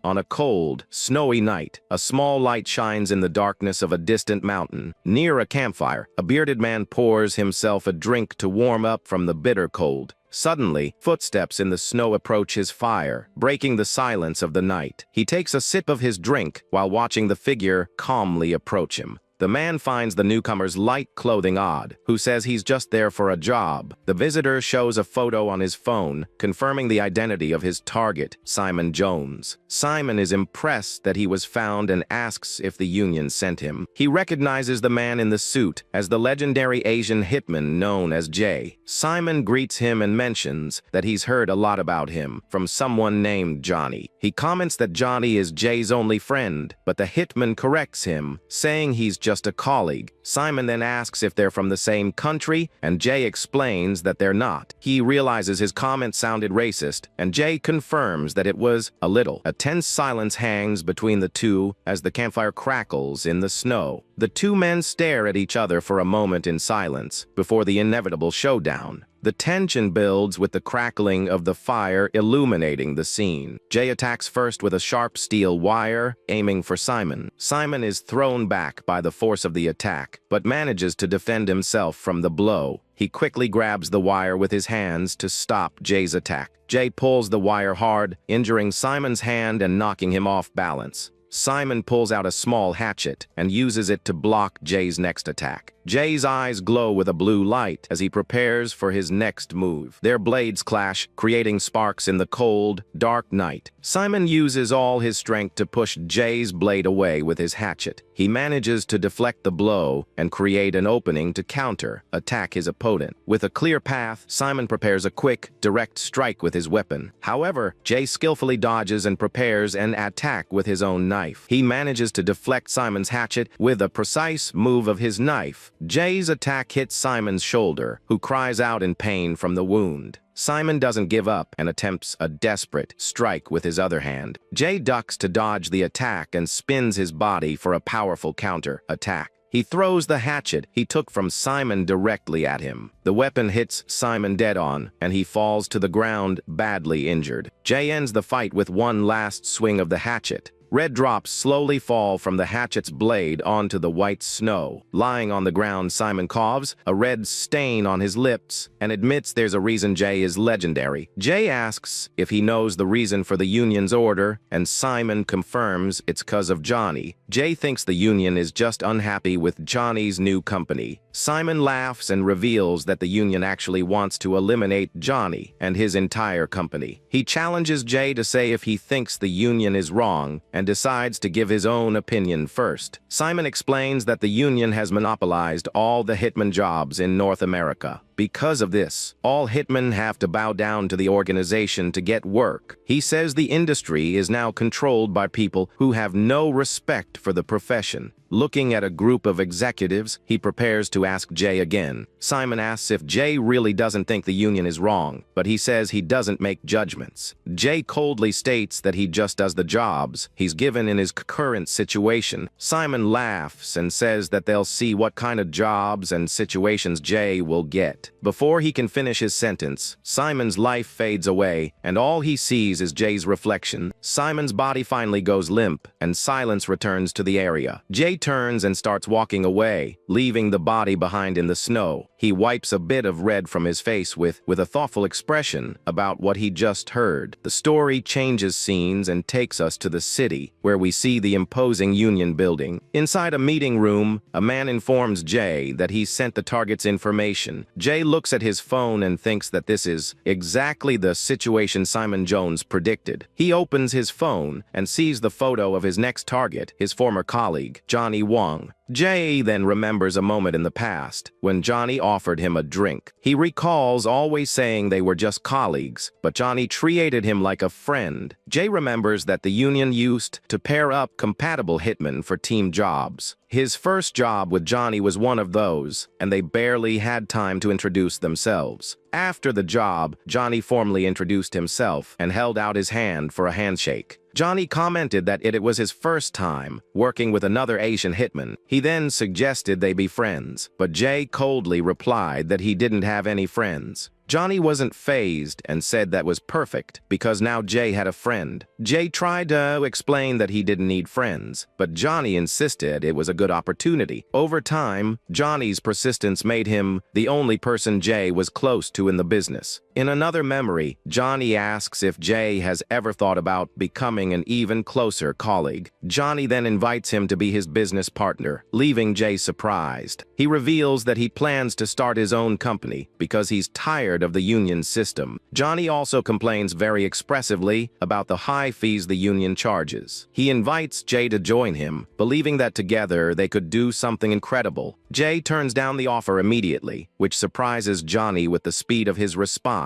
On a cold, snowy night, a small light shines in the darkness of a distant mountain. Near a campfire, a bearded man pours himself a drink to warm up from the bitter cold. Suddenly, footsteps in the snow approach his fire, breaking the silence of the night. He takes a sip of his drink while watching the figure calmly approach him. The man finds the newcomer's light clothing odd, who says he's just there for a job. The visitor shows a photo on his phone, confirming the identity of his target, Simon Jones. Simon is impressed that he was found and asks if the Union sent him. He recognizes the man in the suit as the legendary Asian hitman known as Jay. Simon greets him and mentions that he's heard a lot about him from someone named Johnny. He comments that Johnny is Jay's only friend, but the hitman corrects him, saying he's just a colleague. Simon then asks if they're from the same country, and Jay explains that they're not. He realizes his comment sounded racist, and Jay confirms that it was a little. A tense silence hangs between the two as the campfire crackles in the snow. The two men stare at each other for a moment in silence before the inevitable showdown. The tension builds with the crackling of the fire illuminating the scene. Jay attacks first with a sharp steel wire, aiming for Simon. Simon is thrown back by the force of the attack, but manages to defend himself from the blow. He quickly grabs the wire with his hands to stop Jay's attack. Jay pulls the wire hard, injuring Simon's hand and knocking him off balance. Simon pulls out a small hatchet and uses it to block Jay's next attack. Jay's eyes glow with a blue light as he prepares for his next move. Their blades clash, creating sparks in the cold, dark night. Simon uses all his strength to push Jay's blade away with his hatchet. He manages to deflect the blow and create an opening to attack his opponent. With a clear path, Simon prepares a quick, direct strike with his weapon. However, Jay skillfully dodges and prepares an attack with his own knife. He manages to deflect Simon's hatchet with a precise move of his knife. Jay's attack hits Simon's shoulder, who cries out in pain from the wound. Simon doesn't give up and attempts a desperate strike with his other hand. Jay ducks to dodge the attack and spins his body for a powerful counter-attack. He throws the hatchet he took from Simon directly at him. The weapon hits Simon dead on, and he falls to the ground badly injured. Jay ends the fight with one last swing of the hatchet. Red drops slowly fall from the hatchet's blade onto the white snow. Lying on the ground, Simon coughs, a red stain on his lips, and admits there's a reason Jay is legendary. Jay asks if he knows the reason for the Union's order, and Simon confirms it's 'cause of Johnny. Jay thinks the Union is just unhappy with Johnny's new company. Simon laughs and reveals that the Union actually wants to eliminate Johnny and his entire company. He challenges Jay to say if he thinks the Union is wrong, and decides to give his own opinion first. Simon explains that the Union has monopolized all the hitman jobs in North America. Because of this, all hitmen have to bow down to the organization to get work. He says the industry is now controlled by people who have no respect for the profession. Looking at a group of executives, he prepares to ask Jay again. Simon asks if Jay really doesn't think the Union is wrong, but he says he doesn't make judgments. Jay coldly states that he just does the jobs he's given in his current situation. Simon laughs and says that they'll see what kind of jobs and situations Jay will get. Before he can finish his sentence, Simon's life fades away, and all he sees is Jay's reflection. Simon's body finally goes limp, and silence returns to the area. Jay turns and starts walking away, leaving the body behind in the snow. He wipes a bit of red from his face with a thoughtful expression about what he just heard. The story changes scenes and takes us to the city, where we see the imposing Union building. Inside a meeting room, a man informs Jay that he's sent the target's information. Jay looks at his phone and thinks that this is exactly the situation Simon Jones predicted. He opens his phone and sees the photo of his next target, his former colleague, Johnny Wong. Jay then remembers a moment in the past when Johnny offered him a drink. He recalls always saying they were just colleagues, but Johnny treated him like a friend. Jay remembers that the Union used to pair up compatible hitmen for team jobs. His first job with Johnny was one of those, and they barely had time to introduce themselves. After the job, Johnny formally introduced himself and held out his hand for a handshake. Johnny commented that it was his first time working with another Asian hitman. He then suggested they be friends, but Jay coldly replied that he didn't have any friends. Johnny wasn't fazed and said that was perfect because now Jay had a friend. Jay tried to explain that he didn't need friends, but Johnny insisted it was a good opportunity. Over time, Johnny's persistence made him the only person Jay was close to in the business. In another memory, Johnny asks if Jay has ever thought about becoming an even closer colleague. Johnny then invites him to be his business partner, leaving Jay surprised. He reveals that he plans to start his own company because he's tired of the union system. Johnny also complains very expressively about the high fees the union charges. He invites Jay to join him, believing that together they could do something incredible. Jay turns down the offer immediately, which surprises Johnny with the speed of his response.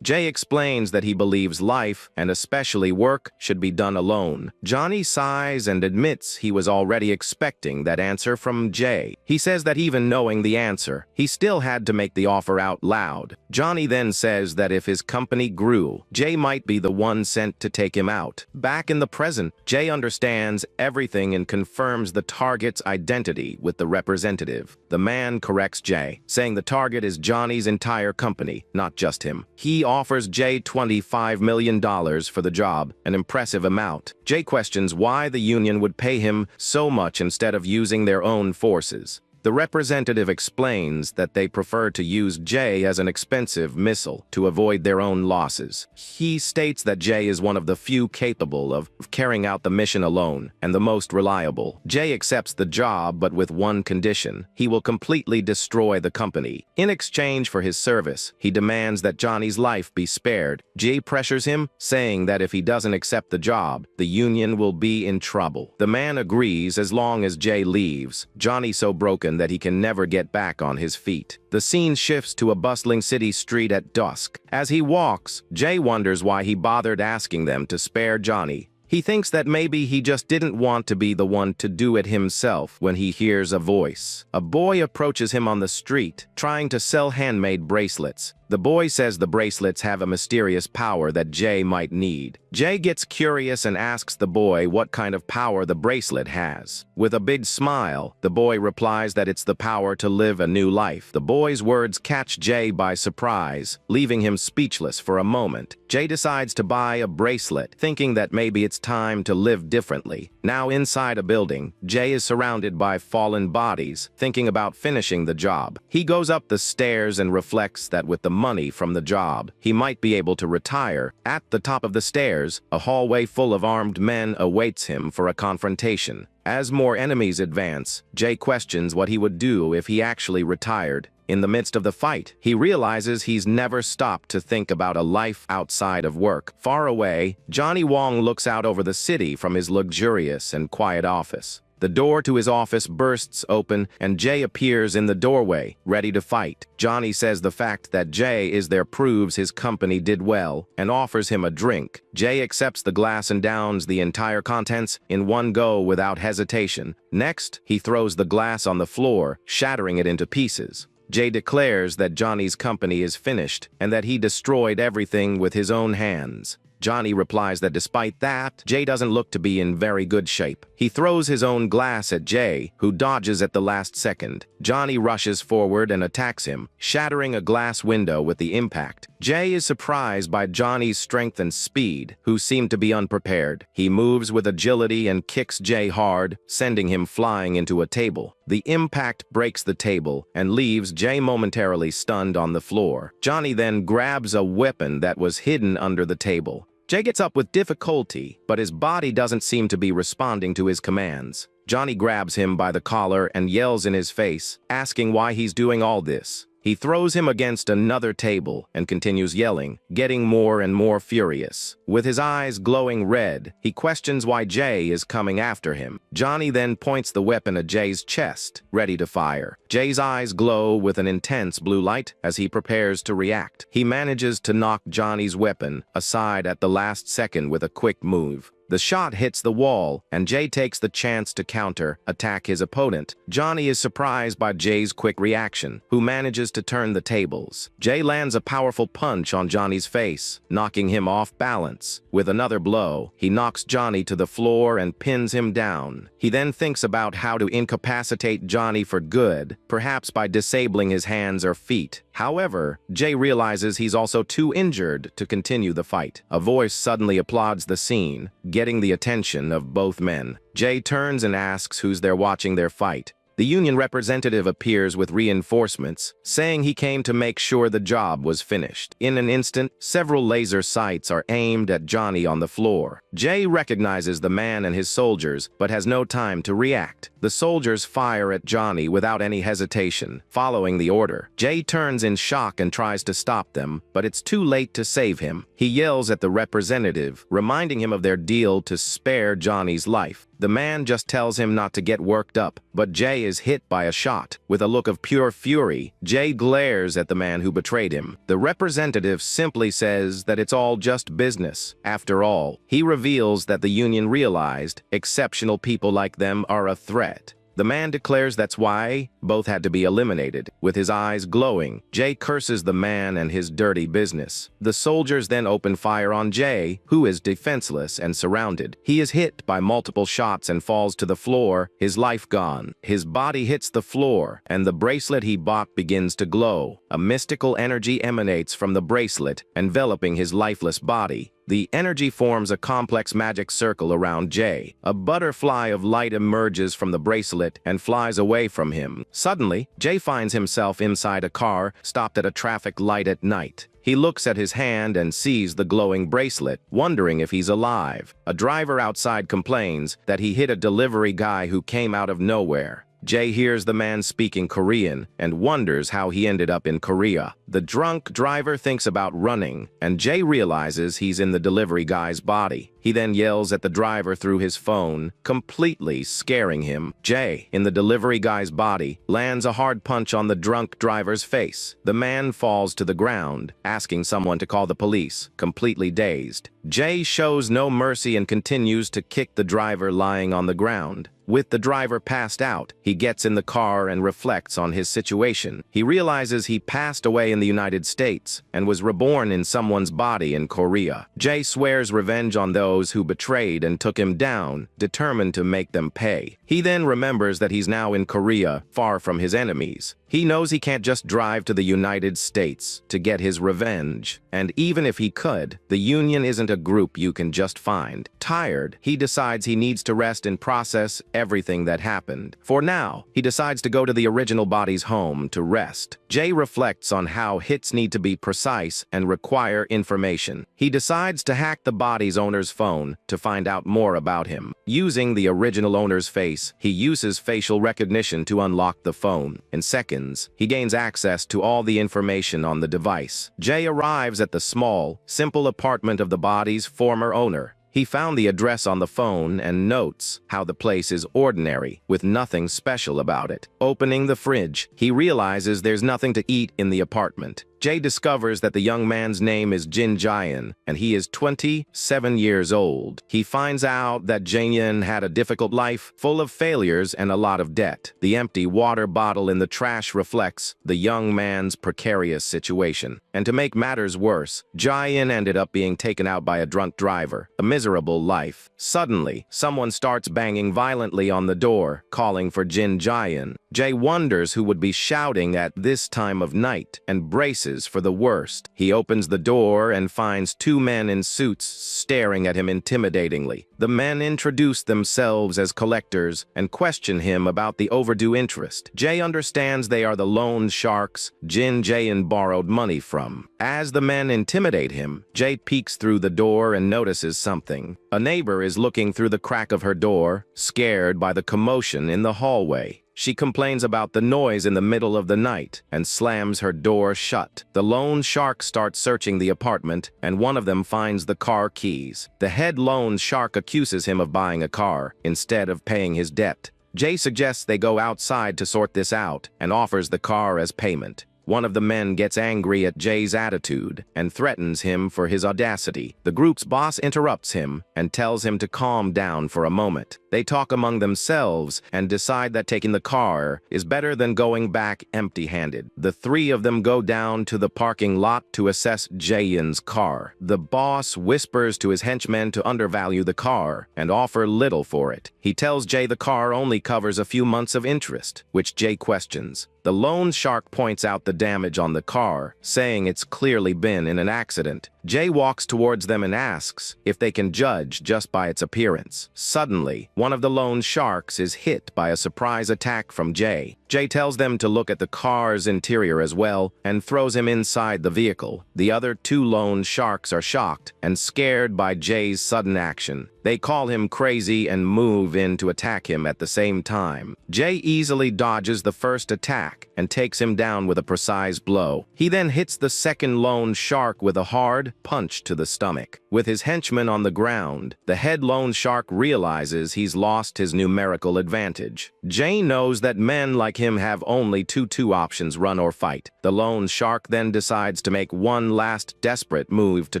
Jay explains that he believes life, and especially work, should be done alone. Johnny sighs and admits he was already expecting that answer from Jay. He says that even knowing the answer, he still had to make the offer out loud. Johnny then says that if his company grew, Jay might be the one sent to take him out. Back in the present, Jay understands everything and confirms the target's identity with the representative. The man corrects Jay, saying the target is Johnny's entire company, not just him. He offers Jay $25 million for the job, an impressive amount. Jay questions why the union would pay him so much instead of using their own forces. The representative explains that they prefer to use Jay as an expensive missile to avoid their own losses. He states that Jay is one of the few capable of carrying out the mission alone and the most reliable. Jay accepts the job, but with one condition: he will completely destroy the company. In exchange for his service, he demands that Johnny's life be spared. Jay pressures him, saying that if he doesn't accept the job, the union will be in trouble. The man agrees as long as Jay leaves. Johnny so broken that he can never get back on his feet. The scene shifts to a bustling city street at dusk. As he walks, Jay wonders why he bothered asking them to spare Johnny. He thinks that maybe he just didn't want to be the one to do it himself when he hears a voice. A boy approaches him on the street, trying to sell handmade bracelets. The boy says the bracelets have a mysterious power that Jay might need. Jay gets curious and asks the boy what kind of power the bracelet has. With a big smile, the boy replies that it's the power to live a new life. The boy's words catch Jay by surprise, leaving him speechless for a moment. Jay decides to buy a bracelet, thinking that maybe it's time to live differently. Now inside a building, Jay is surrounded by fallen bodies, thinking about finishing the job. He goes up the stairs and reflects that with the money from the job, he might be able to retire. At the top of the stairs, a hallway full of armed men awaits him for a confrontation. As more enemies advance, Jay questions what he would do if he actually retired. In the midst of the fight, he realizes he's never stopped to think about a life outside of work. Far away, Johnny Wong looks out over the city from his luxurious and quiet office. The door to his office bursts open, and Jay appears in the doorway, ready to fight. Johnny says the fact that Jay is there proves his company did well, and offers him a drink. Jay accepts the glass and downs the entire contents in one go without hesitation. Next, he throws the glass on the floor, shattering it into pieces. Jay declares that Johnny's company is finished, and that he destroyed everything with his own hands. Johnny replies that despite that, Jay doesn't look to be in very good shape. He throws his own glass at Jay, who dodges at the last second. Johnny rushes forward and attacks him, shattering a glass window with the impact. Jay is surprised by Johnny's strength and speed, who seem to be unprepared. He moves with agility and kicks Jay hard, sending him flying into a table. The impact breaks the table and leaves Jay momentarily stunned on the floor. Johnny then grabs a weapon that was hidden under the table. Jay gets up with difficulty, but his body doesn't seem to be responding to his commands. Johnny grabs him by the collar and yells in his face, asking why he's doing all this. He throws him against another table and continues yelling, getting more and more furious. With his eyes glowing red, he questions why Jay is coming after him. Johnny then points the weapon at Jay's chest, ready to fire. Jay's eyes glow with an intense blue light as he prepares to react. He manages to knock Johnny's weapon aside at the last second with a quick move. The shot hits the wall, and Jay takes the chance to attack his opponent. Johnny is surprised by Jay's quick reaction, who manages to turn the tables. Jay lands a powerful punch on Johnny's face, knocking him off balance. With another blow, he knocks Johnny to the floor and pins him down. He then thinks about how to incapacitate Johnny for good, perhaps by disabling his hands or feet. However, Jay realizes he's also too injured to continue the fight. A voice suddenly applauds the scene, getting the attention of both men. Jay turns and asks who's there watching their fight. The union representative appears with reinforcements, saying he came to make sure the job was finished. In an instant, several laser sights are aimed at Johnny on the floor. Jay recognizes the man and his soldiers, but has no time to react. The soldiers fire at Johnny without any hesitation, following the order. Jay turns in shock and tries to stop them, but it's too late to save him. He yells at the representative, reminding him of their deal to spare Johnny's life. The man just tells him not to get worked up, but Jay is hit by a shot. With a look of pure fury, Jay glares at the man who betrayed him. The representative simply says that it's all just business. After all, he reveals that the union realized exceptional people like them are a threat. The man declares that's why both had to be eliminated. With his eyes glowing, Jay curses the man and his dirty business. The soldiers then open fire on Jay, who is defenseless and surrounded. He is hit by multiple shots and falls to the floor, his life gone. His body hits the floor, and the bracelet he bought begins to glow. A mystical energy emanates from the bracelet, enveloping his lifeless body. The energy forms a complex magic circle around Jay. A butterfly of light emerges from the bracelet and flies away from him. Suddenly, Jay finds himself inside a car, stopped at a traffic light at night. He looks at his hand and sees the glowing bracelet, wondering if he's alive. A driver outside complains that he hit a delivery guy who came out of nowhere. Jay hears the man speaking Korean and wonders how he ended up in Korea. The drunk driver thinks about running, and Jay realizes he's in the delivery guy's body. He then yells at the driver through his phone, completely scaring him. Jay, in the delivery guy's body, lands a hard punch on the drunk driver's face. The man falls to the ground, asking someone to call the police, completely dazed. Jay shows no mercy and continues to kick the driver lying on the ground. With the driver passed out, he gets in the car and reflects on his situation. He realizes he passed away in the United States and was reborn in someone's body in Korea. Jay swears revenge on those who betrayed and took him down, determined to make them pay. He then remembers that he's now in Korea, far from his enemies. He knows he can't just drive to the United States to get his revenge. And even if he could, the Union isn't a group you can just find. Tired, he decides he needs to rest and process everything that happened. For now, he decides to go to the original body's home to rest. Jay reflects on how hits need to be precise and require information. He decides to hack the body's owner's phone to find out more about him. Using the original owner's face, he uses facial recognition to unlock the phone. In seconds, he gains access to all the information on the device. Jay arrives at the small, simple apartment of the body's former owner. He found the address on the phone and notes how the place is ordinary, with nothing special about it. Opening the fridge, he realizes there's nothing to eat in the apartment. Jay discovers that the young man's name is Jin Jaehyun, and he is 27 years old. He finds out that Jaehyun had a difficult life, full of failures and a lot of debt. The empty water bottle in the trash reflects the young man's precarious situation. And to make matters worse, Jaehyun ended up being taken out by a drunk driver. A miserable life. Suddenly, someone starts banging violently on the door, calling for Jin Jaehyun. Jay wonders who would be shouting at this time of night and braces for the worst. He opens the door and finds two men in suits staring at him intimidatingly. The men introduce themselves as collectors and question him about the overdue interest. Jay understands they are the loan sharks Jin Jaehyun borrowed money from. As the men intimidate him, Jay peeks through the door and notices something. A neighbor is looking through the crack of her door, scared by the commotion in the hallway. She complains about the noise in the middle of the night and slams her door shut. The loan shark starts searching the apartment, and one of them finds the car keys. The head loan shark accuses him of buying a car instead of paying his debt. Jay suggests they go outside to sort this out and offers the car as payment. One of the men gets angry at Jay's attitude and threatens him for his audacity. The group's boss interrupts him and tells him to calm down for a moment. They talk among themselves and decide that taking the car is better than going back empty-handed. The three of them go down to the parking lot to assess Jaehyun's car. The boss whispers to his henchmen to undervalue the car and offer little for it. He tells Jay the car only covers a few months of interest, which Jay questions. The loan shark points out the damage on the car, saying it's clearly been in an accident. Jay walks towards them and asks if they can judge just by its appearance. Suddenly, one of the loan sharks is hit by a surprise attack from Jay. Jay tells them to look at the car's interior as well and throws him inside the vehicle. The other two loan sharks are shocked and scared by Jay's sudden action. They call him crazy and move in to attack him at the same time. Jay easily dodges the first attack and takes him down with a precise blow. He then hits the second loan shark with a hard punch to the stomach. With his henchmen on the ground, the head loan shark realizes he's lost his numerical advantage. Jay knows that men like him have only two options: run or fight. The loan shark then decides to make one last desperate move to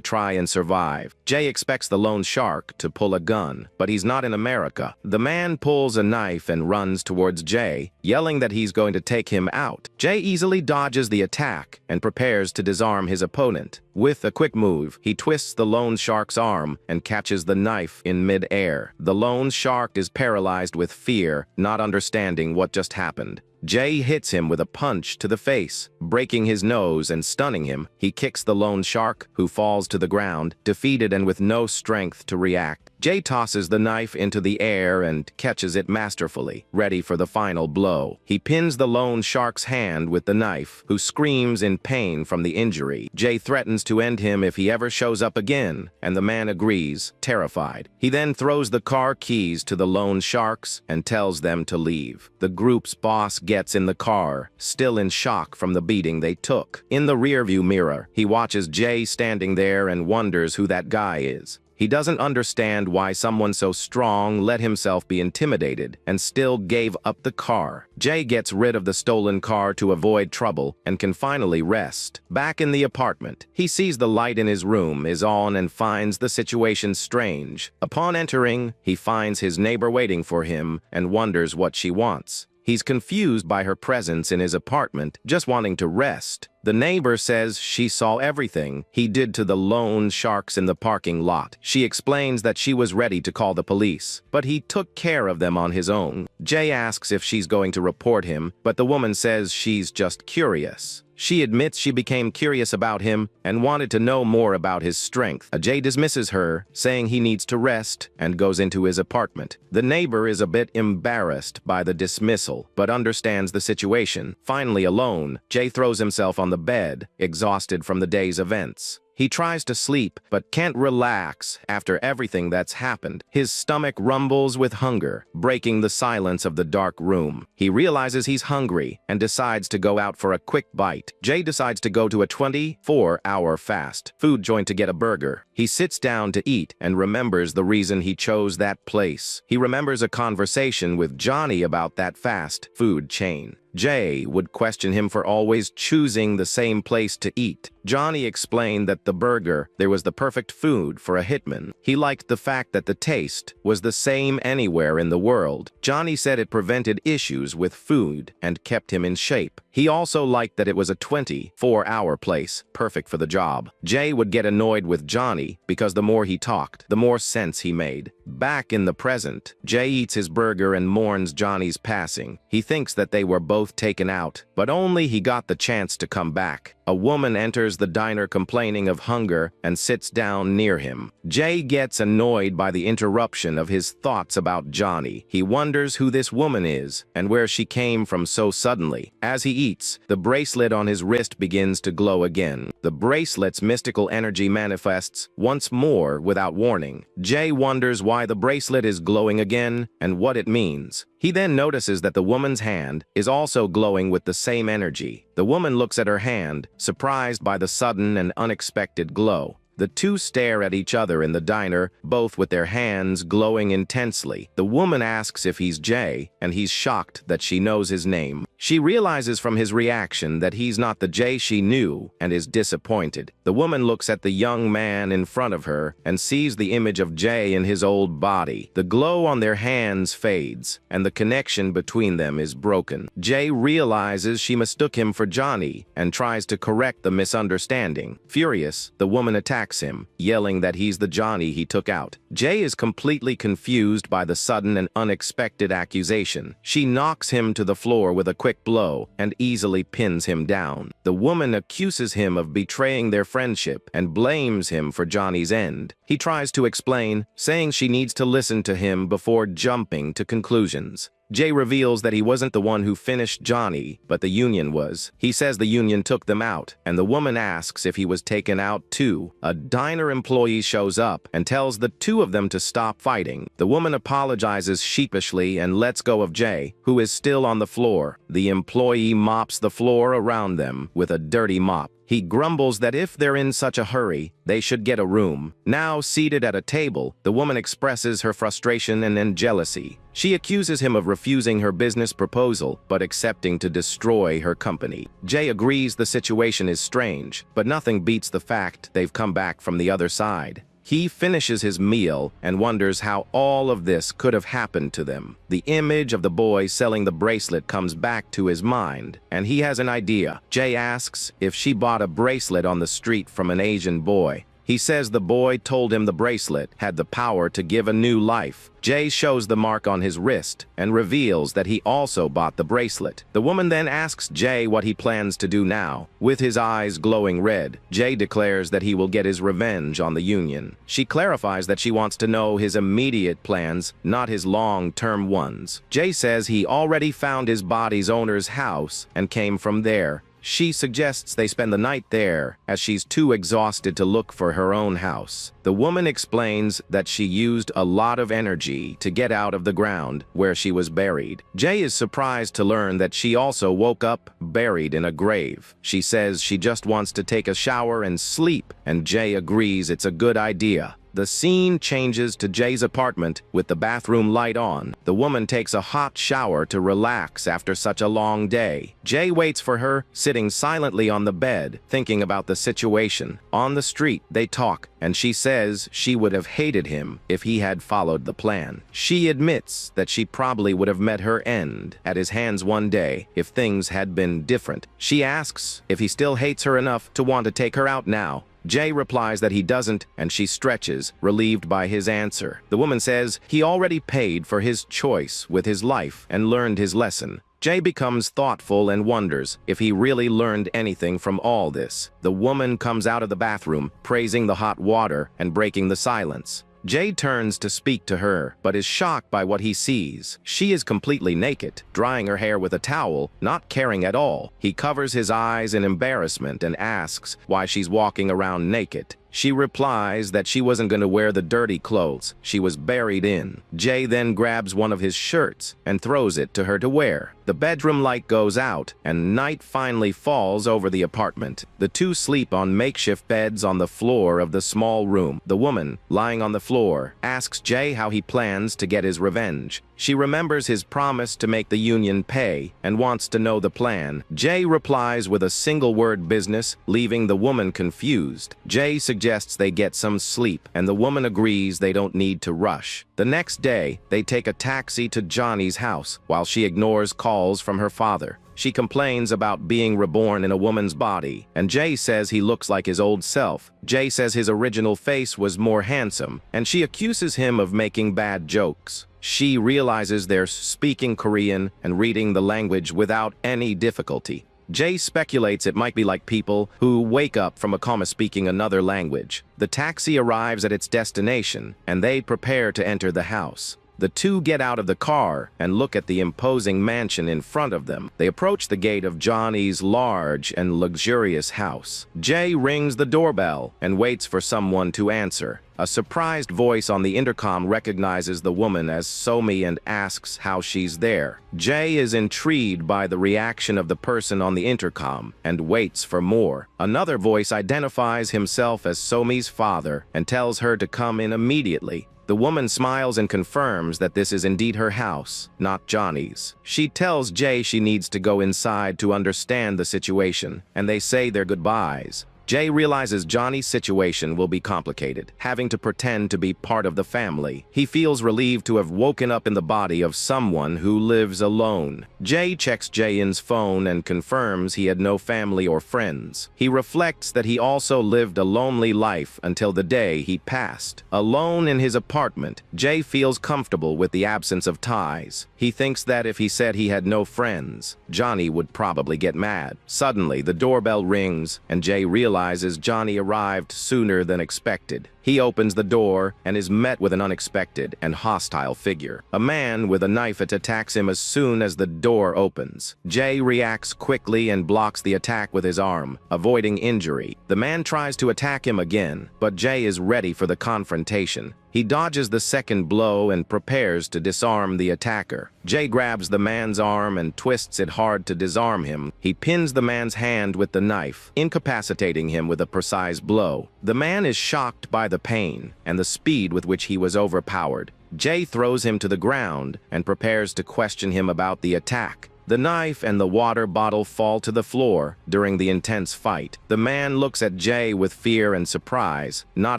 try and survive. Jay expects the loan shark to pull a gun, but he's not in America. The man pulls a knife and runs towards Jay, yelling that he's going to take him out. Jay easily dodges the attack and prepares to disarm his opponent. With a quick move, he twists the loan shark's arm and catches the knife in mid-air. The loan shark is paralyzed with fear, not understanding what just happened. Jay hits him with a punch to the face, breaking his nose and stunning him. He kicks the loan shark, who falls to the ground, defeated and with no strength to react. Jay tosses the knife into the air and catches it masterfully, ready for the final blow. He pins the loan shark's hand with the knife, who screams in pain from the injury. Jay threatens to end him if he ever shows up again, and the man agrees, terrified. He then throws the car keys to the loan sharks and tells them to leave. The group's boss gets in the car, still in shock from the beating they took. In the rearview mirror, he watches Jay standing there and wonders who that guy is. He doesn't understand why someone so strong let himself be intimidated and still gave up the car. Jay gets rid of the stolen car to avoid trouble and can finally rest. Back in the apartment, he sees the light in his room is on and finds the situation strange. Upon entering, he finds his neighbor waiting for him and wonders what she wants. He's confused by her presence in his apartment, just wanting to rest. The neighbor says she saw everything he did to the loan sharks in the parking lot. She explains that she was ready to call the police, but he took care of them on his own. Jay asks if she's going to report him, but the woman says she's just curious. She admits she became curious about him and wanted to know more about his strength. Jay dismisses her, saying he needs to rest, and goes into his apartment. The neighbor is a bit embarrassed by the dismissal, but understands the situation. Finally alone, Jay throws himself on the bed, exhausted from the day's events. He tries to sleep, but can't relax after everything that's happened. His stomach rumbles with hunger, breaking the silence of the dark room. He realizes he's hungry and decides to go out for a quick bite. Jay decides to go to a 24-hour fast food joint to get a burger. He sits down to eat and remembers the reason he chose that place. He remembers a conversation with Johnny about that fast food chain. Jay would question him for always choosing the same place to eat. Johnny explained that the burger there was the perfect food for a hitman. He liked the fact that the taste was the same anywhere in the world. Johnny said it prevented issues with food and kept him in shape. He also liked that it was a 24-hour place, perfect for the job. Jay would get annoyed with Johnny because the more he talked, the more sense he made. Back in the present, Jay eats his burger and mourns Johnny's passing. He thinks that they were both taken out, but only he got the chance to come back. A woman enters the diner complaining of hunger and sits down near him. Jay gets annoyed by the interruption of his thoughts about Johnny. He wonders who this woman is and where she came from so suddenly. As he eats, the bracelet on his wrist begins to glow again. The bracelet's mystical energy manifests once more without warning. Jay wonders why the bracelet is glowing again and what it means. He then notices that the woman's hand is also glowing with the same energy. The woman looks at her hand, surprised by the sudden and unexpected glow. The two stare at each other in the diner, both with their hands glowing intensely. The woman asks if he's Jay, and he's shocked that she knows his name. She realizes from his reaction that he's not the Jay she knew and is disappointed. The woman looks at the young man in front of her and sees the image of Jay in his old body. The glow on their hands fades, and the connection between them is broken. Jay realizes she mistook him for Johnny and tries to correct the misunderstanding. Furious, the woman attacks him, yelling that he's the Johnny he took out. Jay is completely confused by the sudden and unexpected accusation. She knocks him to the floor with a quick quick blow and easily pins him down. The woman accuses him of betraying their friendship and blames him for Johnny's end. He tries to explain, saying she needs to listen to him before jumping to conclusions. Jay reveals that he wasn't the one who finished Johnny, but the Union was. He says the Union took them out, and the woman asks if he was taken out too. A diner employee shows up and tells the two of them to stop fighting. The woman apologizes sheepishly and lets go of Jay, who is still on the floor. The employee mops the floor around them with a dirty mop. He grumbles that if they're in such a hurry, they should get a room. Now seated at a table, the woman expresses her frustration and then jealousy. She accuses him of refusing her business proposal, but accepting to destroy her company. Jay agrees the situation is strange, but nothing beats the fact they've come back from the other side. He finishes his meal and wonders how all of this could have happened to them. The image of the boy selling the bracelet comes back to his mind, and he has an idea. Jay asks if she bought a bracelet on the street from an Asian boy. He says the boy told him the bracelet had the power to give a new life. Jay shows the mark on his wrist and reveals that he also bought the bracelet. The woman then asks Jay what he plans to do now. With his eyes glowing red, Jay declares that he will get his revenge on the Union. She clarifies that she wants to know his immediate plans, not his long-term ones. Jay says he already found his body's owner's house and came from there. She suggests they spend the night there, as she's too exhausted to look for her own house. The woman explains that she used a lot of energy to get out of the ground where she was buried. Jay is surprised to learn that she also woke up buried in a grave. She says she just wants to take a shower and sleep, and Jay agrees it's a good idea. The scene changes to Jay's apartment with the bathroom light on. The woman takes a hot shower to relax after such a long day. Jay waits for her, sitting silently on the bed, thinking about the situation. On the street, they talk, and she says she would have hated him if he had followed the plan. She admits that she probably would have met her end at his hands one day if things had been different. She asks if he still hates her enough to want to take her out now. Jay replies that he doesn't, and she stretches, relieved by his answer. The woman says he already paid for his choice with his life and learned his lesson. Jay becomes thoughtful and wonders if he really learned anything from all this. The woman comes out of the bathroom, praising the hot water and breaking the silence. Jay turns to speak to her, but is shocked by what he sees. She is completely naked, drying her hair with a towel, not caring at all. He covers his eyes in embarrassment and asks why she's walking around naked. She replies that she wasn't going to wear the dirty clothes she was buried in. Jay then grabs one of his shirts and throws it to her to wear. The bedroom light goes out, and night finally falls over the apartment. The two sleep on makeshift beds on the floor of the small room. The woman, lying on the floor, asks Jay how he plans to get his revenge. She remembers his promise to make the Union pay and wants to know the plan. Jay replies with a single word business, leaving the woman confused. Jay suggests they get some sleep, and the woman agrees they don't need to rush. The next day, they take a taxi to Johnny's house, while she ignores calls from her father. She complains about being reborn in a woman's body, and Jay says he looks like his old self. Jay says his original face was more handsome, and she accuses him of making bad jokes. She realizes they're speaking Korean and reading the language without any difficulty. Jay speculates it might be like people who wake up from a coma speaking another language. The taxi arrives at its destination, and they prepare to enter the house. The two get out of the car and look at the imposing mansion in front of them. They approach the gate of Johnny's large and luxurious house. Jay rings the doorbell and waits for someone to answer. A surprised voice on the intercom recognizes the woman as Somi and asks how she's there. Jay is intrigued by the reaction of the person on the intercom and waits for more. Another voice identifies himself as Somi's father and tells her to come in immediately. The woman smiles and confirms that this is indeed her house, not Johnny's. She tells Jay she needs to go inside to understand the situation, and they say their goodbyes. Jay realizes Johnny's situation will be complicated, having to pretend to be part of the family. He feels relieved to have woken up in the body of someone who lives alone. Jay checks Jae-in's phone and confirms he had no family or friends. He reflects that he also lived a lonely life until the day he passed. Alone in his apartment, Jay feels comfortable with the absence of ties. He thinks that if he said he had no friends, Johnny would probably get mad. Suddenly, the doorbell rings, and Jay realizes Johnny arrived sooner than expected. He opens the door and is met with an unexpected and hostile figure. A man with a knife attacks him as soon as the door opens. Jay reacts quickly and blocks the attack with his arm, avoiding injury. The man tries to attack him again, but Jay is ready for the confrontation. He dodges the second blow and prepares to disarm the attacker. Jay grabs the man's arm and twists it hard to disarm him. He pins the man's hand with the knife, incapacitating him with a precise blow. The man is shocked by the pain and the speed with which he was overpowered. Jay throws him to the ground and prepares to question him about the attack. The knife and the water bottle fall to the floor during the intense fight. The man looks at Jay with fear and surprise, not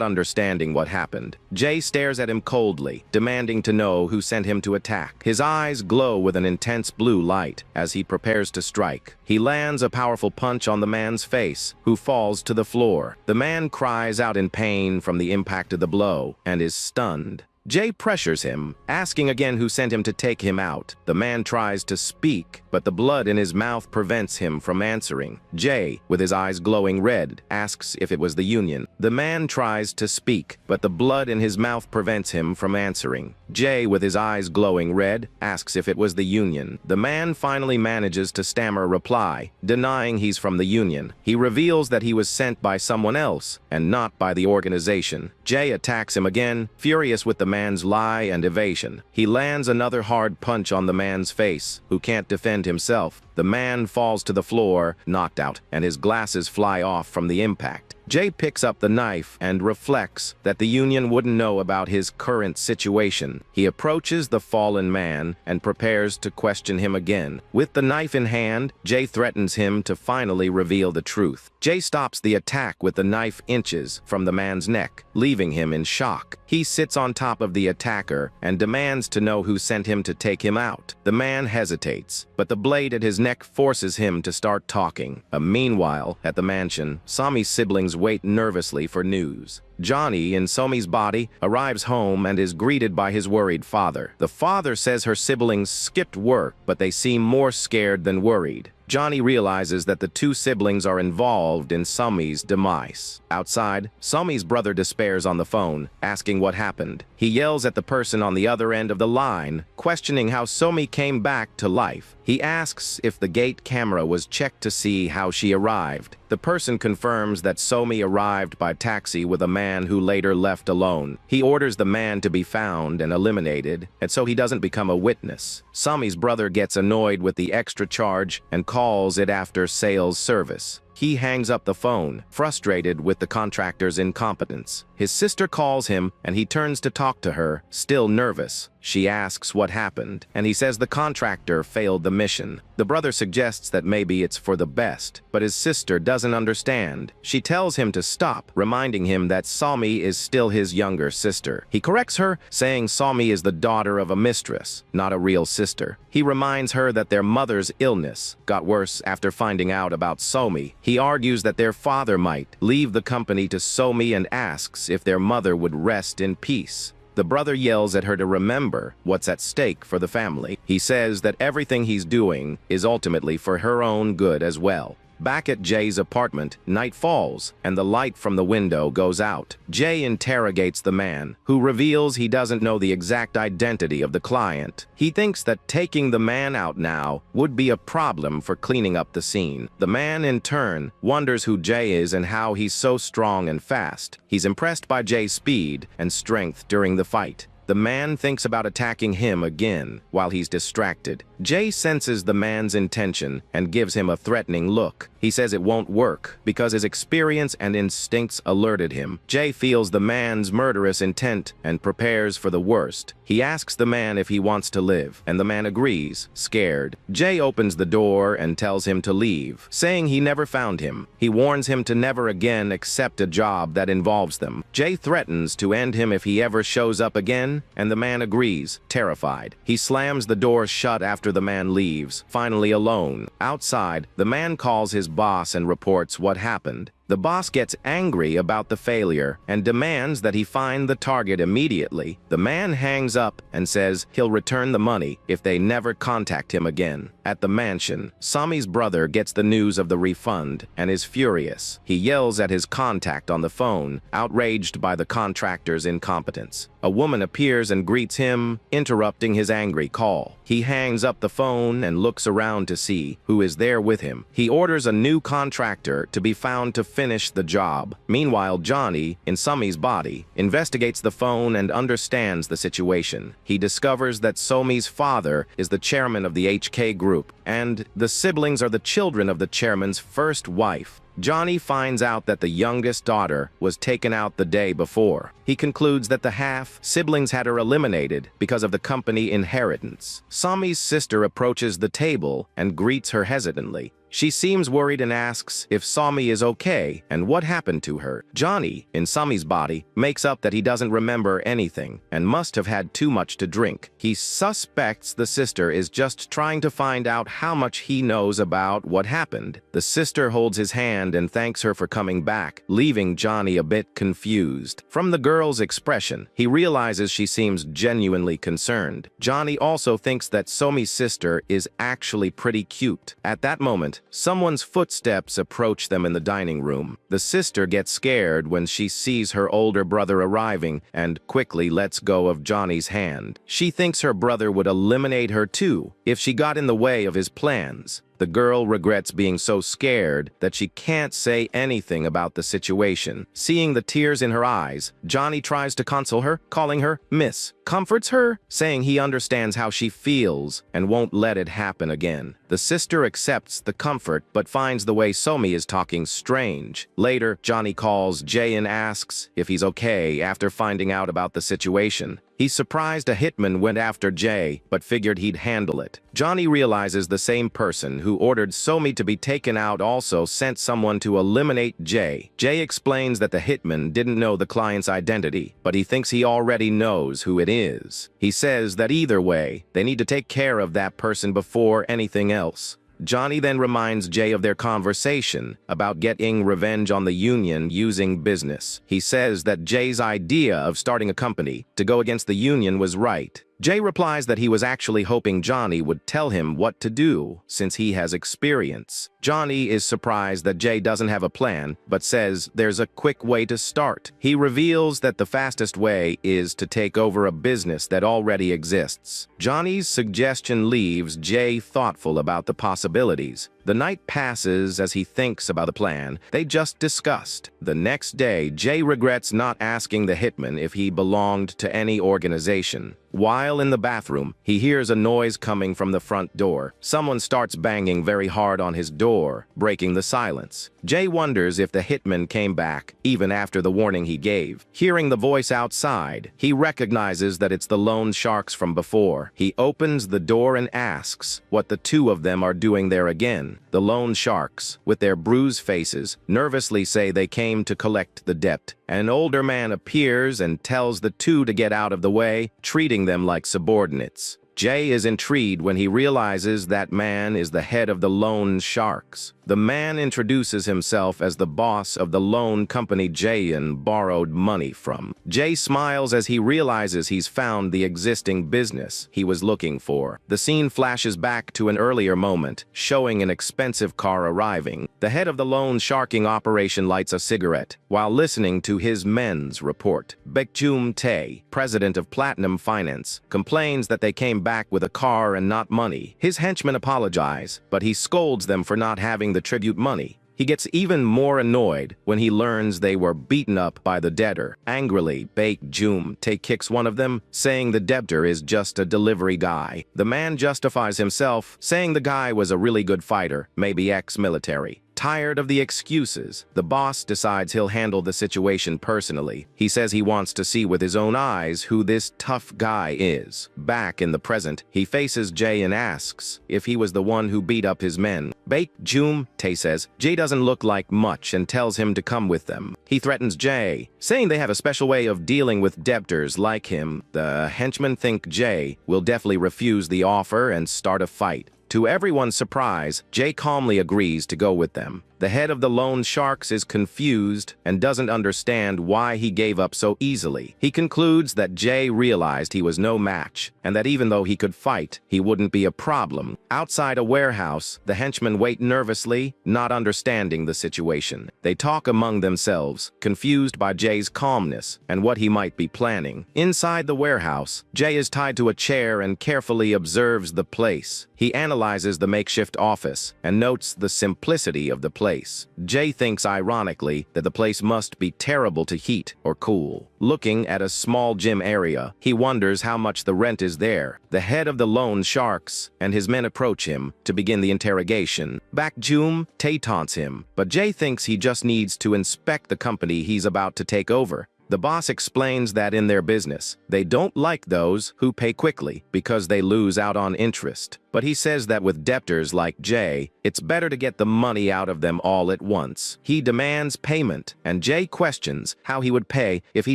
understanding what happened. Jay stares at him coldly, demanding to know who sent him to attack. His eyes glow with an intense blue light as he prepares to strike. He lands a powerful punch on the man's face, who falls to the floor. The man cries out in pain from the impact of the blow and is stunned. Jay pressures him, asking again who sent him to take him out. The man tries to speak, but the blood in his mouth prevents him from answering. Jay, with his eyes glowing red, asks if it was the Union. The man tries to speak, but the blood in his mouth prevents him from answering. Jay, with his eyes glowing red, asks if it was the Union. The man finally manages to stammer a reply, denying he's from the Union. He reveals that he was sent by someone else, and not by the organization. Jay attacks him again, furious with the man's lie and evasion. He lands another hard punch on the man's face, who can't defend himself. The man falls to the floor, knocked out, and his glasses fly off from the impact. Jay picks up the knife and reflects that the Union wouldn't know about his current situation. He approaches the fallen man and prepares to question him again. With the knife in hand, Jay threatens him to finally reveal the truth. Jay stops the attack with the knife inches from the man's neck, leaving him in shock. He sits on top of the attacker and demands to know who sent him to take him out. The man hesitates, but the blade at his neck forces him to start talking. Meanwhile, at the mansion, Sami's siblings wait nervously for news. Johnny, in Somi's body, arrives home and is greeted by his worried father. The father says her siblings skipped work, but they seem more scared than worried. Johnny realizes that the two siblings are involved in Somi's demise. Outside, Somi's brother despairs on the phone, asking what happened. He yells at the person on the other end of the line, questioning how Somi came back to life. He asks if the gate camera was checked to see how she arrived. The person confirms that Somi arrived by taxi with a man who later left alone. He orders the man to be found and eliminated, and so he doesn't become a witness. Somi's brother gets annoyed with the extra charge and calls it after sales service. He hangs up the phone, frustrated with the contractor's incompetence. His sister calls him, and he turns to talk to her, still nervous. She asks what happened, and he says the contractor failed the mission. The brother suggests that maybe it's for the best, but his sister doesn't understand. She tells him to stop, reminding him that Somi is still his younger sister. He corrects her, saying Somi is the daughter of a mistress, not a real sister. He reminds her that their mother's illness got worse after finding out about Somi. He argues that their father might leave the company to Somi and asks if their mother would rest in peace. The brother yells at her to remember what's at stake for the family. He says that everything he's doing is ultimately for her own good as well. Back at Jay's apartment, night falls, and the light from the window goes out. Jay interrogates the man, who reveals he doesn't know the exact identity of the client. He thinks that taking the man out now would be a problem for cleaning up the scene. The man, in turn, wonders who Jay is and how he's so strong and fast. He's impressed by Jay's speed and strength during the fight. The man thinks about attacking him again while he's distracted. Jay senses the man's intention and gives him a threatening look. He says it won't work because his experience and instincts alerted him. Jay feels the man's murderous intent and prepares for the worst. He asks the man if he wants to live, and the man agrees, scared. Jay opens the door and tells him to leave, saying he never found him. He warns him to never again accept a job that involves them. Jay threatens to end him if he ever shows up again, and the man agrees, terrified. He slams the door shut after the man leaves, finally alone. Outside, the man calls his boss and reports what happened. The boss gets angry about the failure and demands that he find the target immediately. The man hangs up and says he'll return the money if they never contact him again. At the mansion, Sami's brother gets the news of the refund and is furious. He yells at his contact on the phone, outraged by the contractor's incompetence. A woman appears and greets him, interrupting his angry call. He hangs up the phone and looks around to see who is there with him. He orders a new contractor to be found to finish the job. Meanwhile, Johnny, in Somi's body, investigates the phone and understands the situation. He discovers that Somi's father is the chairman of the HK group, and the siblings are the children of the chairman's first wife. Johnny finds out that the youngest daughter was taken out the day before. He concludes that the half-siblings had her eliminated because of the company inheritance. Sami's sister approaches the table and greets her hesitantly. She seems worried and asks if Sami is okay and what happened to her. Johnny, in Sami's body, makes up that he doesn't remember anything and must have had too much to drink. He suspects the sister is just trying to find out how much he knows about what happened. The sister holds his hand and thanks her for coming back, leaving Johnny a bit confused. From the girl's expression, he realizes she seems genuinely concerned. Johnny also thinks that Somi's sister is actually pretty cute. At that moment, someone's footsteps approach them in the dining room. The sister gets scared when she sees her older brother arriving and quickly lets go of Johnny's hand. She thinks her brother would eliminate her too if she got in the way of his plans. The girl regrets being so scared that she can't say anything about the situation. Seeing the tears in her eyes, Johnny tries to console her, calling her Miss, comforts her, saying he understands how she feels and won't let it happen again. The sister accepts the comfort but finds the way Somi is talking strange. Later, Johnny calls Jay and asks if he's okay after finding out about the situation. He's surprised a hitman went after Jay, but figured he'd handle it. Johnny realizes the same person who ordered Somi to be taken out also sent someone to eliminate Jay. Jay explains that the hitman didn't know the client's identity, but he thinks he already knows who it is. He says that either way, they need to take care of that person before anything else. Johnny then reminds Jay of their conversation about getting revenge on the union using business. He says that Jay's idea of starting a company to go against the union was right. Jay replies that he was actually hoping Johnny would tell him what to do, since he has experience. Johnny is surprised that Jay doesn't have a plan, but says there's a quick way to start. He reveals that the fastest way is to take over a business that already exists. Johnny's suggestion leaves Jay thoughtful about the possibilities. The night passes as he thinks about the plan they just discussed. The next day, Jay regrets not asking the hitman if he belonged to any organization. While in the bathroom, he hears a noise coming from the front door. Someone starts banging very hard on his door, breaking the silence. Jay wonders if the hitman came back, even after the warning he gave. Hearing the voice outside, he recognizes that it's the loan sharks from before. He opens the door and asks what the two of them are doing there again. The loan sharks, with their bruised faces, nervously say they came to collect the debt. An older man appears and tells the two to get out of the way, treating them like subordinates. Jay is intrigued when he realizes that man is the head of the loan sharks. The man introduces himself as the boss of the loan company Jayan borrowed money from. Jay smiles as he realizes he's found the existing business he was looking for. The scene flashes back to an earlier moment, showing an expensive car arriving. The head of the loan sharking operation lights a cigarette while listening to his men's report. Baekjum Tae, president of Platinum Finance, complains that they came back with a car and not money. His henchmen apologize, but he scolds them for not having the tribute money. He gets even more annoyed when he learns they were beaten up by the debtor. Angrily, Baek-jum-tae kicks one of them, saying the debtor is just a delivery guy. The man justifies himself, saying the guy was a really good fighter, maybe ex-military. Tired of the excuses, the boss decides he'll handle the situation personally. He says he wants to see with his own eyes who this tough guy is. Back in the present, he faces Jae and asks if he was the one who beat up his men. Baek-jum-tae says Jae doesn't look like much and tells him to come with them. He threatens Jae, saying they have a special way of dealing with debtors like him. The henchmen think Jae will definitely refuse the offer and start a fight. To everyone's surprise, Jae calmly agrees to go with them. The head of the loan sharks is confused and doesn't understand why he gave up so easily. He concludes that Jae realized he was no match, and that even though he could fight, he wouldn't be a problem. Outside a warehouse, the henchmen wait nervously, not understanding the situation. They talk among themselves, confused by Jae's calmness and what he might be planning. Inside the warehouse, Jae is tied to a chair and carefully observes the place. He analyzes the makeshift office and notes the simplicity of the place. Jae thinks ironically that the place must be terrible to heat or cool. Looking at a small gym area, he wonders how much the rent is there. The head of the loan sharks and his men approach him to begin the interrogation. Baek-jum-tae taunts him, but Jae thinks he just needs to inspect the company he's about to take over. The boss explains that in their business, they don't like those who pay quickly because they lose out on interest. But he says that with debtors like Jae, it's better to get the money out of them all at once. He demands payment, and Jae questions how he would pay if he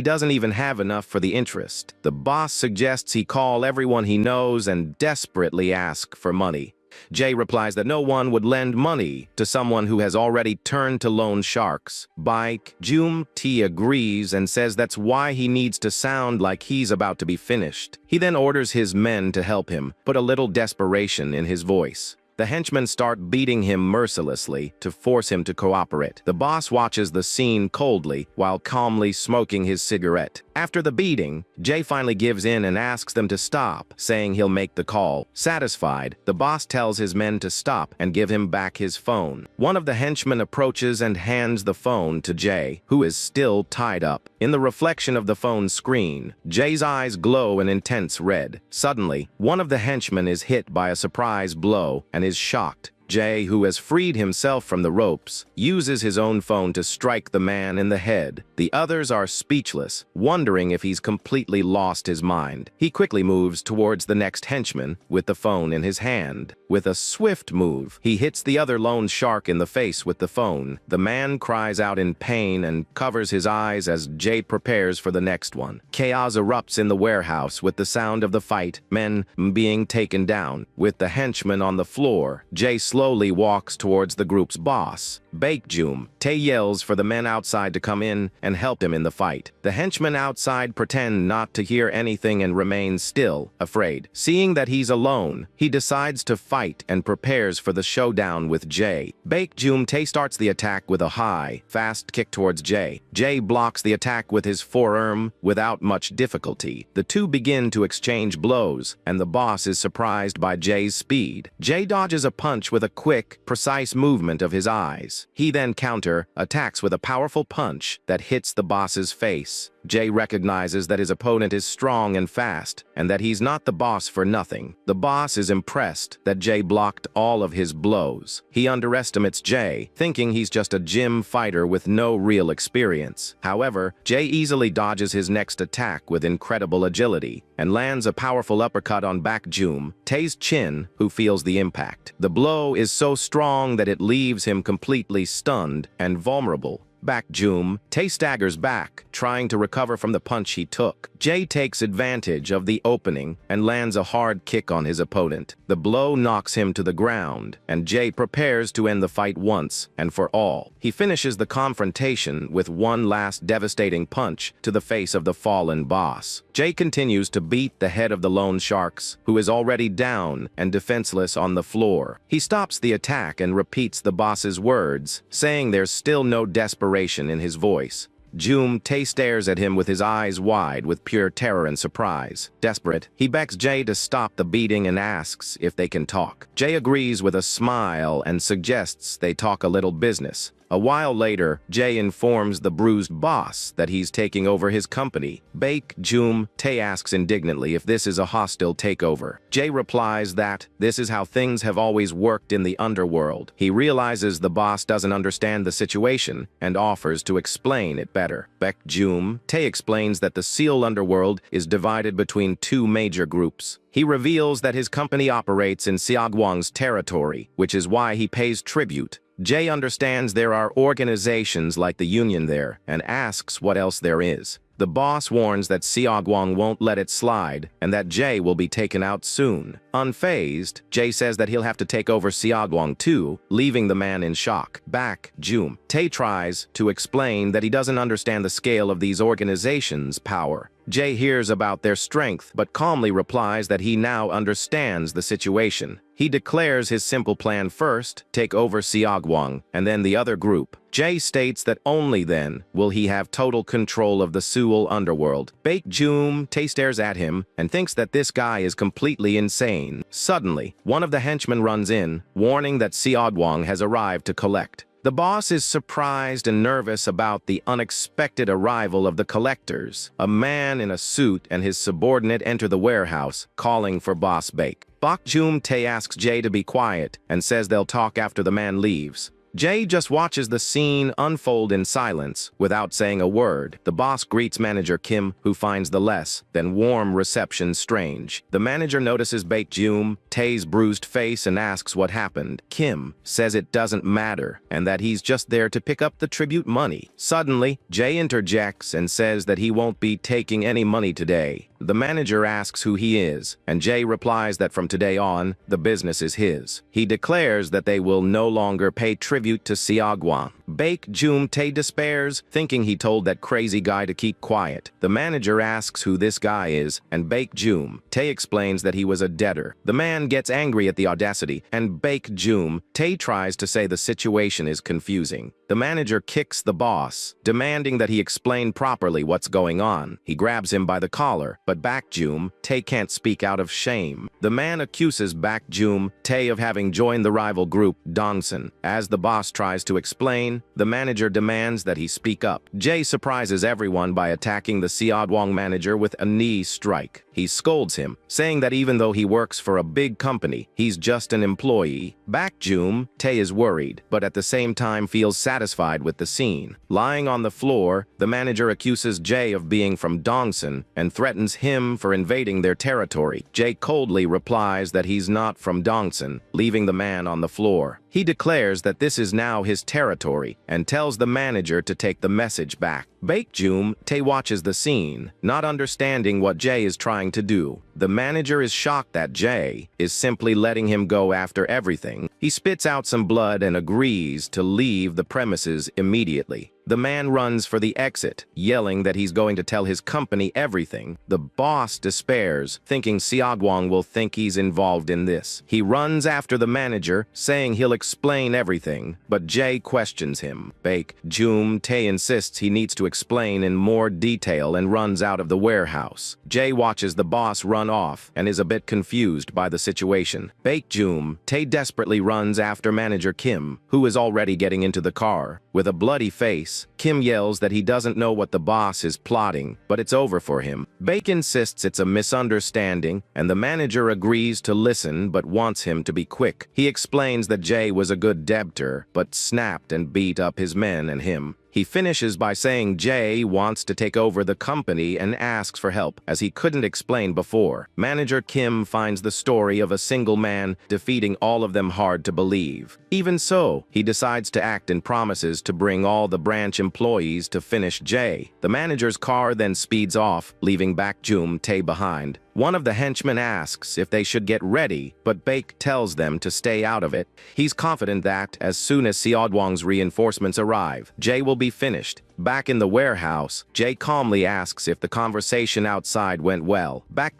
doesn't even have enough for the interest. The boss suggests he call everyone he knows and desperately ask for money. Jae replies that no one would lend money to someone who has already turned to loan sharks. Baek-jum-tae agrees and says that's why he needs to sound like he's about to be finished. He then orders his men to help him, put a little desperation in his voice. The henchmen start beating him mercilessly to force him to cooperate. The boss watches the scene coldly while calmly smoking his cigarette. After the beating, Jae finally gives in and asks them to stop, saying he'll make the call. Satisfied, the boss tells his men to stop and give him back his phone. One of the henchmen approaches and hands the phone to Jae, who is still tied up. In the reflection of the phone's screen, Jae's eyes glow an intense red. Suddenly, one of the henchmen is hit by a surprise blow and is shocked. Jae, who has freed himself from the ropes, uses his own phone to strike the man in the head. The others are speechless, wondering if he's completely lost his mind. He quickly moves towards the next henchman with the phone in his hand. With a swift move, he hits the other loan shark in the face with the phone. The man cries out in pain and covers his eyes as Jae prepares for the next one. Chaos erupts in the warehouse with the sound of the fight, men being taken down. With the henchman on the floor, Jae slowly walks towards the group's boss. Baek-jum-tae yells for the men outside to come in and help him in the fight. The henchmen outside pretend not to hear anything and remain still, afraid. Seeing that he's alone, he decides to fight and prepares for the showdown with Jae. Baek-jum-tae starts the attack with a high, fast kick towards Jae. Jae blocks the attack with his forearm without much difficulty. The two begin to exchange blows, and the boss is surprised by Jae's speed. Jae dodges a punch with a quick, precise movement of his eyes. He then counter-attacks with a powerful punch that hits the boss's face. Jae recognizes that his opponent is strong and fast, and that he's not the boss for nothing. The boss is impressed that Jae blocked all of his blows. He underestimates Jae, thinking he's just a gym fighter with no real experience. However, Jae easily dodges his next attack with incredible agility, and lands a powerful uppercut on Baek-jum-tae's chin, who feels the impact. The blow is so strong that it leaves him completely stunned and vulnerable. Baek-jum-tae staggers back, trying to recover from the punch he took. Jae takes advantage of the opening and lands a hard kick on his opponent. The blow knocks him to the ground, and Jae prepares to end the fight once and for all. He finishes the confrontation with one last devastating punch to the face of the fallen boss. Jae continues to beat the head of the loan sharks, who is already down and defenseless on the floor. He stops the attack and repeats the boss's words, saying there's still no desperation in his voice. Jum-tae stares at him with his eyes wide with pure terror and surprise. Desperate, he begs Jae to stop the beating and asks if they can talk. Jae agrees with a smile and suggests they talk a little business. A while later, Jae informs the bruised boss that he's taking over his company. Baek Joom Tae asks indignantly if this is a hostile takeover. Jae replies that this is how things have always worked in the underworld. He realizes the boss doesn't understand the situation and offers to explain it better. Baek Joom Tae explains that the Seal underworld is divided between two major groups. He reveals that his company operates in Seogwang's territory, which is why he pays tribute. Jae understands there are organizations like the Union there and asks what else there is. The boss warns that Seogwang won't let it slide and that Jae will be taken out soon. Unfazed, Jae says that he'll have to take over Seogwang too, leaving the man in shock. Baek Joom Tae tries to explain that he doesn't understand the scale of these organizations' power. Jae hears about their strength but calmly replies that he now understands the situation. He declares his simple plan first, take over Seogwang, and then the other group. Jae states that only then will he have total control of the Seoul underworld. Baek Joom Tae stares at him and thinks that this guy is completely insane. Suddenly, one of the henchmen runs in, warning that Seogwang has arrived to collect. The boss is surprised and nervous about the unexpected arrival of the collectors. A man in a suit and his subordinate enter the warehouse, calling for Boss Baek. Baek Joom Tae asks Jae to be quiet and says they'll talk after the man leaves. Jae just watches the scene unfold in silence, without saying a word. The boss greets manager Kim, who finds the less than warm reception strange. The manager notices Baek Joom Tae's bruised face and asks what happened. Kim says it doesn't matter, and that he's just there to pick up the tribute money. Suddenly, Jae interjects and says that he won't be taking any money today. The manager asks who he is, and Jae replies that from today on, the business is his. He declares that they will no longer pay tribute to Seogwang. Baek Joom Tae despairs, thinking he told that crazy guy to keep quiet. The manager asks who this guy is, and Baek Joom Tae explains that he was a debtor. The man gets angry at the audacity, and Baek Joom Tae tries to say the situation is confusing. The manager kicks the boss, demanding that he explain properly what's going on. He grabs him by the collar, but Baek Joom Tae can't speak out of shame. The man accuses Baek Joom Tae of having joined the rival group, Dongsan. As the boss tries to explain, the manager demands that he speak up. Jae surprises everyone by attacking the Seogwang manager with a knee strike. He scolds him, saying that even though he works for a big company, he's just an employee. Baek Joom Tae is worried, but at the same time feels satisfied with the scene. Lying on the floor, the manager accuses Jae of being from Dongsan and threatens him for invading their territory. Jae coldly replies that he's not from Dongsan, leaving the man on the floor. He declares that this is now his territory and tells the manager to take the message back. Baek Joom Tae watches the scene, not understanding what Jae is trying to do. The manager is shocked that Jae is simply letting him go after everything. He spits out some blood and agrees to leave the premises immediately. The man runs for the exit, yelling that he's going to tell his company everything. The boss despairs, thinking Seogwang will think he's involved in this. He runs after the manager, saying he'll explain everything, but Jae questions him. Baek Joom Tae insists he needs to explain in more detail and runs out of the warehouse. Jae watches the boss run off and is a bit confused by the situation. Baek Joom Tae desperately runs after manager Kim, who is already getting into the car. With a bloody face, Kim yells that he doesn't know what the boss is plotting, but it's over for him. Baek insists it's a misunderstanding, and the manager agrees to listen but wants him to be quick. He explains that Jae was a good debtor, but snapped and beat up his men and him. He finishes by saying Jae wants to take over the company and asks for help, as he couldn't explain before. Manager Kim finds the story of a single man defeating all of them hard to believe. Even so, he decides to act and promises to bring all the branch employees to finish Jae. The manager's car then speeds off, leaving Baek Joom Tae behind. One of the henchmen asks if they should get ready, but Baek tells them to stay out of it. He's confident that, as soon as Seogwang's reinforcements arrive, Jae will be finished. Back in the warehouse, Jae calmly asks if the conversation outside went well. Back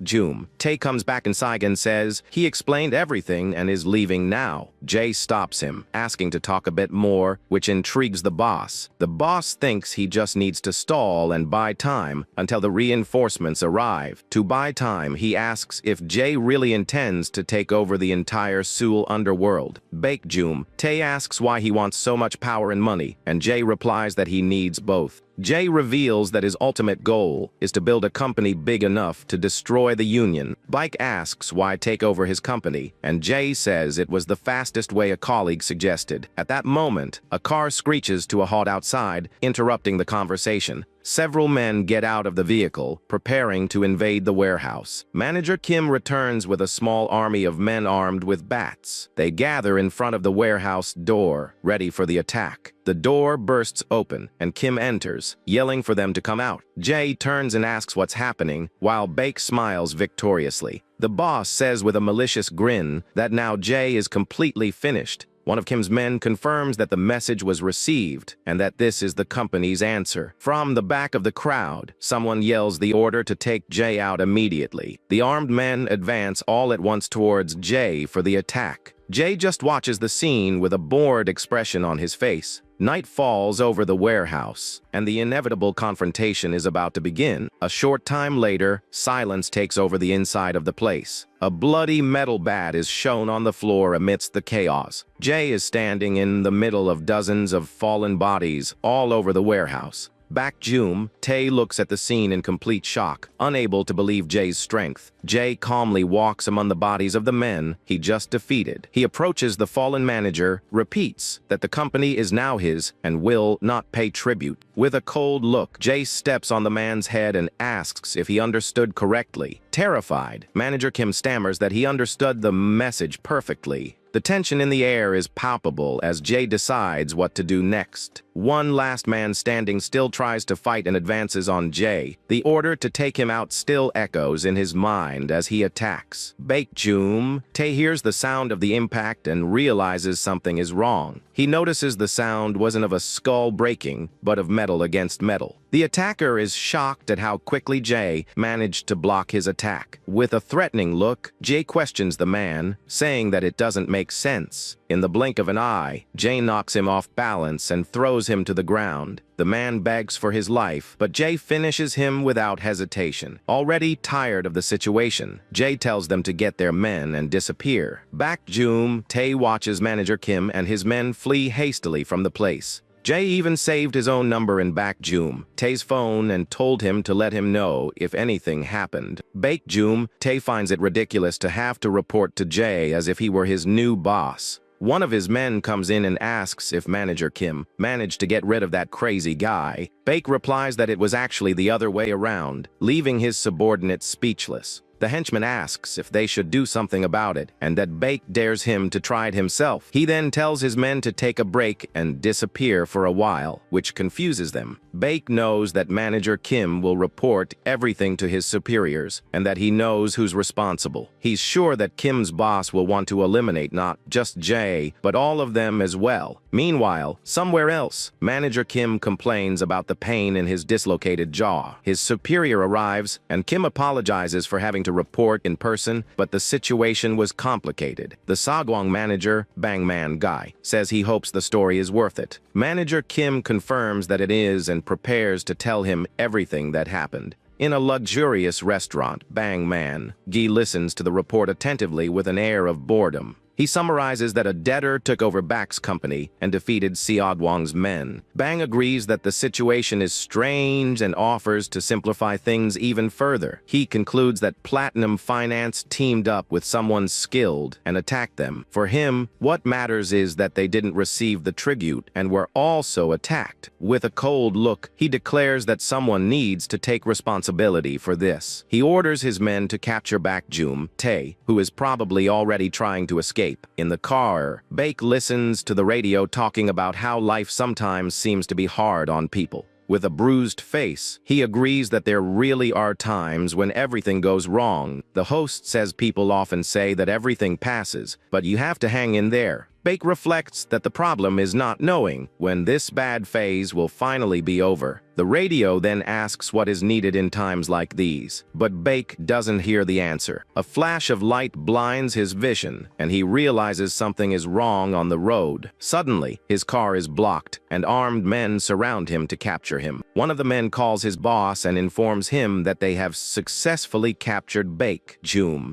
Tae comes back inside and says he explained everything and is leaving now. Jae stops him, asking to talk a bit more, which intrigues the boss. The boss thinks he just needs to stall and buy time until the reinforcements arrive. To buy time, he asks if Jae really intends to take over the entire Seoul underworld. Tae asks why he wants so much power and money, and Jae replies that he needs both. Jae reveals that his ultimate goal is to build a company big enough to destroy the Union. Bike asks why take over his company, and Jae says it was the fastest way a colleague suggested. At that moment, a car screeches to a halt outside, interrupting the conversation. Several men get out of the vehicle, preparing to invade the warehouse. Manager Kim returns with a small army of men armed with bats. They gather in front of the warehouse door, ready for the attack. The door bursts open, and Kim enters, yelling for them to come out. Jae turns and asks what's happening, while Baek smiles victoriously. The boss says with a malicious grin that now Jae is completely finished. One of Kim's men confirms that the message was received and that this is the company's answer. From the back of the crowd, someone yells the order to take Jae out immediately. The armed men advance all at once towards Jae for the attack. Jae just watches the scene with a bored expression on his face. Night falls over the warehouse, and the inevitable confrontation is about to begin. A short time later, silence takes over the inside of the place. A bloody metal bat is shown on the floor amidst the chaos. Jae is standing in the middle of dozens of fallen bodies all over the warehouse. Back Tae looks at the scene in complete shock, unable to believe Jae's strength. Jae calmly walks among the bodies of the men he just defeated. He approaches the fallen manager, repeats that the company is now his and will not pay tribute. With a cold look, Jae steps on the man's head and asks if he understood correctly. Terrified, Manager Kim stammers that he understood the message perfectly. The tension in the air is palpable as Jae decides what to do next. One last man standing still tries to fight and advances on Jae. The order to take him out still echoes in his mind as he attacks. Tae hears the sound of the impact and realizes something is wrong. He notices the sound wasn't of a skull breaking, but of metal against metal. The attacker is shocked at how quickly Jae managed to block his attack. With a threatening look, Jae questions the man, saying that it doesn't make sense. In the blink of an eye, Jae knocks him off balance and throws him to the ground. The man begs for his life, but Jae finishes him without hesitation. Already tired of the situation, Jae tells them to get their men and disappear. Back Tae watches Manager Kim and his men flee hastily from the place. Jae even saved his own number in Baek Tae's phone and told him to let him know if anything happened. Baek Tae finds it ridiculous to have to report to Jae as if he were his new boss. One of his men comes in and asks if Manager Kim managed to get rid of that crazy guy. Baek replies that it was actually the other way around, leaving his subordinate speechless. The henchman asks if they should do something about it, and that Baek dares him to try it himself. He then tells his men to take a break and disappear for a while, which confuses them. Baek knows that Manager Kim will report everything to his superiors, and that he knows who's responsible. He's sure that Kim's boss will want to eliminate not just Jae, but all of them as well. Meanwhile, somewhere else, Manager Kim complains about the pain in his dislocated jaw. His superior arrives, and Kim apologizes for having to report in person, but the situation was complicated. The Sagwang manager, Bangman Guy, says he hopes the story is worth it. Manager Kim confirms that it is and prepares to tell him everything that happened. In a luxurious restaurant, Bangman Guy listens to the report attentively with an air of boredom. He summarizes that a debtor took over Baek's company and defeated Seogwang's men. Bang agrees that the situation is strange and offers to simplify things even further. He concludes that Platinum Finance teamed up with someone skilled and attacked them. For him, what matters is that they didn't receive the tribute and were also attacked. With a cold look, he declares that someone needs to take responsibility for this. He orders his men to capture Baek Tae, who is probably already trying to escape. In the car, Baek listens to the radio talking about how life sometimes seems to be hard on people. With a bruised face, he agrees that there really are times when everything goes wrong. The host says people often say that everything passes, but you have to hang in there. Bake reflects that the problem is not knowing when this bad phase will finally be over. The radio then asks what is needed in times like these, but Bake doesn't hear the answer. A flash of light blinds his vision, and he realizes something is wrong on the road. Suddenly, his car is blocked, and armed men surround him to capture him. One of the men calls his boss and informs him that they have successfully captured Bake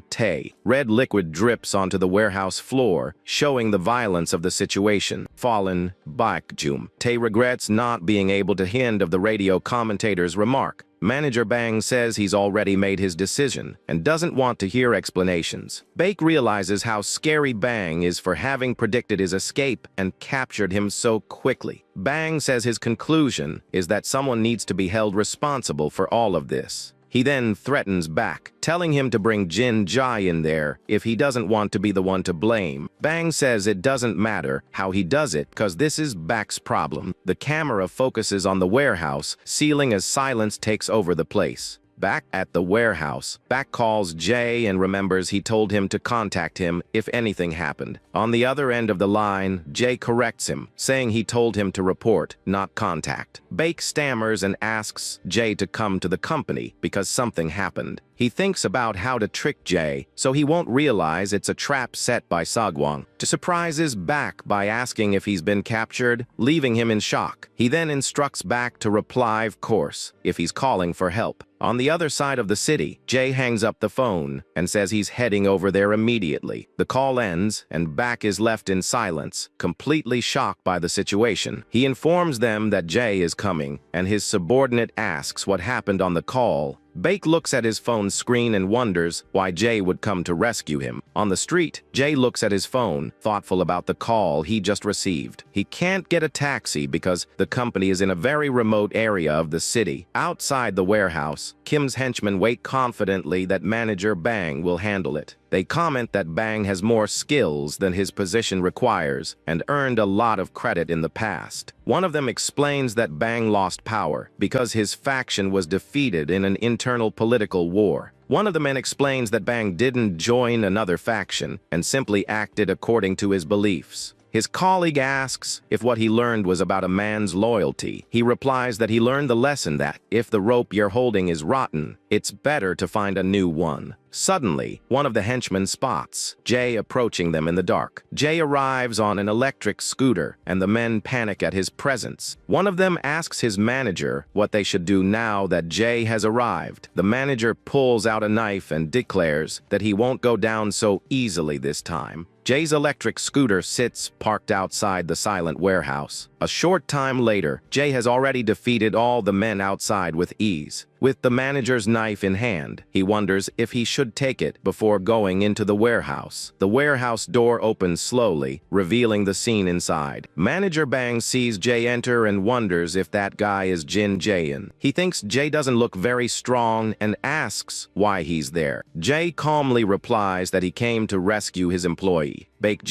Tae. Red liquid drips onto the warehouse floor, showing the violence of the situation. Fallen Bake Tae regrets not being able to hint of the radio commentator's remark. Manager Bang says he's already made his decision and doesn't want to hear explanations. Bake realizes how scary Bang is for having predicted his escape and captured him so quickly. Bang says his conclusion is that someone needs to be held responsible for all of this. He then threatens Bak, telling him to bring Jin Jai in there if he doesn't want to be the one to blame. Bang says it doesn't matter how he does it because this is Bak's problem. The camera focuses on the warehouse, ceiling as silence takes over the place. Back at the warehouse, Bak calls Jay and remembers he told him to contact him if anything happened. On the other end of the line, Jay corrects him, saying he told him to report, not contact. Bake stammers and asks Jay to come to the company because something happened. He thinks about how to trick Jay so he won't realize it's a trap set by Sagwang. To surprises Bak by asking if he's been captured, leaving him in shock. He then instructs Bak to reply, of course, if he's calling for help. On the other side of the city, Jay hangs up the phone and says he's heading over there immediately. The call ends and Bak is left in silence, completely shocked by the situation. He informs them that Jay is coming and his subordinate asks what happened on the call. Bake looks at his phone screen and wonders why Jay would come to rescue him. On the street, Jay looks at his phone, thoughtful about the call he just received. He can't get a taxi because the company is in a very remote area of the city. Outside the warehouse, Kim's henchmen wait confidently that manager Bang will handle it. They comment that Bang has more skills than his position requires and earned a lot of credit in the past. One of them explains that Bang lost power because his faction was defeated in an internal political war. One of the men explains that Bang didn't join another faction and simply acted according to his beliefs. His colleague asks if what he learned was about a man's loyalty. He replies that he learned the lesson that, if the rope you're holding is rotten, it's better to find a new one. Suddenly, one of the henchmen spots Jay approaching them in the dark. Jay arrives on an electric scooter, and the men panic at his presence. One of them asks his manager what they should do now that Jay has arrived. The manager pulls out a knife and declares that he won't go down so easily this time. Jay's electric scooter sits parked outside the silent warehouse. A short time later, Jay has already defeated all the men outside with ease. With the manager's knife in hand, he wonders if he should take it before going into the warehouse. The warehouse door opens slowly, revealing the scene inside. Manager Bang sees Jay enter and wonders if that guy is Jin Jaein. He thinks Jay doesn't look very strong and asks why he's there. Jay calmly replies that he came to rescue his employee. Bake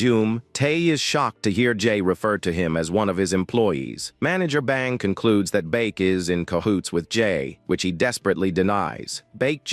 Tae is shocked to hear Jay refer to him as one of his employees. Manager Bang concludes that Bake is in cahoots with Jay, which he desperately denies. Bake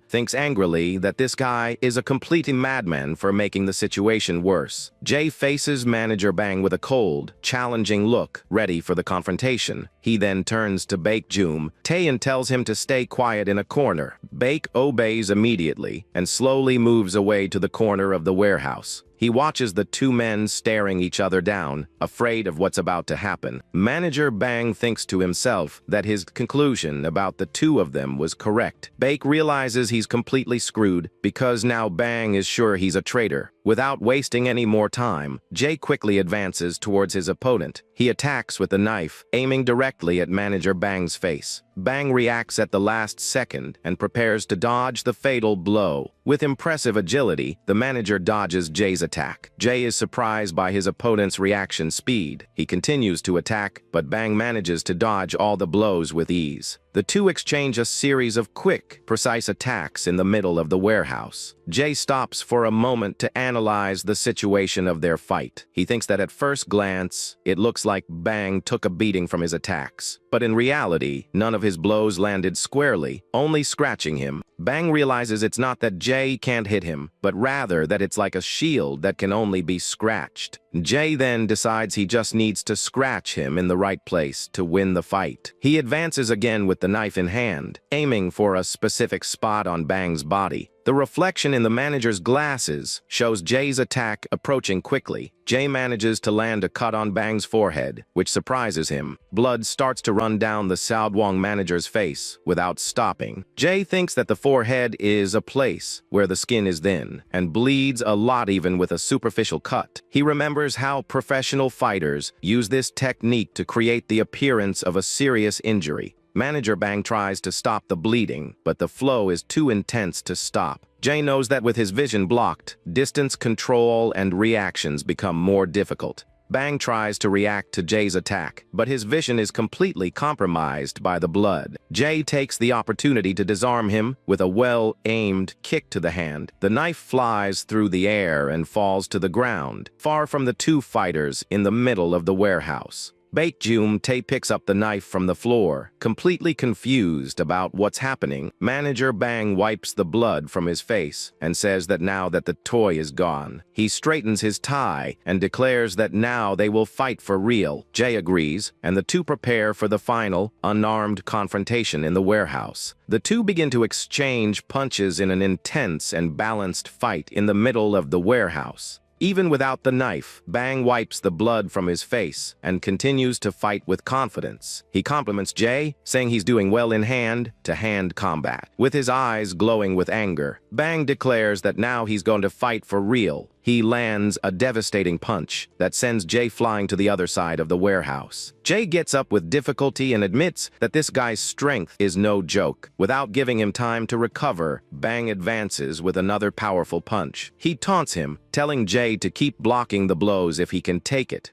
thinks angrily that this guy is a complete madman for making the situation worse. Jay faces Manager Bang with a cold, challenging look, ready for the confrontation. He then turns to Bake Tae and tells him to stay quiet in a corner. Bake obeys immediately and slowly moves away to the corner of the warehouse. He watches the two men staring each other down, afraid of what's about to happen. Manager Bang thinks to himself that his conclusion about the two of them was correct. Bake realizes he's completely screwed because now Bang is sure he's a traitor. Without wasting any more time, Jay quickly advances towards his opponent. He attacks with the knife, aiming directly at Manager Bang's face. Bang reacts at the last second and prepares to dodge the fatal blow. With impressive agility, the manager dodges Jay's attack. Jay is surprised by his opponent's reaction speed. He continues to attack, but Bang manages to dodge all the blows with ease. The two exchange a series of quick, precise attacks in the middle of the warehouse. Jay stops for a moment to analyze the situation of their fight. He thinks that at first glance, it looks like Bang took a beating from his attacks. But in reality, none of his blows landed squarely, only scratching him. Bang realizes it's not that Jay can't hit him, but rather that it's like a shield that can only be scratched. Jay then decides he just needs to scratch him in the right place to win the fight. He advances again with the knife in hand, aiming for a specific spot on Bang's body. The reflection in the manager's glasses shows Jay's attack approaching quickly. Jay manages to land a cut on Bang's forehead, which surprises him. Blood starts to run down the Saodwong manager's face without stopping. Jay thinks that the forehead is a place where the skin is thin and bleeds a lot even with a superficial cut. He remembers how professional fighters use this technique to create the appearance of a serious injury. Manager Bang tries to stop the bleeding, but the flow is too intense to stop. Jay knows that with his vision blocked, distance control and reactions become more difficult. Bang tries to react to Jay's attack, but his vision is completely compromised by the blood. Jay takes the opportunity to disarm him with a well-aimed kick to the hand. The knife flies through the air and falls to the ground, far from the two fighters in the middle of the warehouse. Tae picks up the knife from the floor, completely confused about what's happening. Manager Bang wipes the blood from his face and says that now that the toy is gone, he straightens his tie and declares that now they will fight for real. Jay agrees, and the two prepare for the final, unarmed confrontation in the warehouse. The two begin to exchange punches in an intense and balanced fight in the middle of the warehouse. Even without the knife, Bang wipes the blood from his face and continues to fight with confidence. He compliments Jay, saying he's doing well in hand-to-hand combat. With his eyes glowing with anger, Bang declares that now he's going to fight for real. He lands a devastating punch that sends Jay flying to the other side of the warehouse. Jay gets up with difficulty and admits that this guy's strength is no joke. Without giving him time to recover, Bang advances with another powerful punch. He taunts him, telling Jay to keep blocking the blows if he can take it.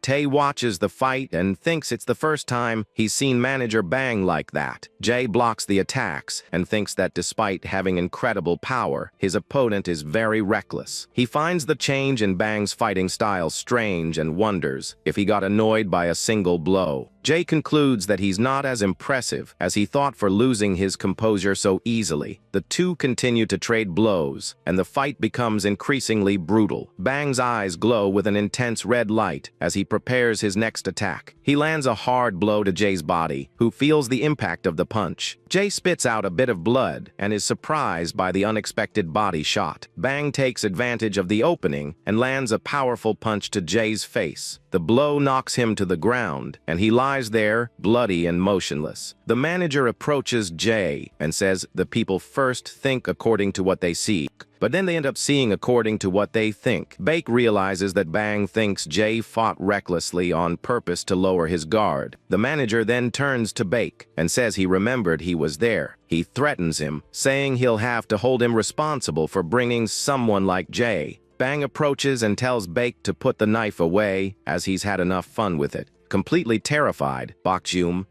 Tae watches the fight and thinks it's the first time he's seen Manager Bang like that. Jay blocks the attacks and thinks that despite having incredible power, his opponent is very reckless. He finds the change in Bang's fighting style strange and wonders if he got annoyed by a single blow. Jay concludes that he's not as impressive as he thought for losing his composure so easily. The two continue to trade blows, and the fight becomes increasingly brutal. Bang's eyes glow with an intense red light as he prepares his next attack. He lands a hard blow to Jay's body, who feels the impact of the punch. Jay spits out a bit of blood and is surprised by the unexpected body shot. Bang takes advantage of the opening and lands a powerful punch to Jay's face. The blow knocks him to the ground, and he lies there, bloody and motionless. The manager approaches Jay and says the people first think according to what they see, but then they end up seeing according to what they think. Bake realizes that Bang thinks Jay fought recklessly on purpose to lower his guard. The manager then turns to Bake and says he remembered he was there. He threatens him, saying he'll have to hold him responsible for bringing someone like Jay. Bang approaches and tells Bake to put the knife away, as he's had enough fun with it. Completely terrified,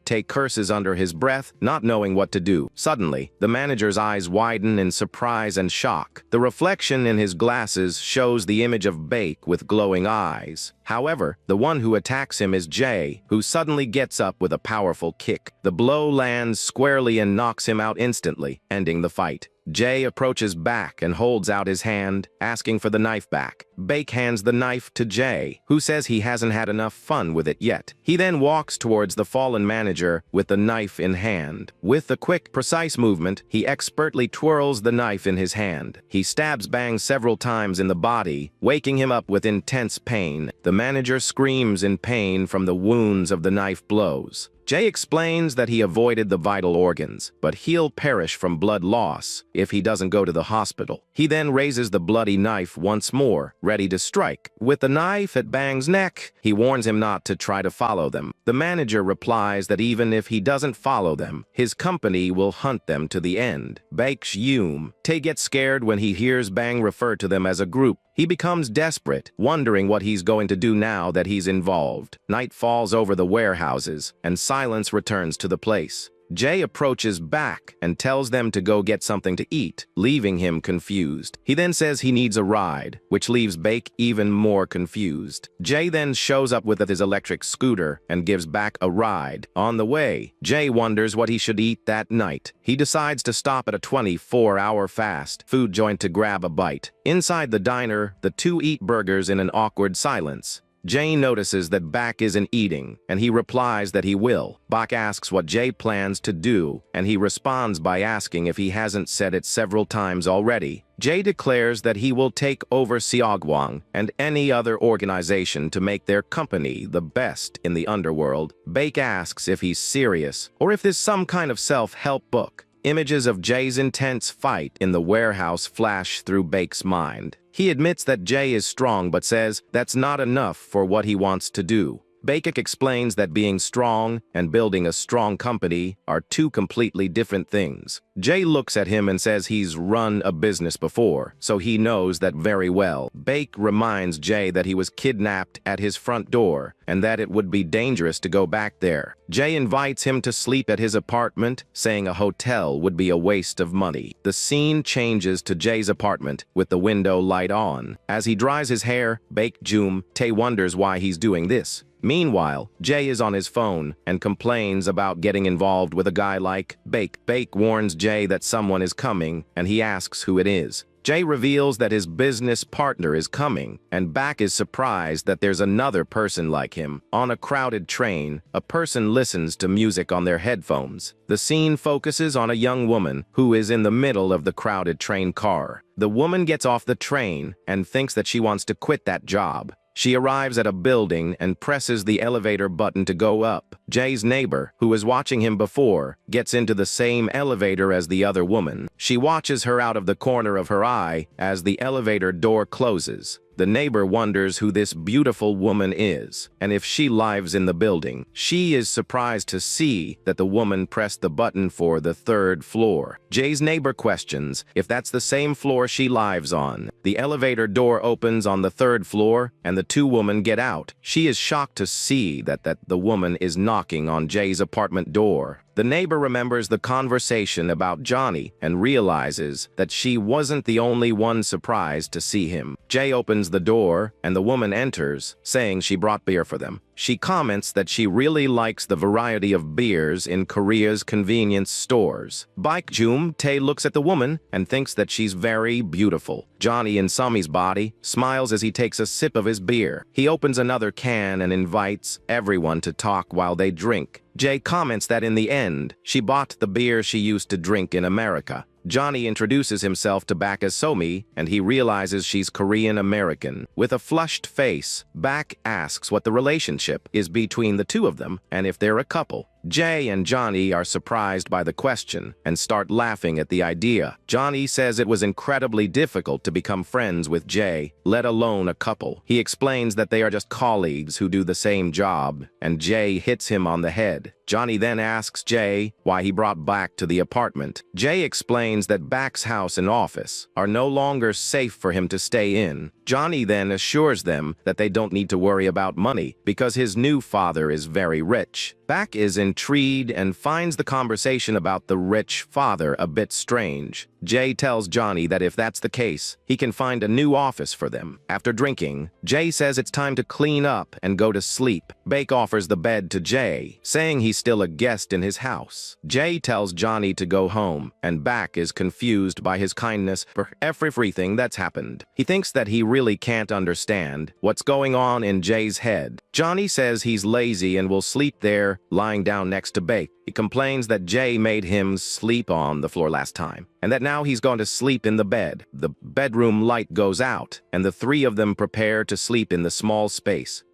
Tae curses under his breath, not knowing what to do. Suddenly, the manager's eyes widen in surprise and shock. The reflection in his glasses shows the image of Bake with glowing eyes. However, the one who attacks him is Jay, who suddenly gets up with a powerful kick. The blow lands squarely and knocks him out instantly, ending the fight. Jay approaches back and holds out his hand, asking for the knife back. Bake hands the knife to Jay, who says he hasn't had enough fun with it yet. He then walks towards the fallen manager with the knife in hand. With a quick, precise movement, he expertly twirls the knife in his hand. He stabs Bang several times in the body, waking him up with intense pain. The manager screams in pain from the wounds of the knife blows. Jay explains that he avoided the vital organs, but he'll perish from blood loss if he doesn't go to the hospital. He then raises the bloody knife once more, ready to strike. With the knife at Bang's neck, he warns him not to try to follow them. The manager replies that even if he doesn't follow them, his company will hunt them to the end. Tae gets scared when he hears Bang refer to them as a group. He becomes desperate, wondering what he's going to do now that he's involved. Night falls over the warehouses, and silence returns to the place. Jay approaches back and tells them to go get something to eat, leaving him confused. He then says he needs a ride, which leaves Bake even more confused. Jay then shows up with his electric scooter and gives Back a ride. On the way, Jay wonders what he should eat that night. He decides to stop at a 24-hour fast food joint to grab a bite. Inside the diner, the two eat burgers in an awkward silence. Jay notices that Bak isn't eating, and he replies that he will. Bak asks what Jay plans to do, and he responds by asking if he hasn't said it several times already. Jay declares that he will take over Seogwang and any other organization to make their company the best in the underworld. Bake asks if he's serious, or if there's some kind of self-help book. Images of Jay's intense fight in the warehouse flash through Bake's mind. He admits that Jay is strong but says that's not enough for what he wants to do. Bake explains that being strong and building a strong company are two completely different things. Jay looks at him and says he's run a business before, so he knows that very well. Bake reminds Jay that he was kidnapped at his front door and that it would be dangerous to go back there. Jay invites him to sleep at his apartment, saying a hotel would be a waste of money. The scene changes to Jay's apartment with the window light on. As he dries his hair, Bake Tae wonders why he's doing this. Meanwhile, Jay is on his phone and complains about getting involved with a guy like Bake. Bake warns Jay that someone is coming, and he asks who it is. Jay reveals that his business partner is coming, and Bak is surprised that there's another person like him. On a crowded train, a person listens to music on their headphones. The scene focuses on a young woman who is in the middle of the crowded train car. The woman gets off the train and thinks that she wants to quit that job. She arrives at a building and presses the elevator button to go up. Jay's neighbor, who was watching him before, gets into the same elevator as the other woman. She watches her out of the corner of her eye as the elevator door closes. The neighbor wonders who this beautiful woman is, and if she lives in the building. She is surprised to see that the woman pressed the button for the 3rd floor. Jay's neighbor questions if that's the same floor she lives on. The elevator door opens on the 3rd floor, and the two women get out. She is shocked to see that the woman is knocking on Jay's apartment door. The neighbor remembers the conversation about Johnny and realizes that she wasn't the only one surprised to see him. Jay opens the door and the woman enters, saying she brought beer for them. She comments that she really likes the variety of beers in Korea's convenience stores. Baek Tae looks at the woman and thinks that she's very beautiful. Johnny in Sumi's body smiles as he takes a sip of his beer. He opens another can and invites everyone to talk while they drink. Jay comments that in the end, she bought the beer she used to drink in America. Johnny introduces himself to Bak as Somi, and he realizes she's Korean-American. With a flushed face, Bak asks what the relationship is between the two of them and if they're a couple. Jay and Johnny are surprised by the question and start laughing at the idea. Johnny says it was incredibly difficult to become friends with Jay, let alone a couple. He explains that they are just colleagues who do the same job, and Jay hits him on the head. Johnny then asks Jay why he brought Bak to the apartment. Jay explains that Bak's house and office are no longer safe for him to stay in. Johnny then assures them that they don't need to worry about money because his new father is very rich. Bak is intrigued and finds the conversation about the rich father a bit strange. Jay tells Johnny that if that's the case, he can find a new office for them. After drinking, Jay says it's time to clean up and go to sleep. Bake offers the bed to Jay, saying he's still a guest in his house. Jay tells Johnny to go home, and Bak is confused by his kindness for everything that's happened. He thinks that he really can't understand what's going on in Jay's head. Johnny says he's lazy and will sleep there, lying down next to Bake. He complains that Jay made him sleep on the floor last time, and that now he's going to sleep in the bed. The bedroom light goes out, and the three of them prepare to sleep in the small space.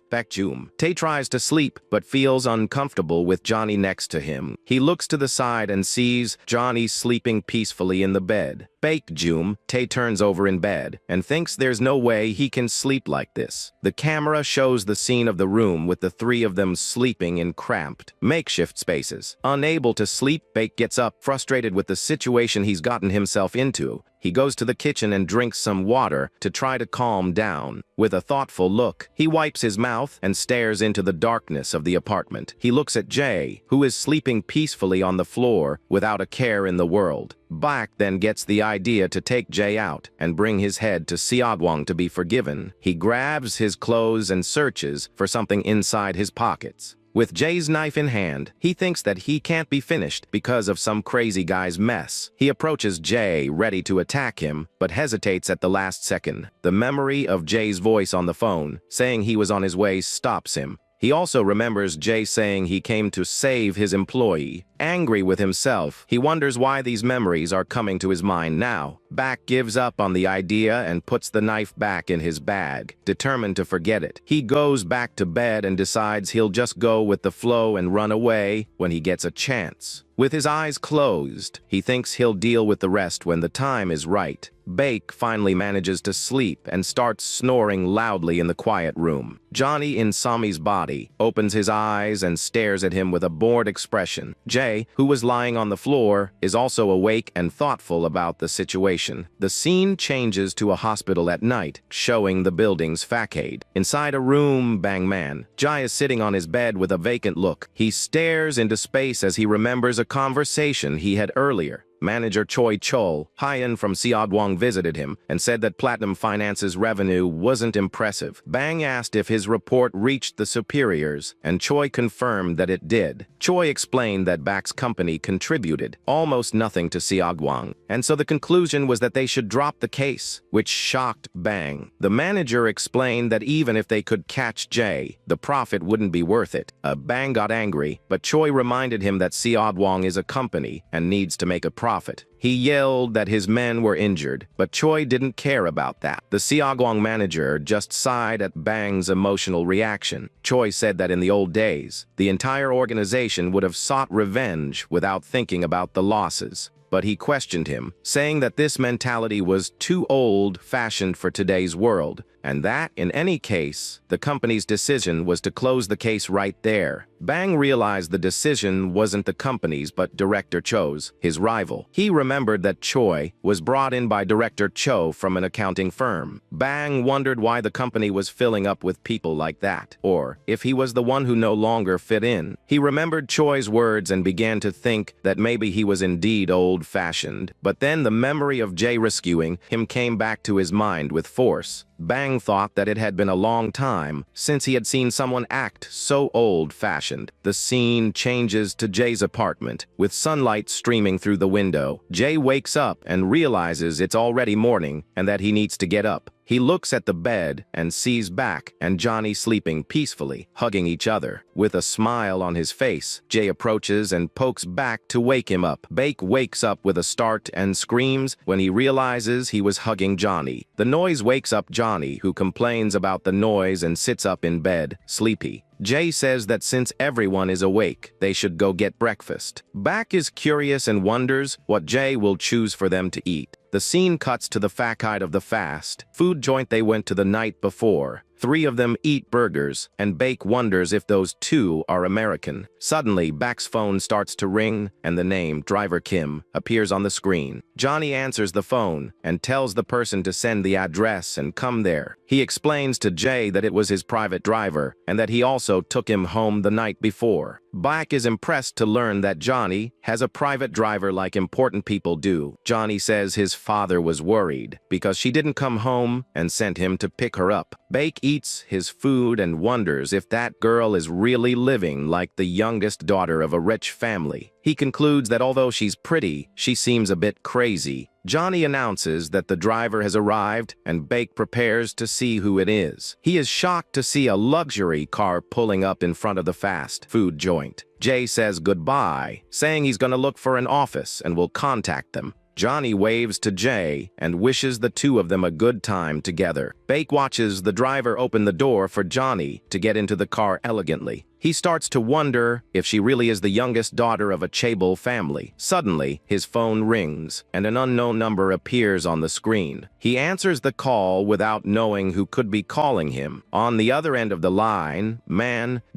Tae tries to sleep, but feels uncomfortable with Johnny next to him. He looks to the side and sees Johnny sleeping peacefully in the bed. Bake Jum, Tae turns over in bed and thinks there's no way he can sleep like this. The camera shows the scene of the room with the three of them sleeping in cramped, makeshift spaces. Unable to sleep, Bake gets up, frustrated with the situation he's gotten himself into. He goes to the kitchen and drinks some water to try to calm down. With a thoughtful look, he wipes his mouth and stares into the darkness of the apartment. He looks at Jae, who is sleeping peacefully on the floor without a care in the world. Bak then gets the idea to take Jae out and bring his head to Seogwang to be forgiven. He grabs his clothes and searches for something inside his pockets. With Jae's knife in hand, he thinks that he can't be finished because of some crazy guy's mess. He approaches Jae, ready to attack him, but hesitates at the last second. The memory of Jae's voice on the phone, saying he was on his way, stops him. He also remembers Jae saying he came to save his employee. Angry with himself, he wonders why these memories are coming to his mind now. Bak gives up on the idea and puts the knife back in his bag, determined to forget it. He goes back to bed and decides he'll just go with the flow and run away when he gets a chance. With his eyes closed, he thinks he'll deal with the rest when the time is right. Bake finally manages to sleep and starts snoring loudly in the quiet room. Johnny in Sami's body opens his eyes and stares at him with a bored expression. Jae, who was lying on the floor, is also awake and thoughtful about the situation. The scene changes to a hospital at night, showing the building's facade. Inside a room, Bang Man, Jae is sitting on his bed with a vacant look. He stares into space as he remembers a conversation he had earlier. Manager Choi Chol, Hyan from Seogwang, visited him and said that Platinum Finance's revenue wasn't impressive. Bang asked if his report reached the superiors, and Choi confirmed that it did. Choi explained that Bak's company contributed almost nothing to Seogwang, and so the conclusion was that they should drop the case, which shocked Bang. The manager explained that even if they could catch Jae, the profit wouldn't be worth it. Bang got angry, but Choi reminded him that Seogwang is a company and needs to make a profit. He yelled that his men were injured, but Choi didn't care about that. The Seogwang manager just sighed at Bang's emotional reaction. Choi said that in the old days, the entire organization would have sought revenge without thinking about the losses. But he questioned him, saying that this mentality was too old-fashioned for today's world, and that, in any case, the company's decision was to close the case right there. Bang realized the decision wasn't the company's but Director Cho's, his rival. He remembered that Choi was brought in by Director Cho from an accounting firm. Bang wondered why the company was filling up with people like that, or if he was the one who no longer fit in. He remembered Choi's words and began to think that maybe he was indeed old-fashioned, but then the memory of Jae rescuing him came back to his mind with force. Bang thought that it had been a long time since he had seen someone act so old-fashioned. The scene changes to Jae's apartment, with sunlight streaming through the window. Jae wakes up and realizes it's already morning and that he needs to get up. He looks at the bed and sees Bak and Johnny sleeping peacefully, hugging each other. With a smile on his face, Jae approaches and pokes Bak to wake him up. Bake wakes up with a start and screams when he realizes he was hugging Johnny. The noise wakes up Johnny, who complains about the noise and sits up in bed, sleepy. Jae says that since everyone is awake, they should go get breakfast. Bak is curious and wonders what Jae will choose for them to eat. The scene cuts to the facade of the fast food joint they went to the night before. 3 of them eat burgers, and Bake wonders if those 2 are American. Suddenly, Bak's phone starts to ring, and the name, Driver Kim, appears on the screen. Johnny answers the phone and tells the person to send the address and come there. He explains to Jae that it was his private driver, and that he also took him home the night before. Bak is impressed to learn that Johnny has a private driver like important people do. Johnny says his father was worried because she didn't come home and sent him to pick her up. Bake eats his food and wonders if that girl is really living like the youngest daughter of a rich family. He concludes that although she's pretty, she seems a bit crazy. Johnny announces that the driver has arrived and Bake prepares to see who it is. He is shocked to see a luxury car pulling up in front of the fast food joint. Jae says goodbye, saying he's gonna look for an office and will contact them. Johnny waves to Jae and wishes the 2 of them a good time together. Bake watches the driver open the door for Johnny to get into the car elegantly. He starts to wonder if she really is the youngest daughter of a chaebol family. Suddenly, his phone rings, and an unknown number appears on the screen. He answers the call without knowing who could be calling him. On the other end of the line,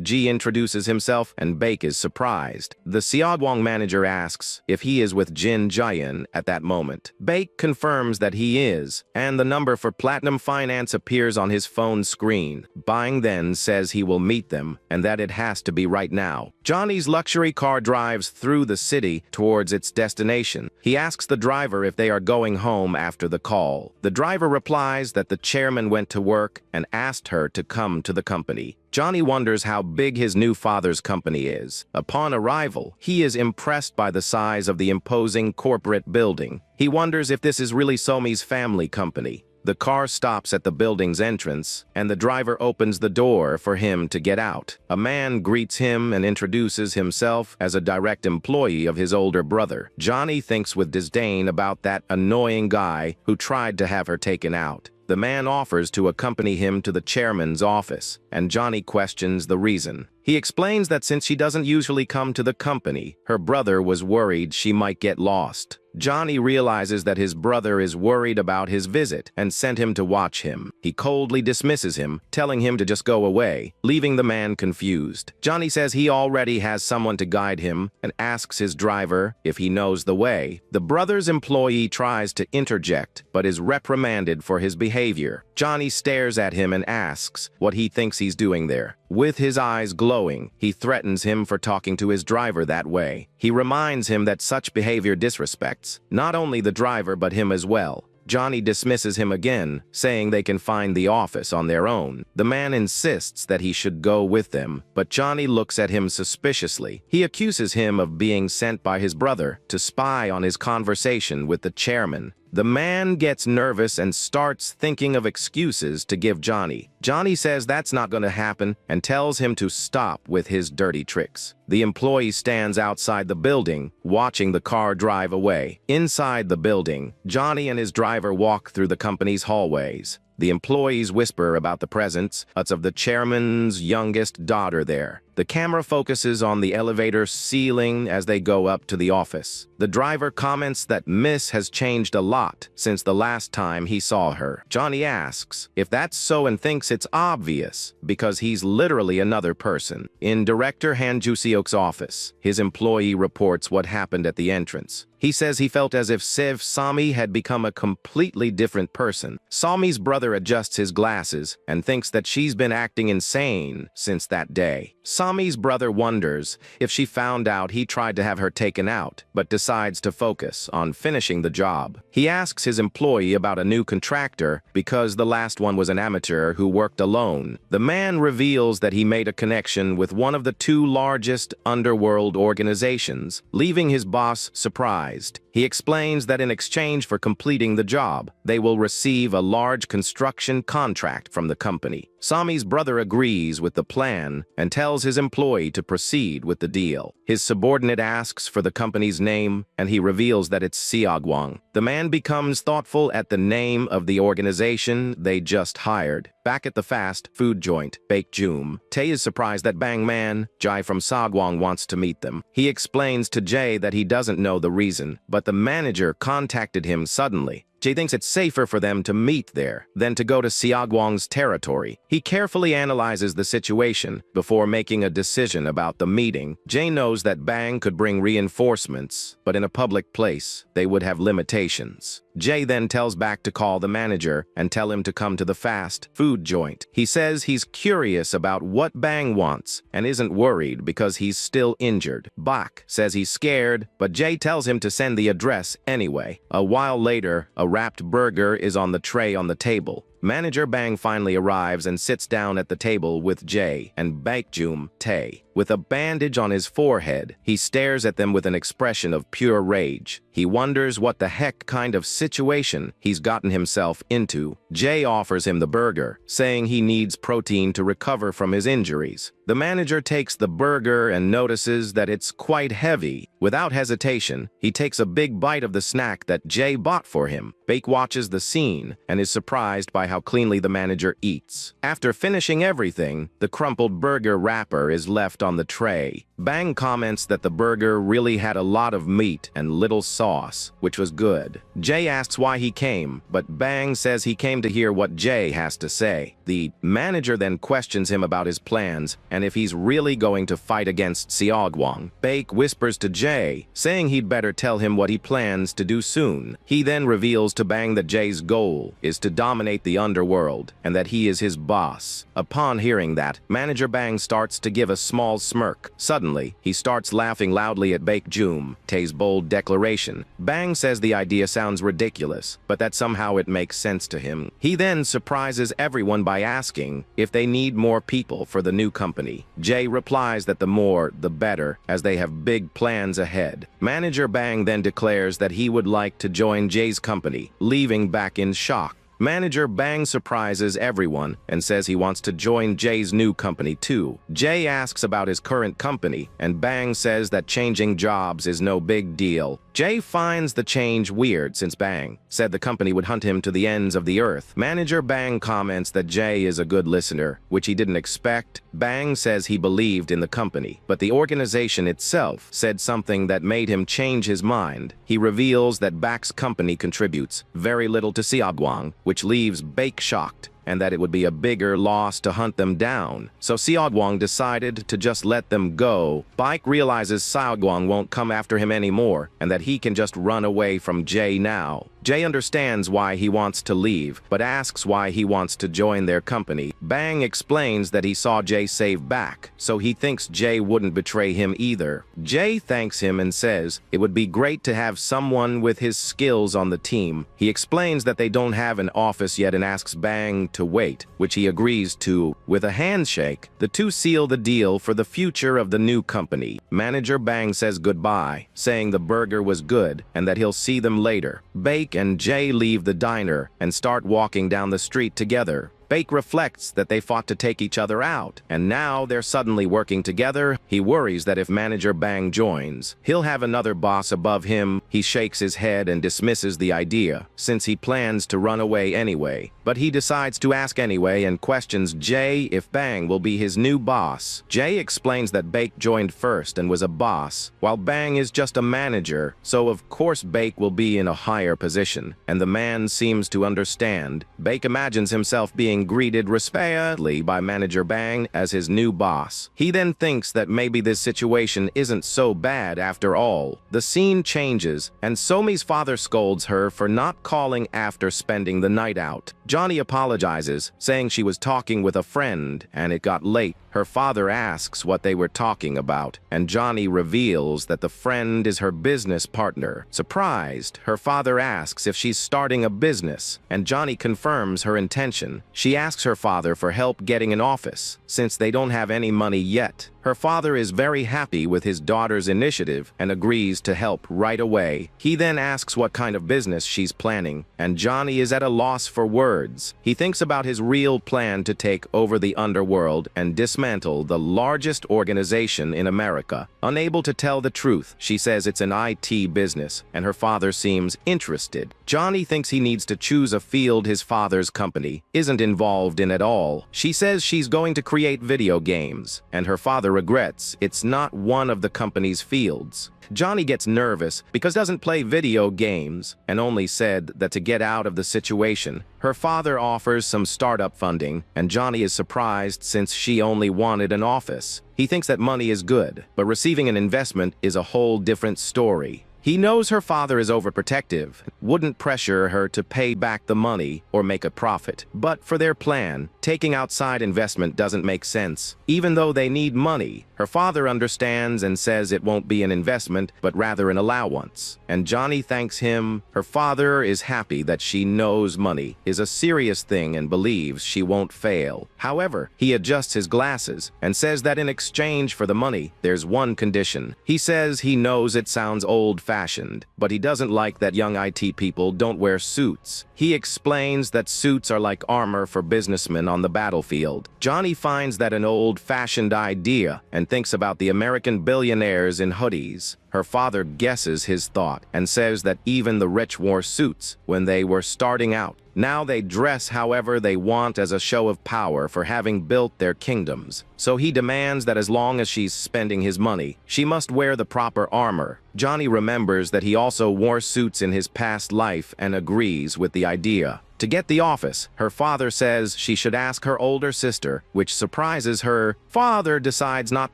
G introduces himself, and Baek is surprised. The Seogwon manager asks if he is with Jin Jaehyun at that moment. Baek confirms that he is, and the number for Platinum Finance appears on his phone screen. Baek then says he will meet them, and that it has to be right now. Johnny's luxury car drives through the city towards its destination. He asks the driver if they are going home after the call. The driver replies that the chairman went to work and asked her to come to the company. Johnny wonders how big his new father's company is. Upon arrival, he is impressed by the size of the imposing corporate building. He wonders if this is really Somi's family company. The car stops at the building's entrance, and the driver opens the door for him to get out. A man greets him and introduces himself as a direct employee of his older brother. Johnny thinks with disdain about that annoying guy who tried to have her taken out. The man offers to accompany him to the chairman's office, and Johnny questions the reason. He explains that since she doesn't usually come to the company, her brother was worried she might get lost. Johnny realizes that his brother is worried about his visit and sent him to watch him. He coldly dismisses him, telling him to just go away, leaving the man confused. Johnny says he already has someone to guide him and asks his driver if he knows the way. The brother's employee tries to interject, but is reprimanded for his behavior. Johnny stares at him and asks what he thinks he's doing there. With his eyes glowing, he threatens him for talking to his driver that way. He reminds him that such behavior disrespects not only the driver but him as well. Johnny dismisses him again, saying they can find the office on their own. The man insists that he should go with them, but Johnny looks at him suspiciously. He accuses him of being sent by his brother to spy on his conversation with the chairman. The man gets nervous and starts thinking of excuses to give Johnny. Johnny says that's not going to happen and tells him to stop with his dirty tricks. The employee stands outside the building, watching the car drive away. Inside the building, Johnny and his driver walk through the company's hallways. The employees whisper about the presence of the chairman's youngest daughter there. The camera focuses on the elevator ceiling as they go up to the office. The driver comments that Miss has changed a lot since the last time he saw her. Johnny asks if that's so and thinks it's obvious because he's literally another person. In Director Han Ju-seok's office, his employee reports what happened at the entrance. He says he felt as if Somi had become a completely different person. Somi's brother adjusts his glasses and thinks that she's been acting insane since that day. Somi's brother wonders if she found out he tried to have her taken out, but decides to focus on finishing the job. He asks his employee about a new contractor because the last one was an amateur who worked alone. The man reveals that he made a connection with one of the two largest underworld organizations, leaving his boss surprised. He explains that in exchange for completing the job, they will receive a large construction contract from the company. Somi's brother agrees with the plan and tells his employee to proceed with the deal. His subordinate asks for the company's name, and he reveals that it's Seogwon. The man becomes thoughtful at the name of the organization they just hired. Back at the fast food joint, Baekjum, Tae is surprised that Bangman, Jai from Seogwon, wants to meet them. He explains to Jae that he doesn't know the reason, but the manager contacted him suddenly. Jae thinks it's safer for them to meet there than to go to Seogwon's territory. He carefully analyzes the situation before making a decision about the meeting. Jae knows that Bang could bring reinforcements, but in a public place, they would have limitations. Jae then tells Baek to call the manager and tell him to come to the fast food joint. He says he's curious about what Bang wants and isn't worried because he's still injured. Baek says he's scared, but Jae tells him to send the address anyway. A while later, a wrapped burger is on the tray on the table. Manager Bang finally arrives and sits down at the table with Jae and Baekjum Tae. With a bandage on his forehead, he stares at them with an expression of pure rage. He wonders what the heck kind of situation he's gotten himself into. Jae offers him the burger, saying he needs protein to recover from his injuries. The manager takes the burger and notices that it's quite heavy. Without hesitation, he takes a big bite of the snack that Jay bought for him. Bake watches the scene and is surprised by how cleanly the manager eats. After finishing everything, the crumpled burger wrapper is left on the tray. Bang comments that the burger really had a lot of meat and little sauce, which was good. Jay asks why he came, but Bang says he came to hear what Jay has to say. The manager then questions him about his plans and if he's really going to fight against Seogwang. Bake whispers to Jay, saying he'd better tell him what he plans to do soon. He then reveals to Bang that Jay's goal is to dominate the underworld and that he is his boss. Upon hearing that, manager Bang starts to give a small smirk. Suddenly, he starts laughing loudly at Bake Joom, Tae's bold declaration. Bang says the idea sounds ridiculous, but that somehow it makes sense to him. He then surprises everyone by asking if they need more people for the new company. Jay replies that the more, the better, as they have big plans ahead. Manager Bang then declares that he would like to join Jay's company, leaving back in shock. Manager Bang surprises everyone and says he wants to join Jay's new company too. Jay asks about his current company, and Bang says that changing jobs is no big deal. Jay finds the change weird since Bang said the company would hunt him to the ends of the earth. Manager Bang comments that Jay is a good listener, which he didn't expect. Bang says he believed in the company, but the organization itself said something that made him change his mind. He reveals that Bak's company contributes very little to Seogwang, which leaves Bake shocked, and that it would be a bigger loss to hunt them down. So Seogwang decided to just let them go. Bike realizes Seogwang won't come after him anymore, and that he can just run away from Jay now. Jay understands why he wants to leave, but asks why he wants to join their company. Bang explains that he saw Jay save Bak, so he thinks Jay wouldn't betray him either. Jay thanks him and says it would be great to have someone with his skills on the team. He explains that they don't have an office yet and asks Bang to wait, which he agrees to. With a handshake, the two seal the deal for the future of the new company. Manager Bang says goodbye, saying the burger was good and that he'll see them later. Bake and Jay leave the diner and start walking down the street together. Bake reflects that they fought to take each other out, and now they're suddenly working together. He worries that if manager Bang joins, he'll have another boss above him. He shakes his head and dismisses the idea, since he plans to run away anyway. But he decides to ask anyway and questions Jay if Bang will be his new boss. Jay explains that Bake joined first and was a boss, while Bang is just a manager, so of course Bake will be in a higher position, and the man seems to understand. Bake imagines himself being greeted respectfully by manager Bang as his new boss. He then thinks that maybe this situation isn't so bad after all. The scene changes, and Somi's father scolds her for not calling after spending the night out. Johnny apologizes, saying she was talking with a friend and it got late. Her father asks what they were talking about, and Johnny reveals that the friend is her business partner. Surprised, her father asks if she's starting a business, and Johnny confirms her intention. She asks her father for help getting an office, since they don't have any money yet. Her father is very happy with his daughter's initiative and agrees to help right away. He then asks what kind of business she's planning, and Johnny is at a loss for words. He thinks about his real plan to take over the underworld and dismantle the largest organization in America. Unable to tell the truth, she says it's an IT business, and her father seems interested. Johnny thinks he needs to choose a field his father's company isn't involved in at all. She says she's going to create video games, and her father regrets it's not one of the company's fields. Johnny gets nervous because doesn't play video games and only said that to get out of the situation. Her father offers some startup funding, and Johnny is surprised since she only wanted an office. He thinks that money is good, but receiving an investment is a whole different story. He knows her father is overprotective, wouldn't pressure her to pay back the money or make a profit. But for their plan, taking outside investment doesn't make sense. Even though they need money, Her father understands and says it won't be an investment, but rather an allowance. And Johnny thanks him. Her father is happy that she knows money is a serious thing and believes she won't fail. However, he adjusts his glasses and says that in exchange for the money, there's one condition. He says he knows it sounds old-fashioned, but he doesn't like that young IT people don't wear suits. He explains that suits are like armor for businessmen on the battlefield. Johnny finds that an old-fashioned idea and thinks about the American billionaires in hoodies. Her father guesses his thought and says that even the rich wore suits when they were starting out. Now they dress however they want as a show of power for having built their kingdoms. So he demands that as long as she's spending his money, she must wear the proper armor. Johnny remembers that he also wore suits in his past life and agrees with the idea. To get the office, her father says she should ask her older sister, which surprises her. Father decides not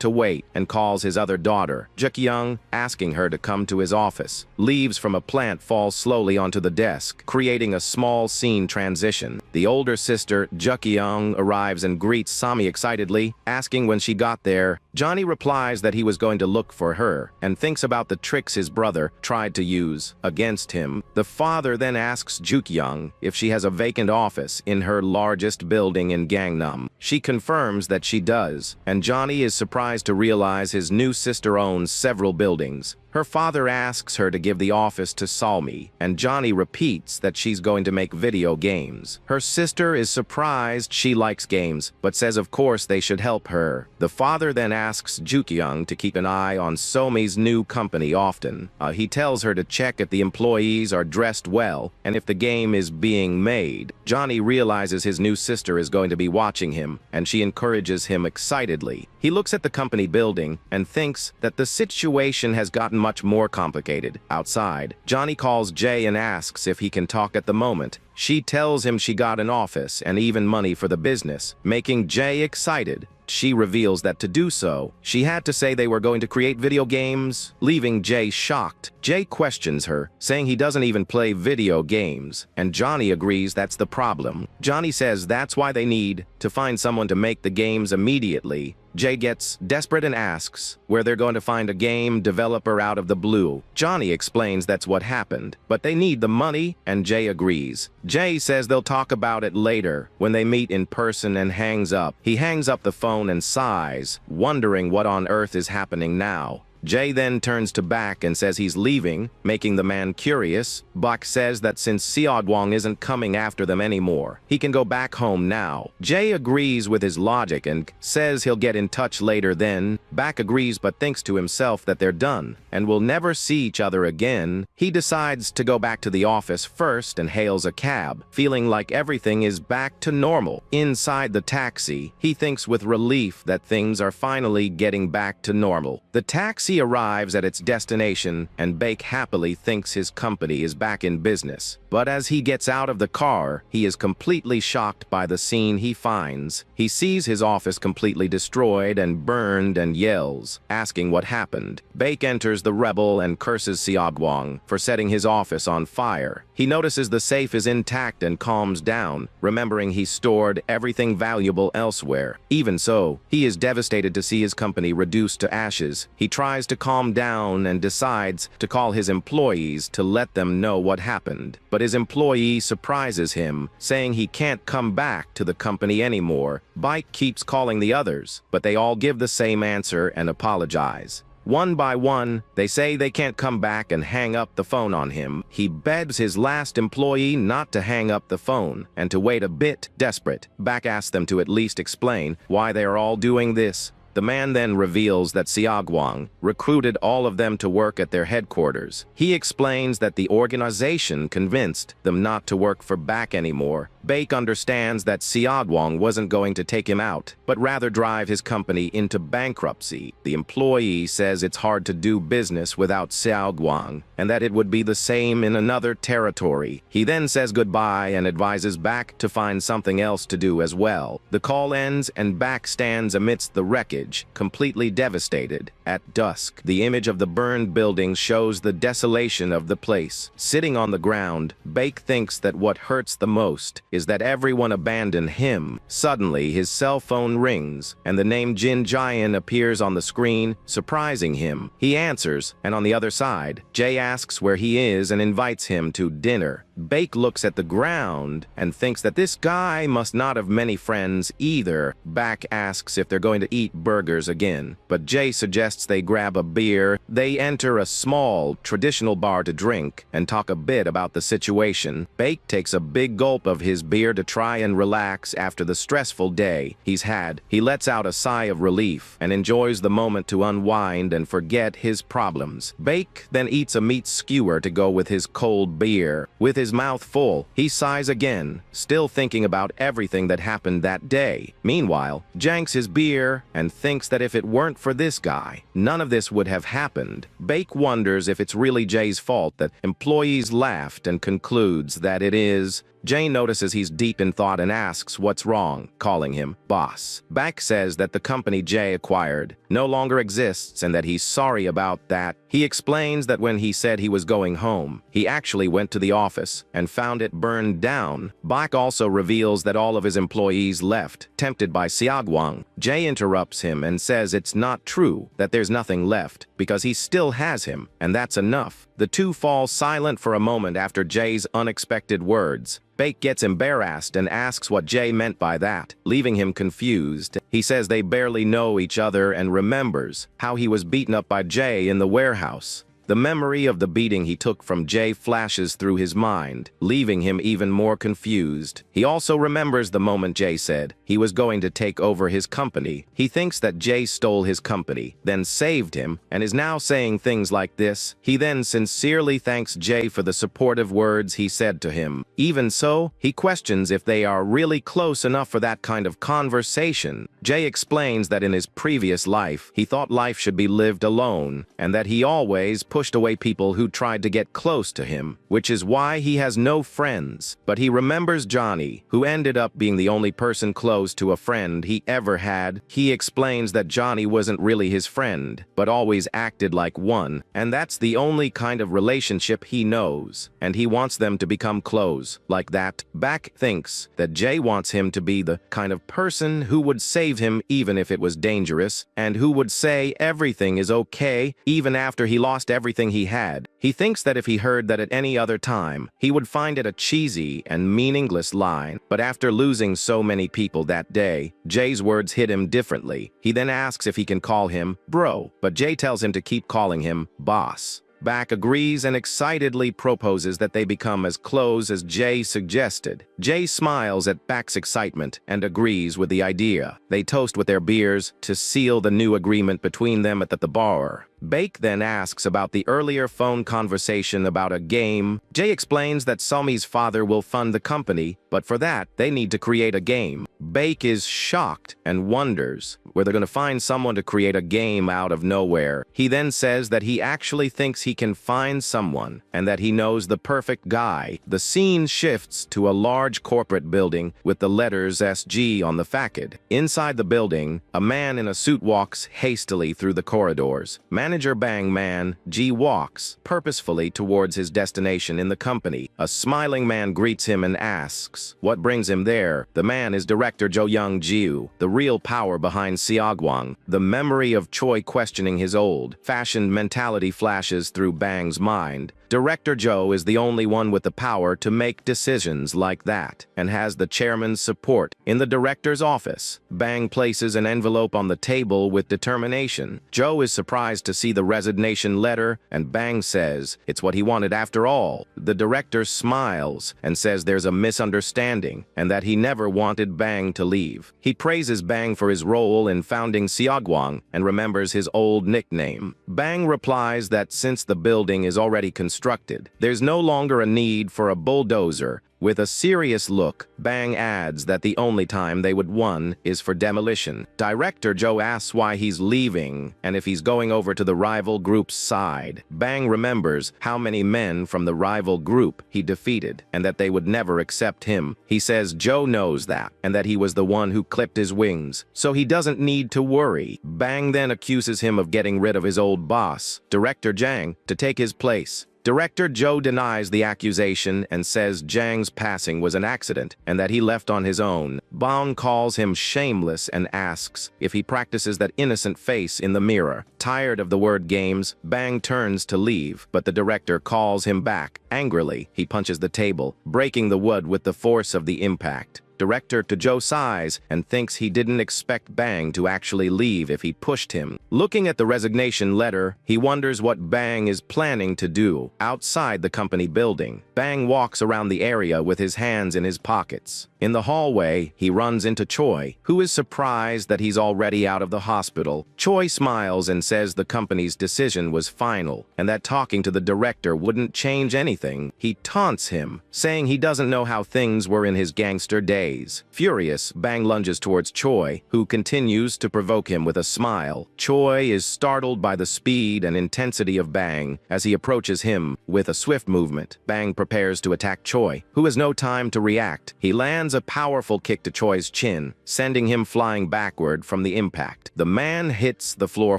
to wait and calls his other daughter, Jekyung, asking her to come to his office. Leaves from a plant fall slowly onto the desk, creating a small scene transition. The older sister, Jekyung, arrives and greets Sami excitedly, asking when she got there. Johnny replies that he was going to look for her and thinks about the tricks his brother tried to use against him. The father then asks Jekyung if she has a vacant office in her largest building in Gangnam. She confirms that she does, and Johnny is surprised to realize his new sister owns several buildings. Her father asks her to give the office to Salmi, and Johnny repeats that she's going to make video games. Her sister is surprised she likes games, but says of course they should help her. The father then asks Jekyung to keep an eye on Somi's new company often. He tells her to check if the employees are dressed well, and if the game is being made. Johnny realizes his new sister is going to be watching him, and she encourages him excitedly. He looks at the company building and thinks that the situation has gotten much more complicated. Outside, Johnny calls Jay and asks if he can talk at the moment. She tells him she got an office and even money for the business, making Jay excited. She reveals that to do so, she had to say they were going to create video games, leaving Jay shocked. Jay questions her, saying he doesn't even play video games, and Johnny agrees that's the problem. Johnny says that's why they need to find someone to make the games immediately. Jay gets desperate and asks where they're going to find a game developer out of the blue. Johnny explains that's what happened, but they need the money, and Jay agrees. Jay says they'll talk about it later when they meet in person and hangs up. He hangs up the phone and sighs, wondering what on earth is happening now. Jay then turns to Bak and says he's leaving, making the man curious. Bak says that since Seodwong isn't coming after them anymore, he can go back home now. Jay agrees with his logic and says he'll get in touch later then. Bak agrees but thinks to himself that they're done and will never see each other again. He decides to go back to the office first and hails a cab, feeling like everything is back to normal. Inside the taxi, he thinks with relief that things are finally getting back to normal. The taxi arrives at its destination, and Bake happily thinks his company is back in business. But as he gets out of the car, he is completely shocked by the scene he finds. He sees his office completely destroyed and burned and yells, asking what happened. Bake enters the rebel and curses Seodwong for setting his office on fire. He notices the safe is intact and calms down, remembering he stored everything valuable elsewhere. Even so, he is devastated to see his company reduced to ashes. He tries to calm down and decides to call his employees to let them know what happened. But his employee surprises him, saying he can't come back to the company anymore. Bike keeps calling the others, but they all give the same answer and apologize. One by one, they say they can't come back and hang up the phone on him. He begs his last employee not to hang up the phone and to wait a bit. Desperate, Bak asks them to at least explain why they are all doing this. The man then reveals that Seodwong recruited all of them to work at their headquarters. He explains that the organization convinced them not to work for Bak anymore. Bake understands that Seodwong wasn't going to take him out, but rather drive his company into bankruptcy. The employee says it's hard to do business without Seodwong, and that it would be the same in another territory. He then says goodbye and advises Bak to find something else to do as well. The call ends and Bak stands amidst the wreckage, completely devastated. At dusk, the image of the burned building shows the desolation of the place. Sitting on the ground, Bake thinks that what hurts the most is that everyone abandoned him. Suddenly, his cell phone rings, and the name Jin Jian appears on the screen, surprising him. He answers, and on the other side, Jay asks where he is and invites him to dinner. Bake looks at the ground and thinks that this guy must not have many friends either. Bak asks if they're going to eat burgers again, but Jay suggests they grab a beer. They enter a small, traditional bar to drink and talk a bit about the situation. Bake takes a big gulp of his beer to try and relax after the stressful day he's had. He lets out a sigh of relief and enjoys the moment to unwind and forget his problems. Bake then eats a meat skewer to go with his cold beer. With his mouth full, he sighs again, still thinking about everything that happened that day. Meanwhile, janks his beer and thinks that if it weren't for this guy, none of this would have happened. Bake wonders if it's really Jay's fault that employees laughed and concludes that it is. Jay notices he's deep in thought and asks what's wrong, calling him boss. Bak says that the company Jay acquired no longer exists and that he's sorry about that. He explains that when he said he was going home, he actually went to the office and found it burned down. Bak also reveals that all of his employees left, tempted by Xiaoguang. Jay interrupts him and says it's not true, that there's nothing left, because he still has him, and that's enough. The two fall silent for a moment after Jay's unexpected words. Bake gets embarrassed and asks what Jay meant by that, leaving him confused. He says they barely know each other and remembers how he was beaten up by Jay in the warehouse. The memory of the beating he took from Jay flashes through his mind, leaving him even more confused. He also remembers the moment Jay said he was going to take over his company. He thinks that Jay stole his company, then saved him, and is now saying things like this. He then sincerely thanks Jay for the supportive words he said to him. Even so, he questions if they are really close enough for that kind of conversation. Jay explains that in his previous life, he thought life should be lived alone, and that he always pushed away people who tried to get close to him, which is why he has no friends. But he remembers Johnny, who ended up being the only person close to a friend he ever had. He explains that Johnny wasn't really his friend, but always acted like one, and that's the only kind of relationship he knows, and he wants them to become close, like that. Bak thinks that Jay wants him to be the kind of person who would save him even if it was dangerous, and who would say everything is okay even after he lost everything he had. He thinks that if he heard that at any other time, he would find it a cheesy and meaningless line, but after losing so many people that day, Jay's words hit him differently. He then asks if he can call him bro, but Jay tells him to keep calling him boss. Bak agrees and excitedly proposes that they become as close as Jay suggested. Jay smiles at Bak's excitement and agrees with the idea. They toast with their beers to seal the new agreement between them at the bar. Bake then asks about the earlier phone conversation about a game. Jay explains that Somi's father will fund the company, but for that, they need to create a game. Bake is shocked and wonders where they're going to find someone to create a game out of nowhere. He then says that he actually thinks he can find someone and that he knows the perfect guy. The scene shifts to a large corporate building with the letters SG on the facade. Inside the building, a man in a suit walks hastily through the corridors. Manager Bang Man G walks purposefully towards his destination in the company. A smiling man greets him and asks what brings him there. The man is director Jo Young Jiu, the real power behind Xiaoguang. The memory of Choi questioning his old-fashioned mentality flashes through Bang's mind. Director Joe is the only one with the power to make decisions like that, and has the chairman's support. In the director's office, Bang places an envelope on the table with determination. Joe is surprised to see the resignation letter, and Bang says it's what he wanted after all. The director smiles and says there's a misunderstanding, and that he never wanted Bang to leave. He praises Bang for his role in founding Xiaoguang and remembers his old nickname. Bang replies that since the building is already constructed, there's no longer a need for a bulldozer. With a serious look, Bang adds that the only time they would won is for demolition. Director Joe asks why he's leaving and if he's going over to the rival group's side. Bang remembers how many men from the rival group he defeated and that they would never accept him. He says Joe knows that and that he was the one who clipped his wings, so he doesn't need to worry. Bang then accuses him of getting rid of his old boss, Director Jang, to take his place. Director Joe denies the accusation and says Jang's passing was an accident and that he left on his own. Bong calls him shameless and asks if he practices that innocent face in the mirror. Tired of the word games, Bang turns to leave, but the director calls him back. Angrily, he punches the table, breaking the wood with the force of the impact. Director to Joe sighs and thinks he didn't expect Bang to actually leave if he pushed him. Looking at the resignation letter, he wonders what Bang is planning to do. Outside the company building, Bang walks around the area with his hands in his pockets. In the hallway, he runs into Choi, who is surprised that he's already out of the hospital. Choi smiles and says the company's decision was final, and that talking to the director wouldn't change anything. He taunts him, saying he doesn't know how things were in his gangster days. Furious, Bang lunges towards Choi, who continues to provoke him with a smile. Choi is startled by the speed and intensity of Bang as he approaches him with a swift movement. Bang prepares to attack Choi, who has no time to react. He lands a powerful kick to Choi's chin, sending him flying backward from the impact. The man hits the floor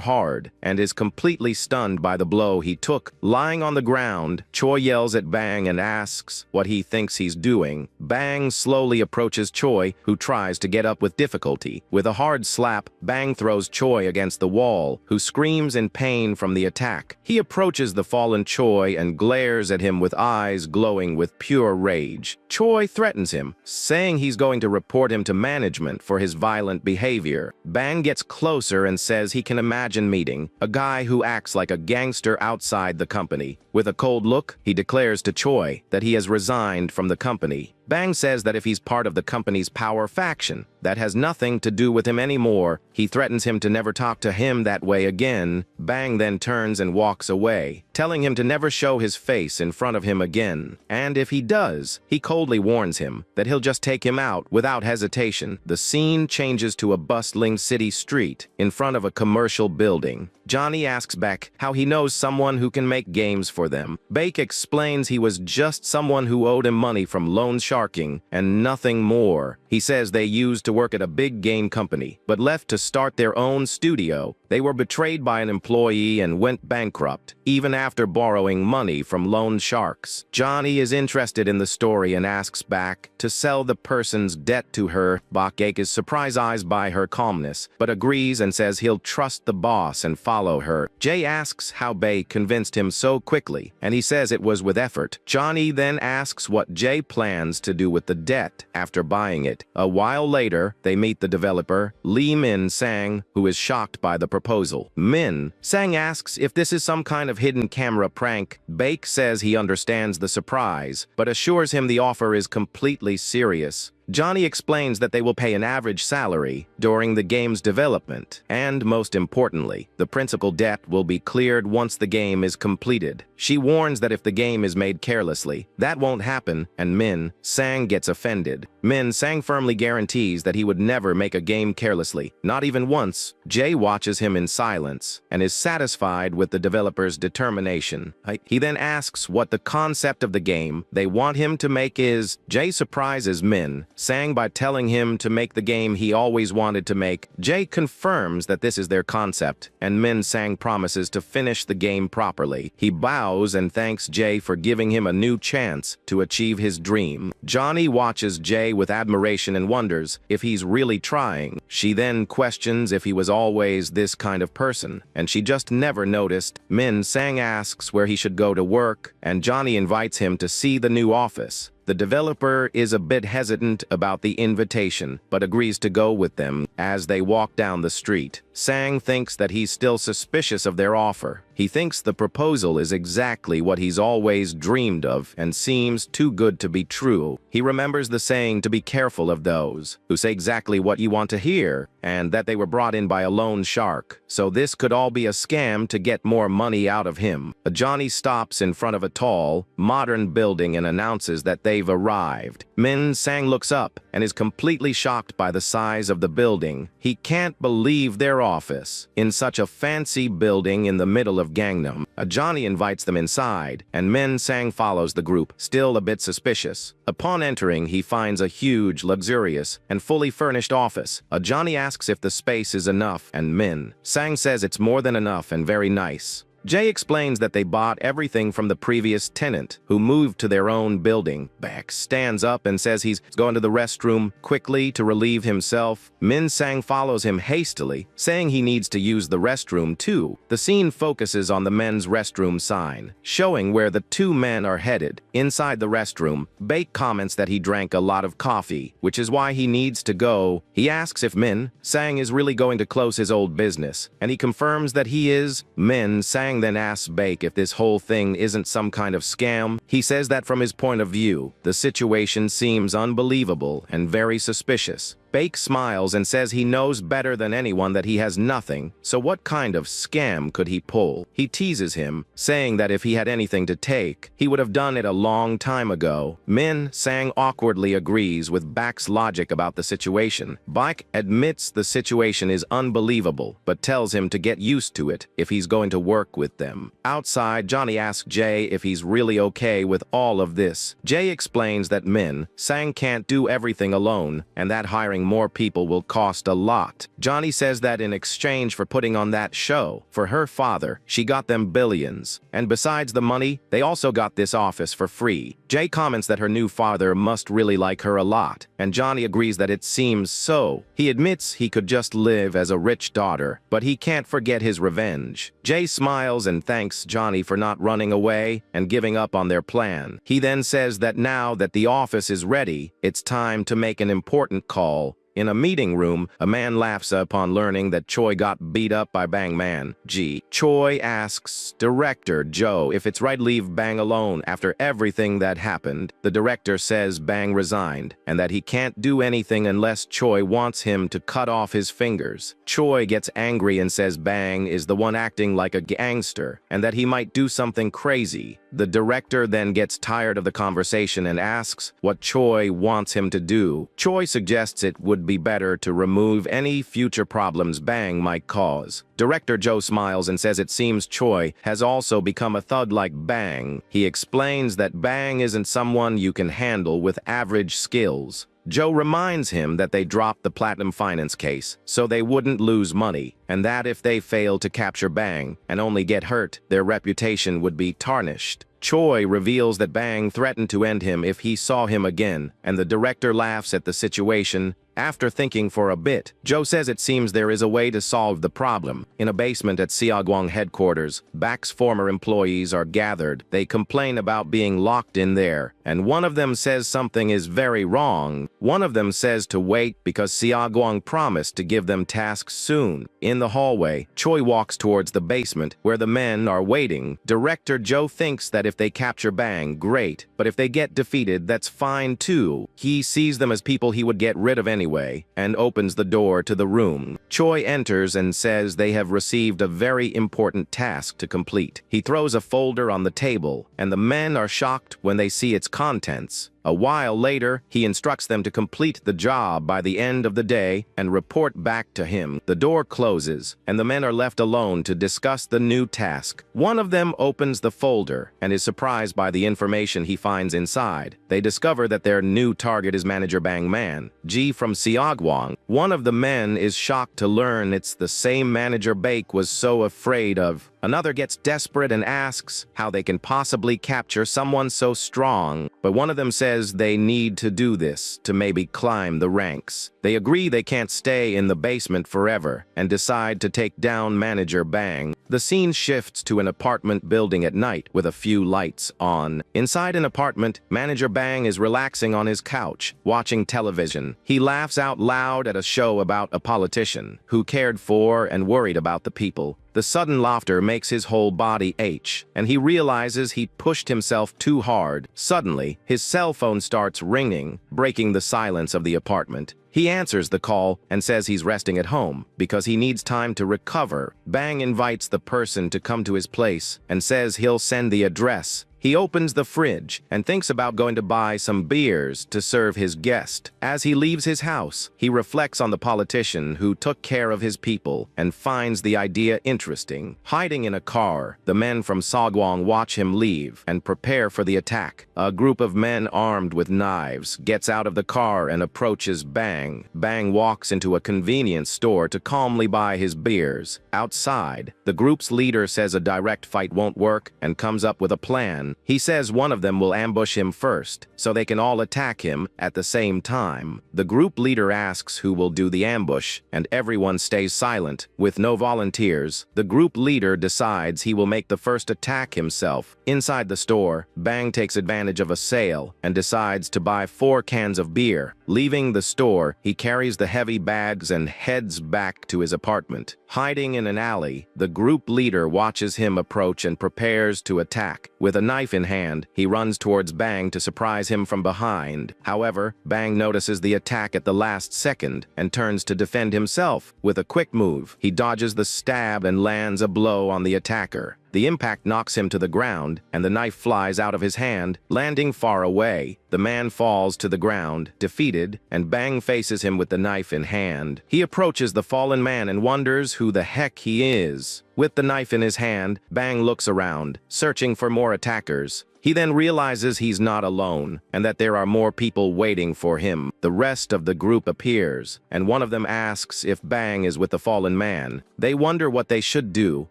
hard and is completely stunned by the blow he took. Lying on the ground, Choi yells at Bang and asks what he thinks he's doing. Bang slowly approaches Choi, who tries to get up with difficulty. With a hard slap, Bang throws Choi against the wall, who screams in pain from the attack. He approaches the fallen Choi and glares at him with eyes glowing with pure rage. Choi threatens him, saying he's going to report him to management for his violent behavior. Bang gets closer and says he can imagine meeting a guy who acts like a gangster outside the company. With a cold look, he declares to Choi that he has resigned from the company. Bang says that if he's part of the company's power faction, that has nothing to do with him anymore. He threatens him to never talk to him that way again. Bang then turns and walks away, telling him to never show his face in front of him again. And if he does, he coldly warns him that he'll just take him out without hesitation. The scene changes to a bustling city street in front of a commercial building. Johnny asks Beck how he knows someone who can make games for them. Beck explains he was just someone who owed him money from loan sharking and nothing more. He says they used to work at a big game company, but left to start their own studio. They were betrayed by an employee and went bankrupt, even after borrowing money from loan sharks. Johnny is interested in the story and asks Beck to sell the person's debt to her. Beck is surprised by her calmness, but agrees and says he'll trust the boss and follow her. Jay asks how Bay convinced him so quickly, and he says it was with effort. Johnny then asks what Jay plans to do with the debt after buying it. A while later, they meet the developer, Lee Min Sang, who is shocked by the proposal. Min Sang asks if this is some kind of hidden camera prank. Bake says he understands the surprise, but assures him the offer is completely serious. Johnny explains that they will pay an average salary during the game's development, and most importantly, the principal debt will be cleared once the game is completed. She warns that if the game is made carelessly, that won't happen, and Min Sang gets offended. Min Sang firmly guarantees that he would never make a game carelessly, not even once. Jay watches him in silence and is satisfied with the developer's determination. He then asks what the concept of the game they want him to make is. Jay surprises Min Sang by telling him to make the game he always wanted to make. Jay confirms that this is their concept, and Min Sang promises to finish the game properly. He bows and thanks Jay for giving him a new chance to achieve his dream. Johnny watches Jay with admiration and wonders if he's really trying. She then questions if he was always this kind of person, and she just never noticed. Min Sang asks where he should go to work, and Johnny invites him to see the new office. The developer is a bit hesitant about the invitation, but agrees to go with them as they walk down the street. Sang thinks that he's still suspicious of their offer. He thinks the proposal is exactly what he's always dreamed of and seems too good to be true. He remembers the saying to be careful of those who say exactly what you want to hear, and that they were brought in by a loan shark. So this could all be a scam to get more money out of him. Johnny stops in front of a tall, modern building and announces that they've arrived. Min Sang looks up and is completely shocked by the size of the building. He can't believe their office in such a fancy building in the middle of Gangnam. Johnny invites them inside, and Min Sang follows the group, still a bit suspicious. Upon entering, he finds a huge, luxurious, and fully furnished office. Johnny asks if the space is enough, and Min Sang says it's more than enough and very nice. Jay explains that they bought everything from the previous tenant, who moved to their own building. Baek stands up and says he's going to the restroom quickly to relieve himself. Min Sang follows him hastily, saying he needs to use the restroom too. The scene focuses on the men's restroom sign, showing where the two men are headed. Inside the restroom, Baek comments that he drank a lot of coffee, which is why he needs to go. He asks if Min Sang is really going to close his old business, and he confirms that he is. Min Sang then asks Baek if this whole thing isn't some kind of scam. He says that from his point of view, the situation seems unbelievable and very suspicious. Baek smiles and says he knows better than anyone that he has nothing, so what kind of scam could he pull? He teases him, saying that if he had anything to take, he would have done it a long time ago. Min Sang awkwardly agrees with Baek's logic about the situation. Baek admits the situation is unbelievable, but tells him to get used to it if he's going to work with them. Outside, Johnny asks Jay if he's really okay with all of this. Jay explains that Min Sang can't do everything alone, and that hiring more people will cost a lot. Johnny says that in exchange for putting on that show for her father, she got them billions. And besides the money, they also got this office for free. Jay comments that her new father must really like her a lot, and Johnny agrees that it seems so. He admits he could just live as a rich daughter, but he can't forget his revenge. Jay smiles and thanks Johnny for not running away and giving up on their plan. He then says that now that the office is ready, it's time to make an important call. In a meeting room, a man laughs upon learning that Choi got beat up by Bang Man. Choi asks director Joe if it's right to leave Bang alone after everything that happened. The director says Bang resigned and that he can't do anything unless Choi wants him to cut off his fingers. Choi gets angry and says Bang is the one acting like a gangster and that he might do something crazy. The director then gets tired of the conversation and asks what Choi wants him to do. Choi suggests it would be better to remove any future problems Bang might cause. Director Joe smiles and says it seems Choi has also become a thug like Bang. He explains that Bang isn't someone you can handle with average skills. Joe reminds him that they dropped the Platinum Finance case, so they wouldn't lose money, and that if they failed to capture Bang and only get hurt, their reputation would be tarnished. Choi reveals that Bang threatened to end him if he saw him again, and the director laughs at the situation. After thinking for a bit, Joe says it seems there is a way to solve the problem. In a basement at Siagwang headquarters, Bak's former employees are gathered. They complain about being locked in there, and one of them says something is very wrong. One of them says to wait because Siagwang promised to give them tasks soon. In the hallway, Choi walks towards the basement where the men are waiting. Director Joe thinks that if they capture Bang, great, but if they get defeated, that's fine too. He sees them as people he would get rid of anyway, and opens the door to the room. Choi enters and says they have received a very important task to complete. He throws a folder on the table, and the men are shocked when they see its contents. A while later, he instructs them to complete the job by the end of the day and report back to him. The door closes, and the men are left alone to discuss the new task. One of them opens the folder and is surprised by the information he finds inside. They discover that their new target is manager Bang Man, G from Siagwang. One of the men is shocked to learn it's the same manager Baek was so afraid of. Another gets desperate and asks how they can possibly capture someone so strong, but one of them says they need to do this to maybe climb the ranks. They agree they can't stay in the basement forever and decide to take down manager Bang. The scene shifts to an apartment building at night with a few lights on. Inside an apartment, manager Bang is relaxing on his couch, watching television. He laughs out loud at a show about a politician who cared for and worried about the people. The sudden laughter makes his whole body ache, and he realizes he pushed himself too hard. Suddenly, his cell phone starts ringing, breaking the silence of the apartment. He answers the call and says he's resting at home because he needs time to recover. Bang invites the person to come to his place and says he'll send the address. He opens the fridge and thinks about going to buy some beers to serve his guest. As he leaves his house, he reflects on the politician who took care of his people and finds the idea interesting. Hiding in a car, the men from Sagwang watch him leave and prepare for the attack. A group of men armed with knives gets out of the car and approaches Bang. Bang. Bang walks into a convenience store to calmly buy his beers. Outside, the group's leader says a direct fight won't work and comes up with a plan. He says one of them will ambush him first, so they can all attack him at the same time. The group leader asks who will do the ambush, and everyone stays silent. With no volunteers, the group leader decides he will make the first attack himself. Inside the store, Bang takes advantage of a sale and decides to buy 4 cans of beer. Leaving the store, he carries the heavy bags and heads back to his apartment. Hiding in an alley, the group leader watches him approach and prepares to attack. With a knife in hand, he runs towards Bang to surprise him from behind. However, Bang notices the attack at the last second and turns to defend himself. With a quick move, he dodges the stab and lands a blow on the attacker. The impact knocks him to the ground, and the knife flies out of his hand, landing far away. The man falls to the ground, defeated, and Bang faces him with the knife in hand. He approaches the fallen man and wonders who the heck he is. With the knife in his hand, Bang looks around, searching for more attackers. He then realizes he's not alone, and that there are more people waiting for him. The rest of the group appears, and one of them asks if Bang is with the fallen man. They wonder what they should do,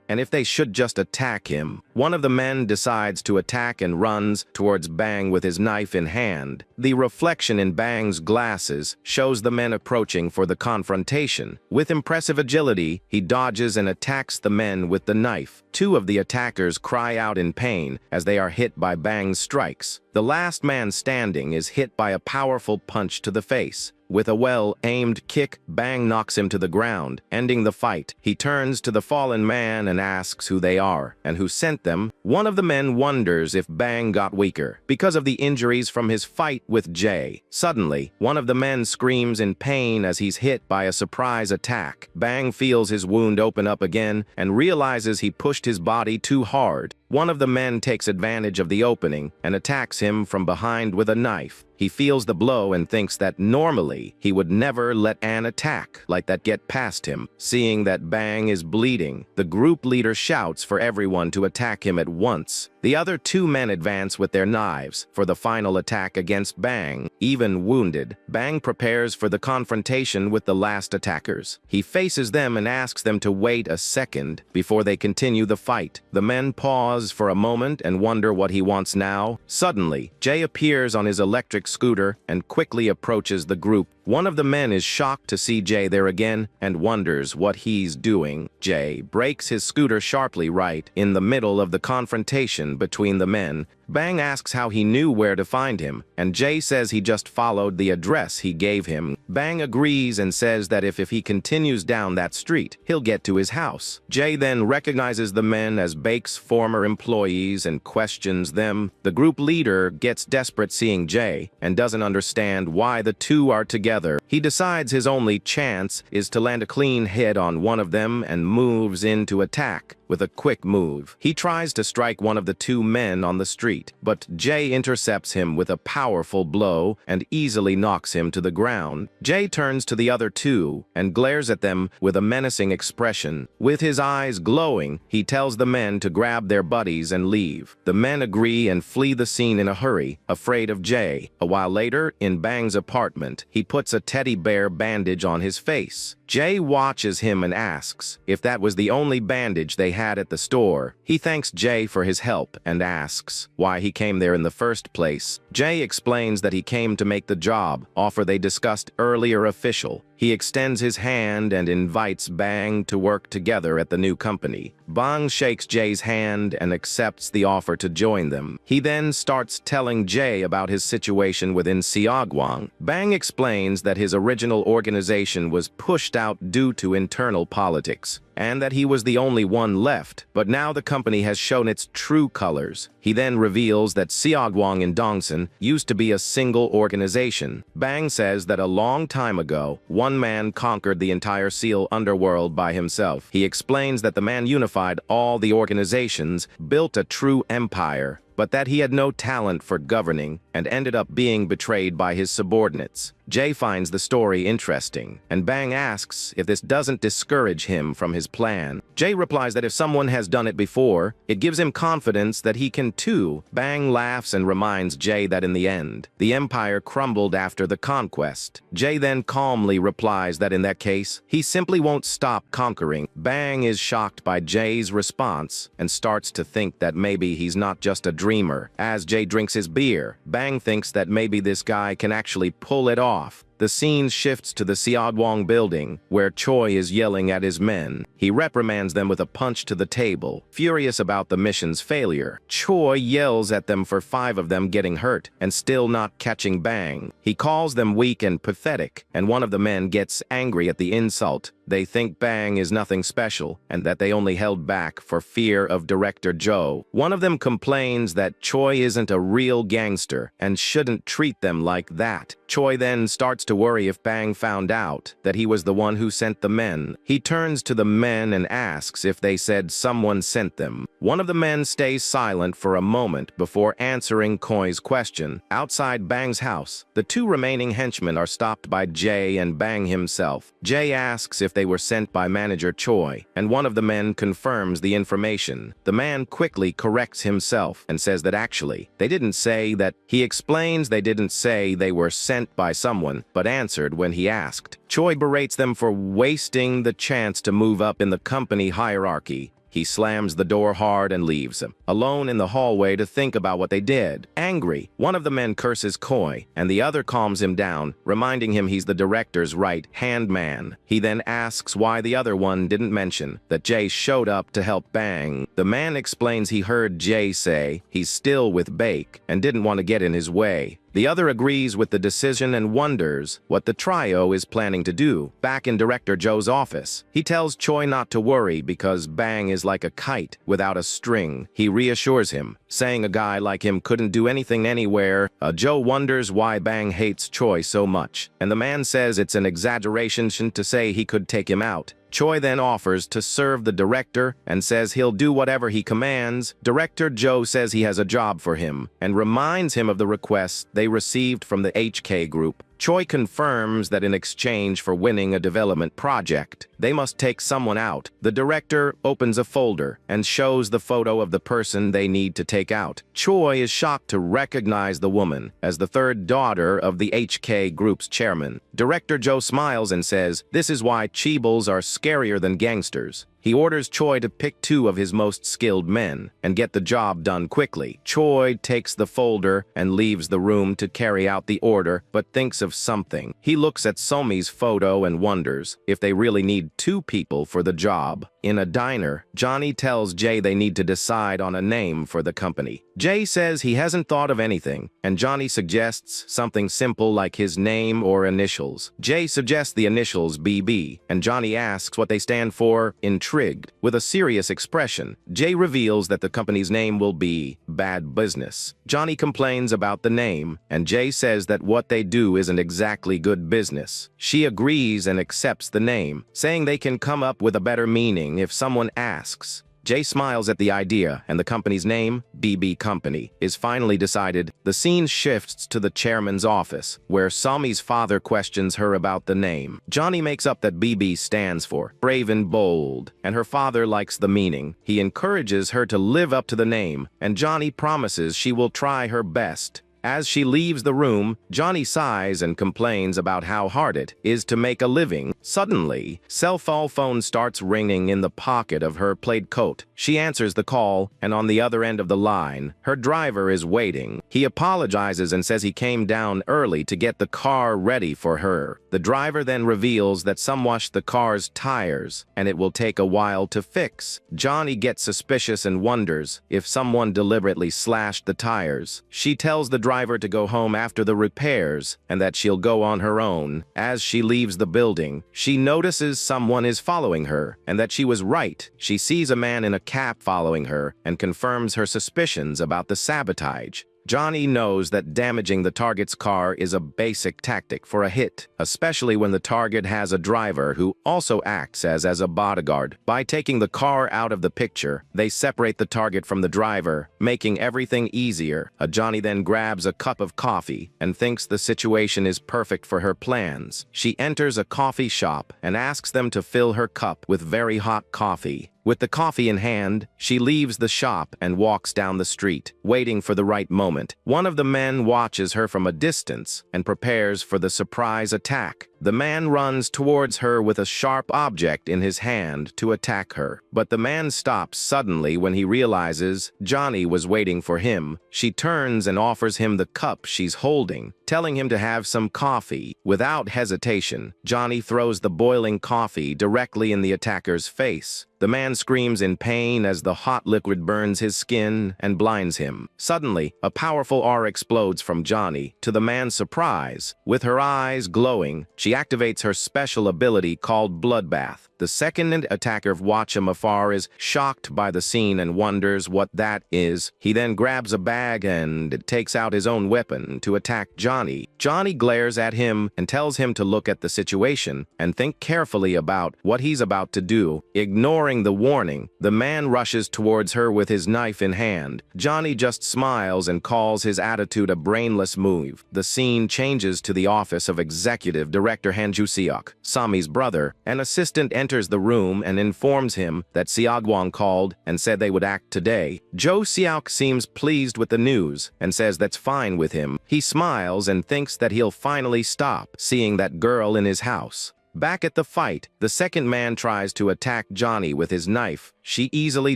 and if they should just attack him. One of the men decides to attack and runs towards Bang with his knife in hand. The reflection in Bang's glasses shows the men approaching for the confrontation. With impressive agility, he dodges and attacks the men with the knife. 2 of the attackers cry out in pain as they are hit by Bang's strikes. The last man standing is hit by a powerful punch to the face. With a well-aimed kick, Bang knocks him to the ground, ending the fight. He turns to the fallen man and asks who they are and who sent them. One of the men wonders if Bang got weaker because of the injuries from his fight with Jay. Suddenly, one of the men screams in pain as he's hit by a surprise attack. Bang feels his wound open up again and realizes he pushed his body too hard. One of the men takes advantage of the opening and attacks him from behind with a knife. He feels the blow and thinks that normally he would never let an attack like that get past him. Seeing that Bang is bleeding, the group leader shouts for everyone to attack him at once. The other 2 men advance with their knives for the final attack against Bang. Even wounded, Bang prepares for the confrontation with the last attackers. He faces them and asks them to wait a second before they continue the fight. The men pause for a moment and wonder what he wants now. Suddenly, Jay appears on his electric scooter and quickly approaches the group. One of the men is shocked to see Jay there again and wonders what he's doing. Jay brakes his scooter sharply right in the middle of the confrontation between the men. Bang asks how he knew where to find him, and Jay says he just followed the address he gave him. Bang agrees and says that if he continues down that street, he'll get to his house. Jay then recognizes the men as Bake's former employees and questions them. The group leader gets desperate seeing Jay and doesn't understand why the 2 are together. He decides his only chance is to land a clean hit on one of them and moves in to attack. With a quick move, he tries to strike one of the 2 men on the street, but Jay intercepts him with a powerful blow and easily knocks him to the ground. Jay turns to the other 2 and glares at them with a menacing expression. With his eyes glowing, he tells the men to grab their buddies and leave. The men agree and flee the scene in a hurry, afraid of Jay. A while later, in Bang's apartment, he puts a teddy bear bandage on his face. Jay watches him and asks if that was the only bandage they had at the store. He thanks Jay for his help and asks why he came there in the first place. Jay explains that he came to make the job offer they discussed earlier official. He extends his hand and invites Bang to work together at the new company. Bang shakes Jay's hand and accepts the offer to join them. He then starts telling Jay about his situation within Siagwang. Bang explains that his original organization was pushed out due to internal politics, and that he was the only one left, but now the company has shown its true colors. He then reveals that Siagwang and Dongsan used to be a single organization. Bang says that a long time ago, one man conquered the entire Seal underworld by himself. He explains that the man unified all the organizations, built a true empire. but that he had no talent for governing and ended up being betrayed by his subordinates. Jay finds the story interesting, and Bang asks if this doesn't discourage him from his plan. Jay replies that if someone has done it before, it gives him confidence that he can too. Bang laughs and reminds Jay that in the end, the empire crumbled after the conquest. Jay then calmly replies that in that case, he simply won't stop conquering. Bang is shocked by Jay's response and starts to think that maybe he's not just a dreamer. As Jay drinks his beer, Bang thinks that maybe this guy can actually pull it off. The scene shifts to the Seodwong building, where Choi is yelling at his men. He reprimands them with a punch to the table. Furious about the mission's failure, Choi yells at them for 5 of them getting hurt and still not catching Bang. He calls them weak and pathetic, and one of the men gets angry at the insult. They think Bang is nothing special and that they only held back for fear of Director Joe. One of them complains that Choi isn't a real gangster and shouldn't treat them like that. Choi then starts to worry if Bang found out that he was the one who sent the men. He turns to the men and asks if they said someone sent them. One of the men stays silent for a moment before answering Choi's question. Outside Bang's house, the 2 remaining henchmen are stopped by Jay and Bang himself. Jay asks if they were sent by manager Choi, and one of the men confirms the information. The man quickly corrects himself and says that actually, they didn't say that. He explains they didn't say they were sent by someone, but answered when he asked. Choi berates them for wasting the chance to move up in the company hierarchy. He slams the door hard and leaves them alone in the hallway to think about what they did. Angry, one of the men curses Choi, and the other calms him down, reminding him he's the director's right-hand man. He then asks why the other one didn't mention that Jay showed up to help Bang. The man explains he heard Jay say he's still with Bake and didn't want to get in his way. The other agrees with the decision and wonders what the trio is planning to do. Back in Director Joe's office, he tells Choi not to worry because Bang is like a kite without a string. He reassures him, saying a guy like him couldn't do anything anywhere. Joe wonders why Bang hates Choi so much, and the man says it's an exaggeration to say he could take him out. Choi then offers to serve the director and says he'll do whatever he commands. Director Joe says he has a job for him and reminds him of the request they received from the HK group. Choi confirms that in exchange for winning a development project, they must take someone out. The director opens a folder and shows the photo of the person they need to take out. Choi is shocked to recognize the woman as the 3rd daughter of the HK group's chairman. Director Joe smiles and says, "This is why Cheebles are scarier than gangsters." He orders Choi to pick 2 of his most skilled men and get the job done quickly. Choi takes the folder and leaves the room to carry out the order, but thinks of something. He looks at Somi's photo and wonders if they really need 2 people for the job. In a diner, Johnny tells Jay they need to decide on a name for the company. Jay says he hasn't thought of anything, and Johnny suggests something simple like his name or initials. Jay suggests the initials BB, and Johnny asks what they stand for. Intrigued, with a serious expression, Jay reveals that the company's name will be Bad Business. Johnny complains about the name, and Jay says that what they do isn't exactly good business. She agrees and accepts the name, saying they can come up with a better meaning if someone asks. Jay smiles at the idea, and the company's name, BB Company, is finally decided. The scene shifts to the chairman's office, where Somi's father questions her about the name. Johnny makes up that BB stands for Brave and Bold, and her father likes the meaning. He encourages her to live up to the name, and Johnny promises she will try her best. As she leaves the room, Johnny sighs and complains about how hard it is to make a living. Suddenly, cell phone starts ringing in the pocket of her plaid coat. She answers the call, and on the other end of the line, her driver is waiting. He apologizes and says he came down early to get the car ready for her. The driver then reveals that some washed the car's tires, and it will take a while to fix. Johnny gets suspicious and wonders if someone deliberately slashed the tires. She tells the driver to go home after the repairs and that she'll go on her own. As she leaves the building, she notices someone is following her and that she was right. She sees a man in a cap following her and confirms her suspicions about the sabotage. Johnny knows that damaging the target's car is a basic tactic for a hit, especially when the target has a driver who also acts as a bodyguard. By taking the car out of the picture, they separate the target from the driver, making everything easier. Johnny then grabs a cup of coffee and thinks the situation is perfect for her plans. She enters a coffee shop and asks them to fill her cup with very hot coffee. With the coffee in hand, she leaves the shop and walks down the street, waiting for the right moment. One of the men watches her from a distance and prepares for the surprise attack. The man runs towards her with a sharp object in his hand to attack her. But the man stops suddenly when he realizes Johnny was waiting for him. She turns and offers him the cup she's holding, telling him to have some coffee. Without hesitation, Johnny throws the boiling coffee directly in the attacker's face. The man screams in pain as the hot liquid burns his skin and blinds him. Suddenly, a powerful aura explodes from Johnny. To the man's surprise, with her eyes glowing, she activates her special ability called Bloodbath. The second attacker watching from afar is shocked by the scene and wonders what that is. He then grabs a bag and takes out his own weapon to attack Johnny. Johnny glares at him and tells him to look at the situation and think carefully about what he's about to do. Ignoring the warning, the man rushes towards her with his knife in hand. Johnny just smiles and calls his attitude a brainless move. The scene changes to the office of Executive Director Han Ju-seok, Sami's brother. An assistant enters the room and informs him that Seogwon called and said they would act today. Jo-seok seems pleased with the news and says that's fine with him. He smiles and thinks that he'll finally stop seeing that girl in his house. Back at the fight, the second man tries to attack Johnny with his knife. She easily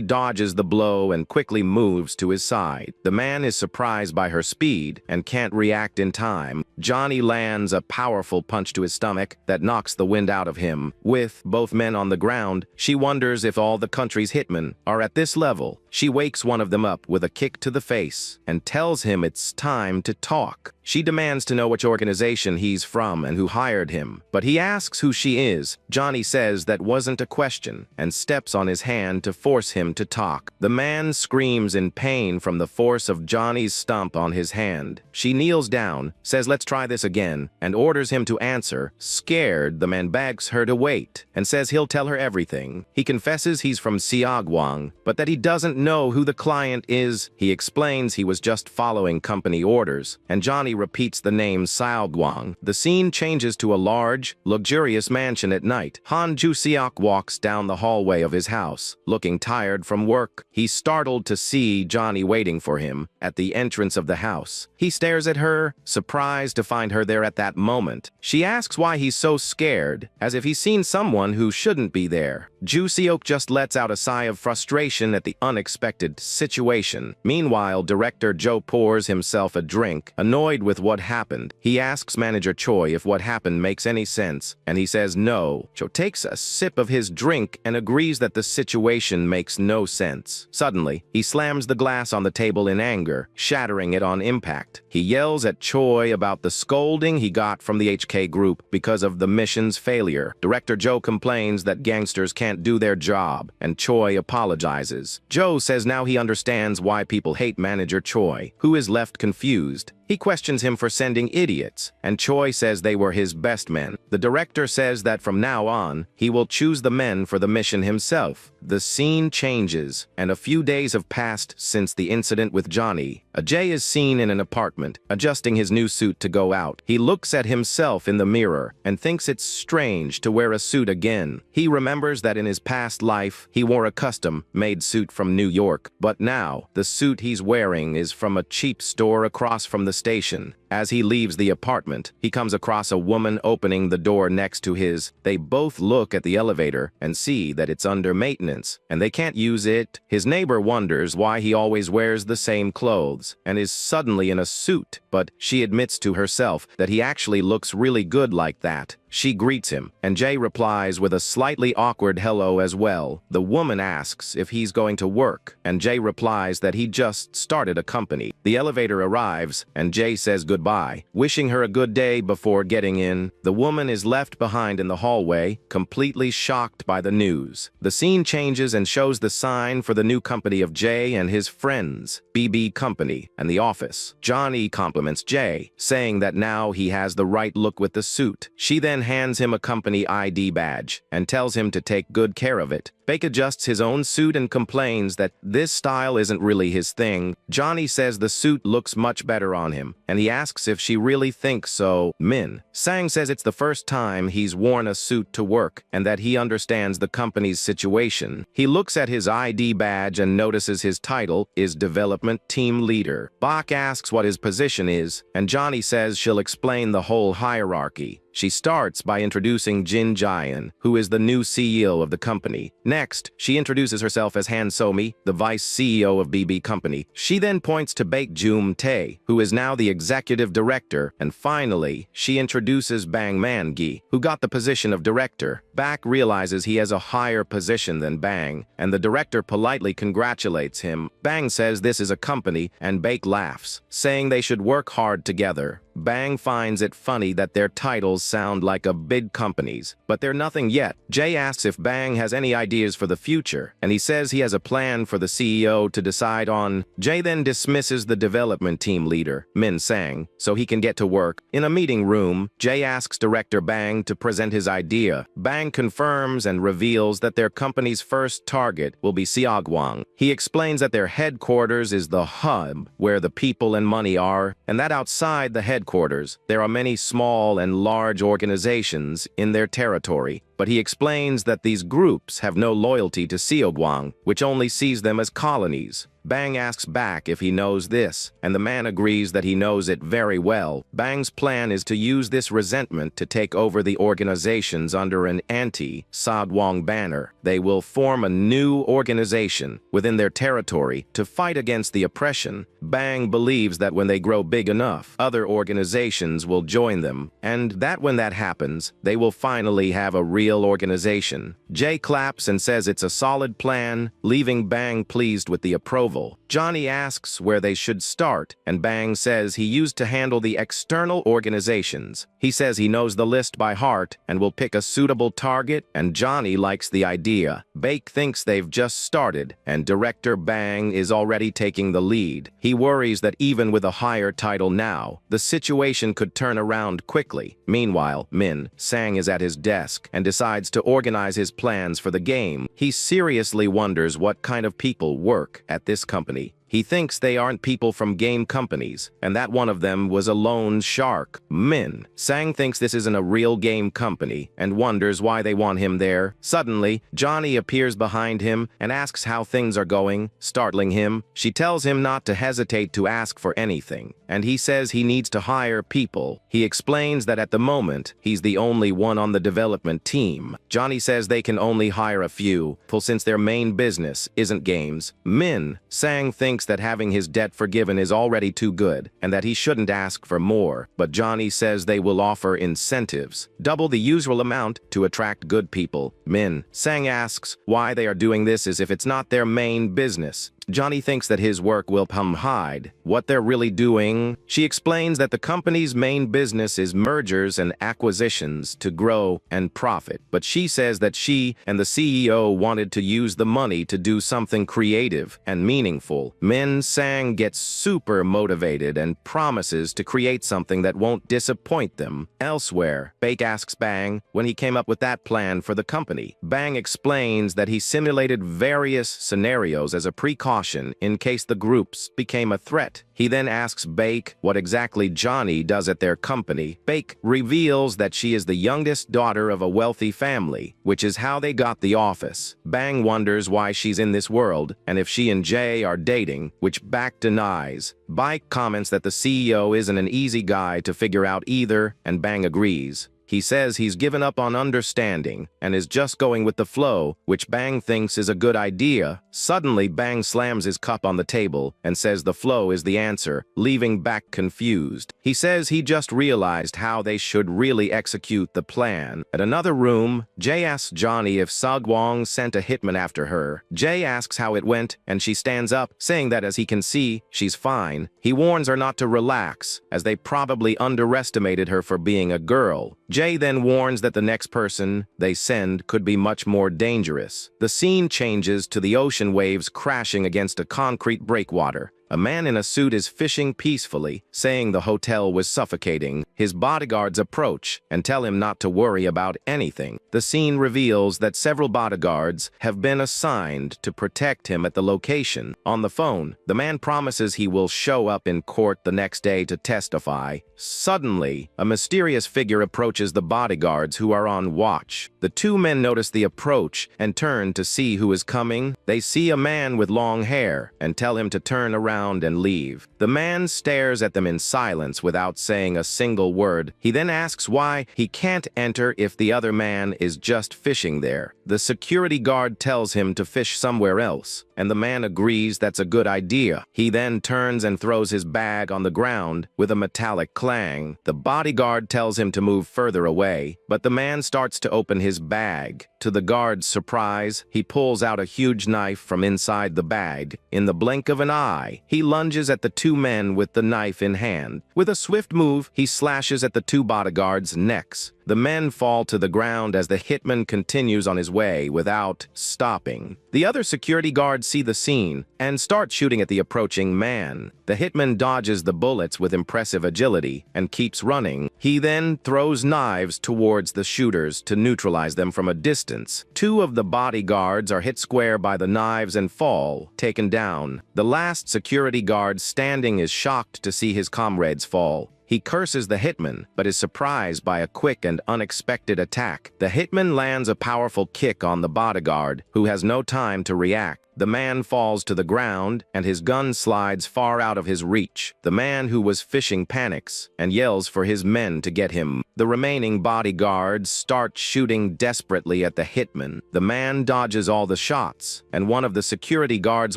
dodges the blow and quickly moves to his side. The man is surprised by her speed and can't react in time. Johnny lands a powerful punch to his stomach that knocks the wind out of him. With both men on the ground, she wonders if all the country's hitmen are at this level. She wakes one of them up with a kick to the face and tells him it's time to talk. She demands to know which organization he's from and who hired him, but he asks who she is. Johnny says that wasn't a question and steps on his hand to force him to talk. The man screams in pain from the force of Johnny's stomp on his hand. She kneels down, says let's try this again, and orders him to answer. Scared, the man begs her to wait and says he'll tell her everything. He confesses he's from Seogwon, but that he doesn't know who the client is. He explains he was just following company orders, and Johnny repeats the name Seogwon. The scene changes to a large, luxurious mansion at night. Han Ju-seok walks down the hallway of his house, looking tired from work. He's startled to see Johnny waiting for him at the entrance of the house. He stares at her, surprised to find her there at that moment. She asks why he's so scared, as if he's seen someone who shouldn't be there. Ju-seok just lets out a sigh of frustration at the unexpected situation. Meanwhile, director Jo pours himself a drink, annoyed with what happened. He asks manager Choi if what happened makes any sense, and he says no. Jo takes a sip of his drink and agrees that the situation makes no sense. Suddenly, he slams the glass on the table in anger, shattering it on impact. He yells at Choi about the scolding he got from the HK group because of the mission's failure. Director Jo complains that gangsters can't do their job, and Choi apologizes. Jo says now he understands why people hate manager Choi, who is left confused. He questions him for sending idiots, and Choi says they were his best men. The director says that from now on, he will choose the men for the mission himself. The scene changes, and a few days have passed since the incident with Johnny. Ajay is seen in an apartment, adjusting his new suit to go out. He looks at himself in the mirror and thinks it's strange to wear a suit again. He remembers that in his past life, he wore a custom-made suit from New York, but now, the suit he's wearing is from a cheap store across from the station. As he leaves the apartment, he comes across a woman opening the door next to his. They both look at the elevator and see that it's under maintenance, and they can't use it. His neighbor wonders why he always wears the same clothes and is suddenly in a suit, but she admits to herself that he actually looks really good like that. She greets him, and Jay replies with a slightly awkward hello as well. The woman asks if he's going to work, and Jay replies that he just started a company. The elevator arrives, and Jay says goodbye, wishing her a good day before getting in. The woman is left behind in the hallway, completely shocked by the news. The scene changes and shows the sign for the new company of Jay and his friends, BB Company, and the office. Johnny compliments Jay, saying that now he has the right look with the suit. She then hands him a company ID badge and tells him to take good care of it. Bake adjusts his own suit and complains that this style isn't really his thing. Johnny says the suit looks much better on him, and he asks if she really thinks so. Min Sang says it's the first time he's worn a suit to work and that he understands the company's situation. He looks at his ID badge and notices his title is Development Team Leader. Bach asks what his position is, and Johnny says she'll explain the whole hierarchy. She starts by introducing Jin Jian, who is the new CEO of the company. Next, she introduces herself as Han Somi, the vice CEO of BB Company. She then points to Baek Jum Tae, who is now the executive director, and finally, she introduces Bang Man-gi, who got the position of director. Bak realizes he has a higher position than Bang, and the director politely congratulates him. Bang says this is a company, and Baek laughs, saying they should work hard together. Bang finds it funny that their titles sound like a big company's, but they're nothing yet. Jay asks if Bang has any ideas for the future, and he says he has a plan for the CEO to decide on. Jay then dismisses the development team leader, Min Sang, so he can get to work. In a meeting room, Jay asks director Bang to present his idea. Bang confirms and reveals that their company's first target will be Siagwang. He explains that their headquarters is the hub where the people and money are, and that outside the headquarters, there are many small and large organizations in their territory. But he explains that these groups have no loyalty to Siogwang, which only sees them as colonies. Bang asks Bak if he knows this, and the man agrees that he knows it very well. Bang's plan is to use this resentment to take over the organizations under an anti-Sadwang banner. They will form a new organization within their territory to fight against the oppression. Bang believes that when they grow big enough, other organizations will join them, and that when that happens, they will finally have a real organization. Jay claps and says it's a solid plan, leaving Bang pleased with the approval. Johnny asks where they should start, and Bang says he used to handle the external organizations. He says he knows the list by heart and will pick a suitable target, and Johnny likes the idea. Baek thinks they've just started, and director Bang is already taking the lead. He worries that even with a higher title now, the situation could turn around quickly. Meanwhile, Min Sang is at his desk and decides to organize his plans for the game. He seriously wonders what kind of people work at this company. He thinks they aren't people from game companies, and that one of them was a loan shark. Min Sang thinks this isn't a real game company and wonders why they want him there. Suddenly, Johnny appears behind him and asks how things are going, startling him. She tells him not to hesitate to ask for anything, and he says he needs to hire people. He explains that at the moment, he's the only one on the development team. Johnny says they can only hire a few, since their main business isn't games. Min Sang thinks that having his debt forgiven is already too good, and that he shouldn't ask for more, but Johnny says they will offer incentives, double the usual amount, to attract good people. Min Sang asks why they are doing this as if it's not their main business. Johnny thinks that his work will hide what they're really doing. She explains that the company's main business is mergers and acquisitions to grow and profit, but she says that she and the CEO wanted to use the money to do something creative and meaningful. Min Sang gets super motivated and promises to create something that won't disappoint them. Elsewhere, Baek asks Bang when he came up with that plan for the company. Bang explains that he simulated various scenarios as a precaution in case the groups became a threat. He then asks Baek what exactly Johnny does at their company. Baek reveals that she is the youngest daughter of a wealthy family, which is how they got the office. Bang wonders why she's in this world and if she and Jay are dating, which Baek denies. Baek comments that the CEO isn't an easy guy to figure out either, and Bang agrees. He says he's given up on understanding and is just going with the flow, which Bang thinks is a good idea. Suddenly, Bang slams his cup on the table and says the flow is the answer, leaving Back confused. He says he just realized how they should really execute the plan. At another room, Jay asks Johnny if Sagwong sent a hitman after her. Jay asks how it went, and she stands up, saying that as he can see, she's fine. He warns her not to relax, as they probably underestimated her for being a girl. Jay then warns that the next person they send could be much more dangerous. The scene changes to the ocean waves crashing against a concrete breakwater. A man in a suit is fishing peacefully, saying the hotel was suffocating. His bodyguards approach and tell him not to worry about anything. The scene reveals that several bodyguards have been assigned to protect him at the location. On the phone, the man promises he will show up in court the next day to testify. Suddenly, a mysterious figure approaches the bodyguards who are on watch. The two men notice the approach and turn to see who is coming. They see a man with long hair and tell him to turn around and leave. The man stares at them in silence without saying a single word. He then asks why he can't enter if the other man is just fishing there. The security guard tells him to fish somewhere else, and the man agrees that's a good idea. He then turns and throws his bag on the ground with a metallic clang. The bodyguard tells him to move further away, but the man starts to open his bag. To the guard's surprise, he pulls out a huge knife from inside the bag. In the blink of an eye, he lunges at the two men with the knife in hand. With a swift move, he slashes at the two bodyguards' necks. The men fall to the ground as the hitman continues on his way without stopping. The other security guards see the scene and start shooting at the approaching man. The hitman dodges the bullets with impressive agility and keeps running. He then throws knives towards the shooters to neutralize them from a distance. Two of the bodyguards are hit square by the knives and fall, taken down. The last security guard standing is shocked to see his comrades fall. He curses the hitman, but is surprised by a quick and unexpected attack. The hitman lands a powerful kick on the bodyguard, who has no time to react. The man falls to the ground, and his gun slides far out of his reach. The man who was fishing panics and yells for his men to get him. The remaining bodyguards start shooting desperately at the hitman. The man dodges all the shots, and one of the security guards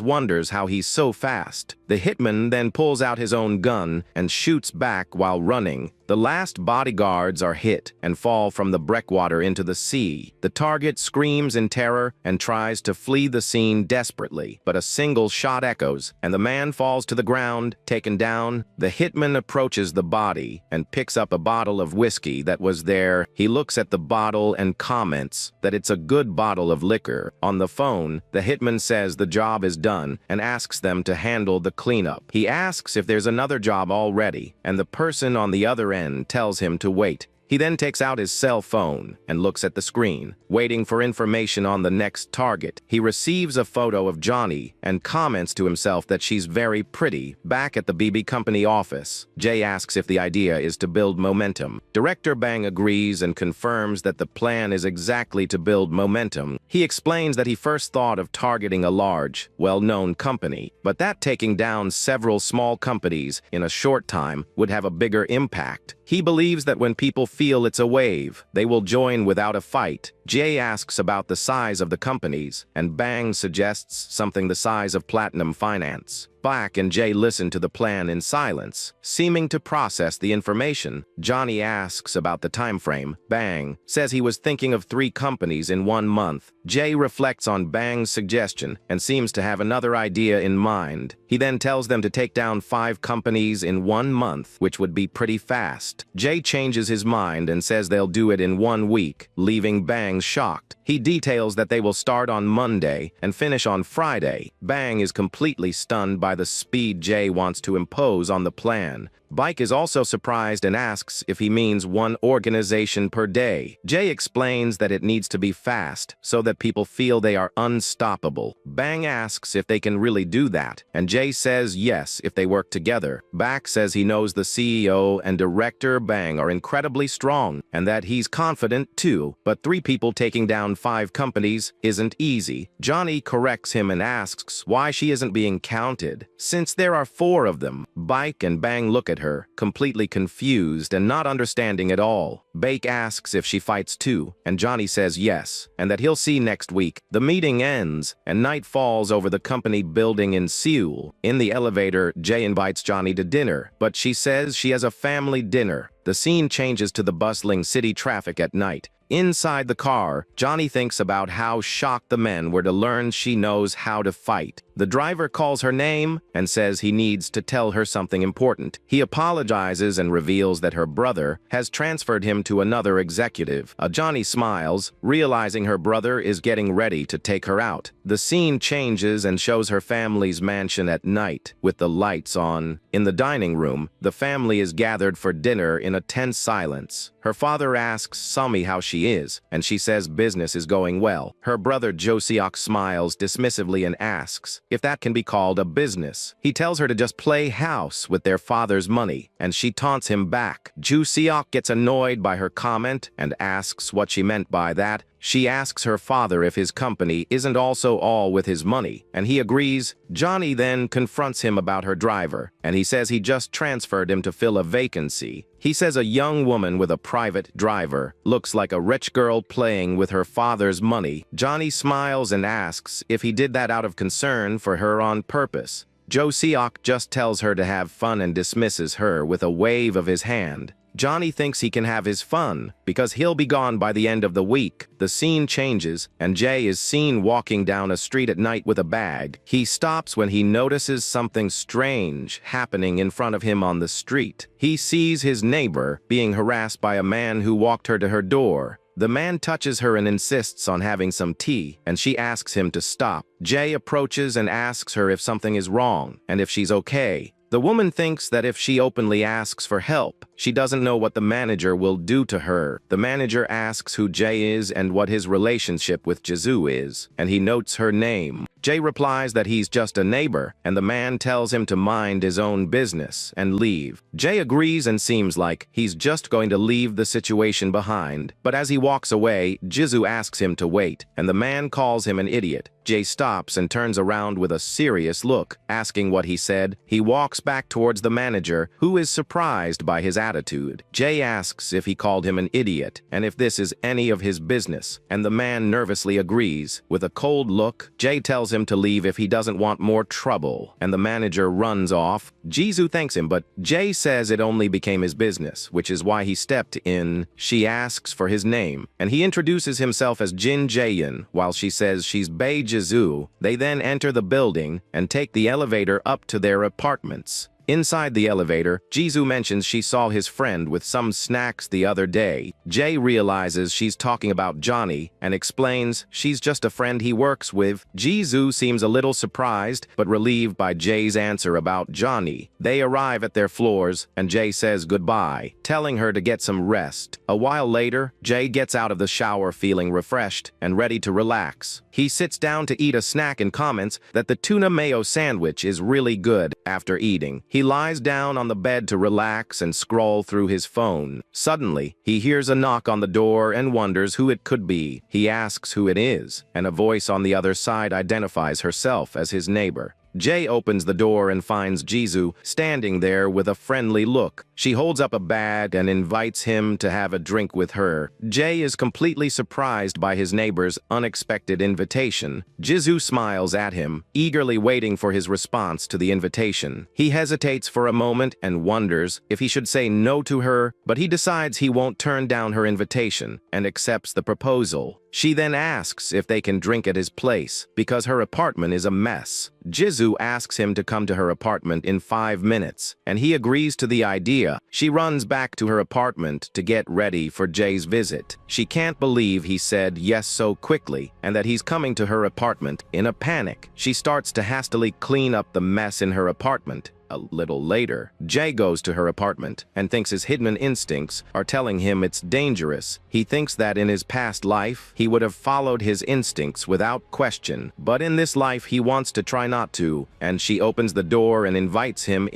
wonders how he's so fast. The hitman then pulls out his own gun and shoots back while running. The last bodyguards are hit and fall from the breakwater into the sea. The target screams in terror and tries to flee the scene desperately, but a single shot echoes, and the man falls to the ground, taken down. The hitman approaches the body and picks up a bottle of whiskey that was there. He looks at the bottle and comments that it's a good bottle of liquor. On the phone, the hitman says the job is done and asks them to handle the cleanup. He asks if there's another job already, and the person on the other end tells him to wait. He then takes out his cell phone and looks at the screen, waiting for information on the next target. He receives a photo of Johnny and comments to himself that she's very pretty. Back at the BB Company office, Jay asks if the idea is to build momentum. Director Bang agrees and confirms that the plan is exactly to build momentum. He explains that he first thought of targeting a large, well-known company, but that taking down several small companies in a short time would have a bigger impact. He believes that when people feel it's a wave, they will join without a fight. Jay asks about the size of the companies, and Bang suggests something the size of Platinum Finance. Black and Jay listen to the plan in silence, seeming to process the information. Johnny asks about the time frame. Bang says he was thinking of 3 companies in 1 month. Jay reflects on Bang's suggestion and seems to have another idea in mind. He then tells them to take down 5 companies in 1 month, which would be pretty fast. Jay changes his mind and says they'll do it in 1 week, leaving Bang shocked. He details that they will start on Monday and finish on Friday. Bang is completely stunned by the speed Jay wants to impose on the plan. Bike is also surprised and asks if he means 1 organization per day. Jay explains that it needs to be fast so that people feel they are unstoppable. Bang asks if they can really do that, and Jay says yes if they work together. Back says he knows the CEO and director Bang are incredibly strong and that he's confident too, but 3 people taking down 5 companies isn't easy. Johnny corrects him and asks why she isn't being counted, since there are 4 of them. Bike and Bang look at her, completely confused and not understanding at all. Bake asks if she fights too, and Johnny says yes, and that he'll see next week. The meeting ends, and night falls over the company building in Seoul. In the elevator, Jay invites Johnny to dinner, but she says she has a family dinner. The scene changes to the bustling city traffic at night. Inside the car, Johnny thinks about how shocked the men were to learn she knows how to fight. The driver calls her name and says he needs to tell her something important. He apologizes and reveals that her brother has transferred him to another executive. Johnny smiles, realizing her brother is getting ready to take her out. The scene changes and shows her family's mansion at night, with the lights on. In the dining room, the family is gathered for dinner in a tense silence. Her father asks Sumi how she is, and she says business is going well. Her brother Jo-seok smiles dismissively and asks if that can be called a business. He tells her to just play house with their father's money, and she taunts him back. Jo-seok gets annoyed by her comment and asks what she meant by that. She asks her father if his company isn't also all with his money, and he agrees. Johnny then confronts him about her driver, and he says he just transferred him to fill a vacancy. He says a young woman with a private driver looks like a rich girl playing with her father's money. Johnny smiles and asks if he did that out of concern for her on purpose. Jo-seok just tells her to have fun and dismisses her with a wave of his hand. Johnny thinks he can have his fun because he'll be gone by the end of the week. The scene changes, and Jay is seen walking down a street at night with a bag. He stops when he notices something strange happening in front of him on the street. He sees his neighbor being harassed by a man who walked her to her door. The man touches her and insists on having some tea, and she asks him to stop. Jay approaches and asks her if something is wrong and if she's okay. The woman thinks that if she openly asks for help, she doesn't know what the manager will do to her. The manager asks who Jay is and what his relationship with Jisoo is, and he notes her name. Jay replies that he's just a neighbor, and the man tells him to mind his own business and leave. Jay agrees and seems like he's just going to leave the situation behind. But as he walks away, Jisoo asks him to wait, and the man calls him an idiot. Jay stops and turns around with a serious look, asking what he said. He walks back towards the manager, who is surprised by his attitude. Jay asks if he called him an idiot, and if this is any of his business, and the man nervously agrees. With a cold look, Jay tells him to leave if he doesn't want more trouble, and the manager runs off. Jisoo thanks him, but Jay says it only became his business, which is why he stepped in. She asks for his name, and he introduces himself as Jin Jaehyun, while she says she's Bae Jisoo. They then enter the building and take the elevator up to their apartments. Inside the elevator, Jisoo mentions she saw his friend with some snacks the other day. Jay realizes she's talking about Johnny and explains she's just a friend he works with. Jisoo seems a little surprised but relieved by Jay's answer about Johnny. They arrive at their floors and Jay says goodbye, telling her to get some rest. A while later, Jay gets out of the shower feeling refreshed and ready to relax. He sits down to eat a snack and comments that the tuna mayo sandwich is really good. After eating, he lies down on the bed to relax and scroll through his phone. Suddenly, he hears a knock on the door and wonders who it could be. He asks who it is, and a voice on the other side identifies herself as his neighbor. Jay opens the door and finds Jisoo standing there with a friendly look. She holds up a bag and invites him to have a drink with her. Jay is completely surprised by his neighbor's unexpected invitation. Jisoo smiles at him, eagerly waiting for his response to the invitation. He hesitates for a moment and wonders if he should say no to her, but he decides he won't turn down her invitation and accepts the proposal. She then asks if they can drink at his place, because her apartment is a mess. Jisoo asks him to come to her apartment in 5 minutes, and he agrees to the idea. She runs back to her apartment to get ready for Jay's visit. She can't believe he said yes so quickly, and that he's coming to her apartment. In a panic, she starts to hastily clean up the mess in her apartment. A little later, Jay goes to her apartment and thinks his hidden instincts are telling him it's dangerous. He thinks that in his past life, he would have followed his instincts without question, but in this life he wants to try not to, and she opens the door and invites him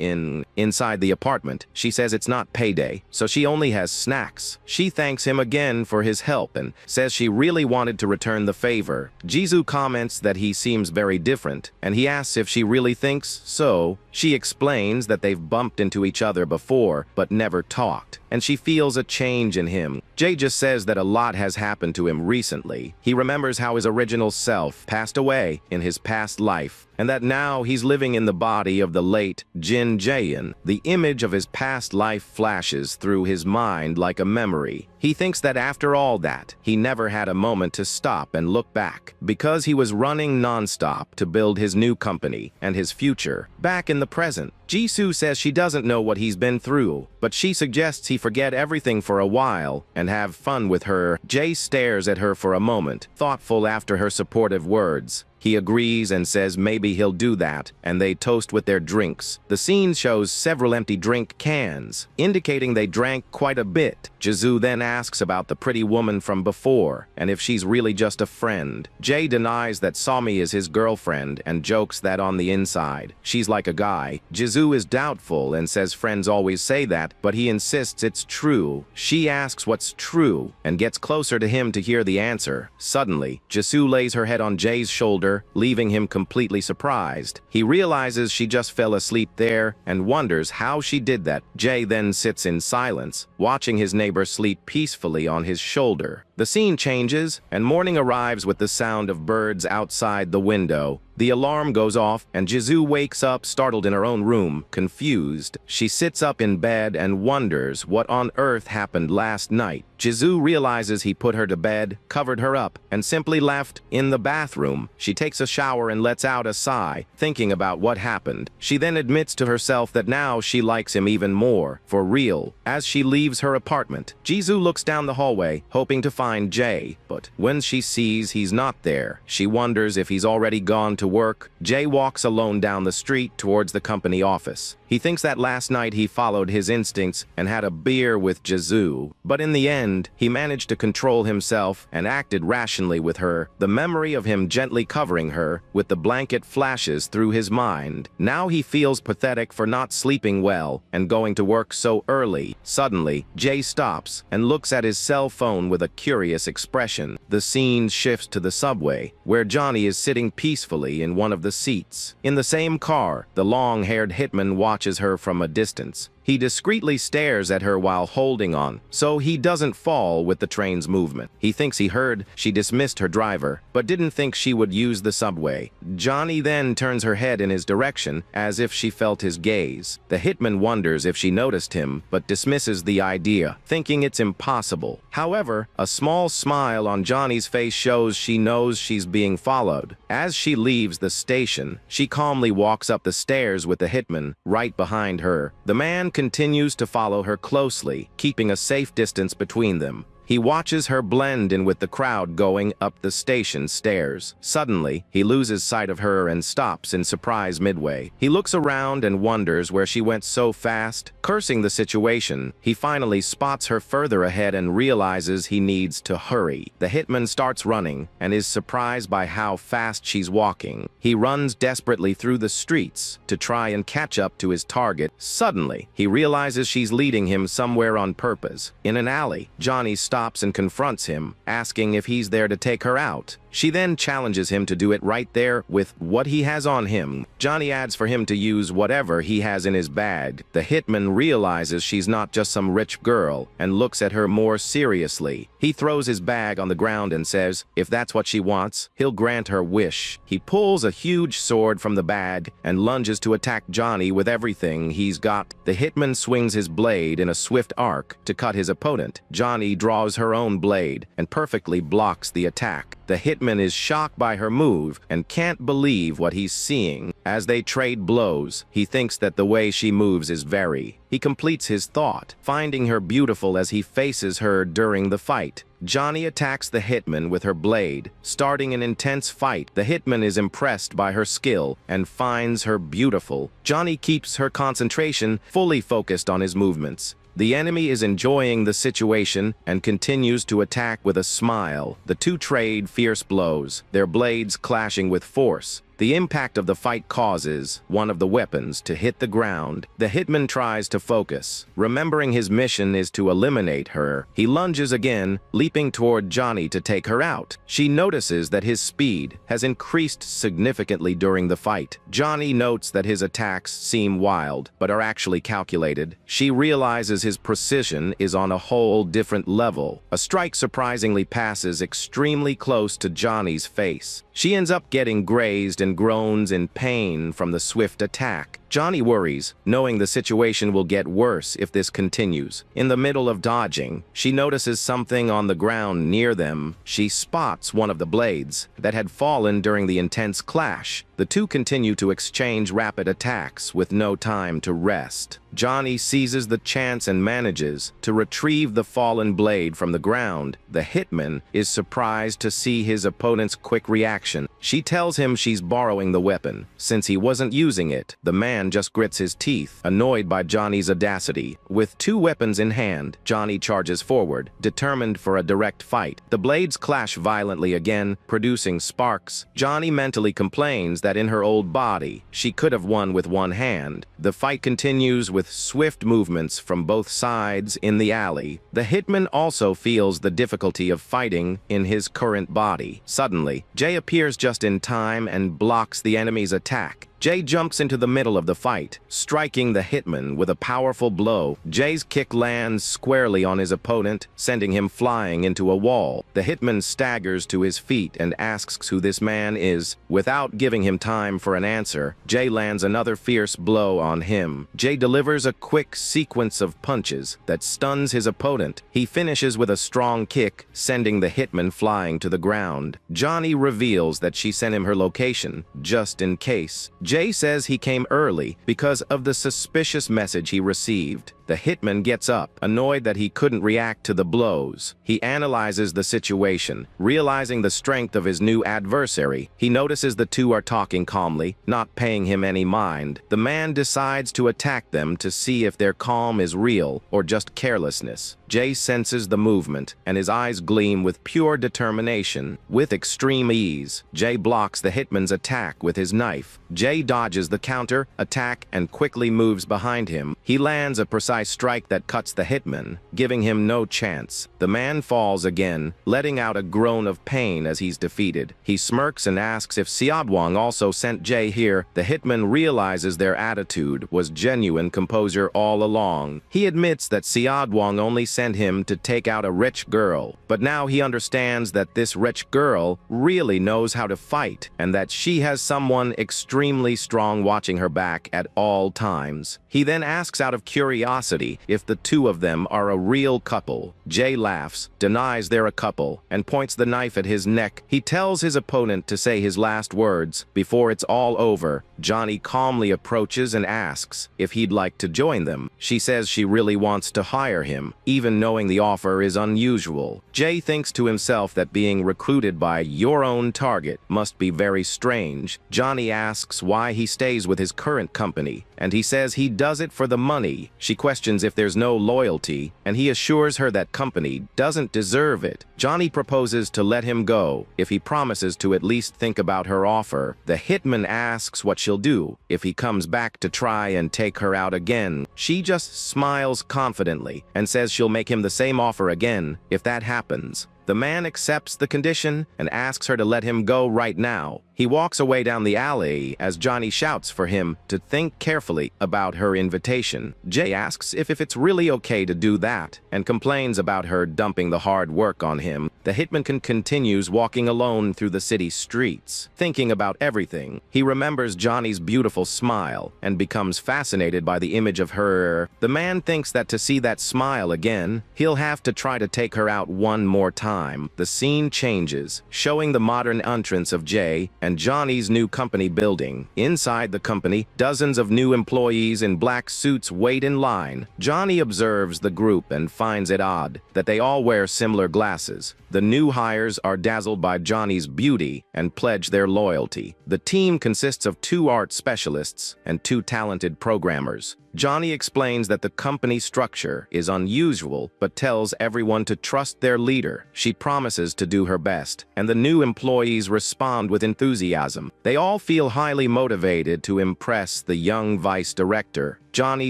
inside the apartment. She says it's not payday, so she only has snacks. She thanks him again for his help and says she really wanted to return the favor. Jisoo comments that he seems very different, and he asks if she really thinks so. She explains explains that they've bumped into each other before but never talked, and she feels a change in him. Jay just says that a lot has happened to him recently. He remembers how his original self passed away in his past life, and that now he's living in the body of the late Jin Jaein. The image of his past life flashes through his mind like a memory. He thinks that after all that, he never had a moment to stop and look back, because he was running non-stop to build his new company and his future. Back in the present, Jisoo says she doesn't know what he's been through, but she suggests he forget everything for a while and have fun with her. Jay stares at her for a moment, thoughtful after her supportive words. He agrees and says maybe he'll do that, and they toast with their drinks. The scene shows several empty drink cans, indicating they drank quite a bit. Jisoo then asks about the pretty woman from before, and if she's really just a friend. Jay denies that Sami is his girlfriend and jokes that on the inside, she's like a guy. Jisoo is doubtful and says friends always say that, but he insists it's true. She asks what's true, and gets closer to him to hear the answer. Suddenly, Jisoo lays her head on Jay's shoulder, leaving him completely surprised. He realizes she just fell asleep there and wonders how she did that. Jay then sits in silence, watching his neighbor sleep peacefully on his shoulder. The scene changes, and morning arrives with the sound of birds outside the window. The alarm goes off, and Jisoo wakes up startled in her own room, confused. She sits up in bed and wonders what on earth happened last night. Jisoo realizes he put her to bed, covered her up, and simply left. In the bathroom, she takes a shower and lets out a sigh, thinking about what happened. She then admits to herself that now she likes him even more, for real. As she leaves her apartment, Jisoo looks down the hallway, hoping to find Jay, but when she sees he's not there, she wonders if he's already gone to work. Jay walks alone down the street towards the company office. He thinks that last night he followed his instincts and had a beer with Jisoo, but in the end, he managed to control himself and acted rationally with her. The memory of him gently covering her with the blanket flashes through his mind. Now he feels pathetic for not sleeping well and going to work so early. Suddenly, Jay stops and looks at his cell phone with a curious expression. The scene shifts to the subway, where Johnny is sitting peacefully in one of the seats. In the same car, the long-haired hitman watches her from a distance. He discreetly stares at her while holding on, so he doesn't fall with the train's movement. He thinks he heard she dismissed her driver, but didn't think she would use the subway. Johnny then turns her head in his direction, as if she felt his gaze. The hitman wonders if she noticed him, but dismisses the idea, thinking it's impossible. However, a small smile on Johnny's face shows she knows she's being followed. As she leaves the station, she calmly walks up the stairs with the hitman right behind her. The man continues to follow her closely, keeping a safe distance between them. He watches her blend in with the crowd going up the station stairs. Suddenly, he loses sight of her and stops in surprise midway. He looks around and wonders where she went so fast. Cursing the situation, he finally spots her further ahead and realizes he needs to hurry. The hitman starts running and is surprised by how fast she's walking. He runs desperately through the streets to try and catch up to his target. Suddenly, he realizes she's leading him somewhere on purpose. In an alley, Johnny stops and confronts him, asking if he's there to take her out. She then challenges him to do it right there with what he has on him. Johnny adds for him to use whatever he has in his bag. The hitman realizes she's not just some rich girl and looks at her more seriously. He throws his bag on the ground and says if that's what she wants, he'll grant her wish. He pulls a huge sword from the bag and lunges to attack Johnny with everything he's got. The hitman swings his blade in a swift arc to cut his opponent. Johnny draws her own blade and perfectly blocks the attack. The hitman is shocked by her move and can't believe what he's seeing. As they trade blows, he thinks that the way she moves is very. He completes his thought, finding her beautiful as he faces her during the fight. Johnny attacks the hitman with her blade, starting an intense fight. The hitman is impressed by her skill and finds her beautiful. Johnny keeps her concentration fully focused on his movements. The enemy is enjoying the situation and continues to attack with a smile. The two trade fierce blows, their blades clashing with force. The impact of the fight causes one of the weapons to hit the ground. The hitman tries to focus. Remembering his mission is to eliminate her, he lunges again, leaping toward Johnny to take her out. She notices that his speed has increased significantly during the fight. Johnny notes that his attacks seem wild, but are actually calculated. She realizes his precision is on a whole different level. A strike surprisingly passes extremely close to Johnny's face. She ends up getting grazed and groans in pain from the swift attack. Johnny worries, knowing the situation will get worse if this continues. In the middle of dodging, she notices something on the ground near them. She spots one of the blades that had fallen during the intense clash. The two continue to exchange rapid attacks with no time to rest. Johnny seizes the chance and manages to retrieve the fallen blade from the ground. The hitman is surprised to see his opponent's quick reaction. She tells him she's borrowing the weapon. Since he wasn't using it, the man just grits his teeth, annoyed by Johnny's audacity. With two weapons in hand, Johnny charges forward, determined for a direct fight. The blades clash violently again, producing sparks. Johnny mentally complains that in her old body, she could have won with one hand. The fight continues with swift movements from both sides in the alley. The hitman also feels the difficulty of fighting in his current body. Suddenly, Jay appears just in time and blocks the enemy's attack. Jay jumps into the middle of the fight, striking the hitman with a powerful blow. Jay's kick lands squarely on his opponent, sending him flying into a wall. The hitman staggers to his feet and asks who this man is. Without giving him time for an answer, Jay lands another fierce blow on him. Jay delivers a quick sequence of punches that stuns his opponent. He finishes with a strong kick, sending the hitman flying to the ground. Johnny reveals that she sent him her location, just in case. Jay says he came early because of the suspicious message he received. The hitman gets up, annoyed that he couldn't react to the blows. He analyzes the situation. Realizing the strength of his new adversary, he notices the two are talking calmly, not paying him any mind. The man decides to attack them to see if their calm is real or just carelessness. Jay senses the movement, and his eyes gleam with pure determination. With extreme ease, Jay blocks the hitman's attack with his knife. Jay dodges the counter attack and quickly moves behind him. He lands a precise strike that cuts the hitman, giving him no chance. The man falls again, letting out a groan of pain as he's defeated. He smirks and asks if Siadwang also sent Jay here. The hitman realizes their attitude was genuine composure all along. He admits that Siadwang only sent him to take out a rich girl, but now he understands that this rich girl really knows how to fight, and that she has someone extremely strong watching her back at all times. He then asks out of curiosity if the two of them are a real couple. Jay laughs, denies they're a couple, and points the knife at his neck. He tells his opponent to say his last words before it's all over. Johnny calmly approaches and asks if he'd like to join them. She says she really wants to hire him, even knowing the offer is unusual. Jay thinks to himself that being recruited by your own target must be very strange. Johnny asks why he stays with his current company, and he says he does it for the money. She questions if there's no loyalty, and he assures her that company doesn't deserve it. Johnny proposes to let him go if he promises to at least think about her offer. The hitman asks what she'll do if he comes back to try and take her out again. She just smiles confidently and says she'll make him the same offer again if that happens. The man accepts the condition and asks her to let him go right now. He walks away down the alley as Johnny shouts for him to think carefully about her invitation. Jay asks if it's really okay to do that and complains about her dumping the hard work on him. The hitman continues walking alone through the city streets, thinking about everything. He remembers Johnny's beautiful smile and becomes fascinated by the image of her. The man thinks that to see that smile again, he'll have to try to take her out one more time. The scene changes, showing the modern entrance of Jay and Johnny's new company building. Inside the company, dozens of new employees in black suits wait in line. Johnny observes the group and finds it odd that they all wear similar glasses. The new hires are dazzled by Johnny's beauty and pledge their loyalty. The team consists of 2 art specialists and 2 talented programmers. Johnny explains that the company structure is unusual, but tells everyone to trust their leader. She promises to do her best, and the new employees respond with enthusiasm. They all feel highly motivated to impress the young vice director. Johnny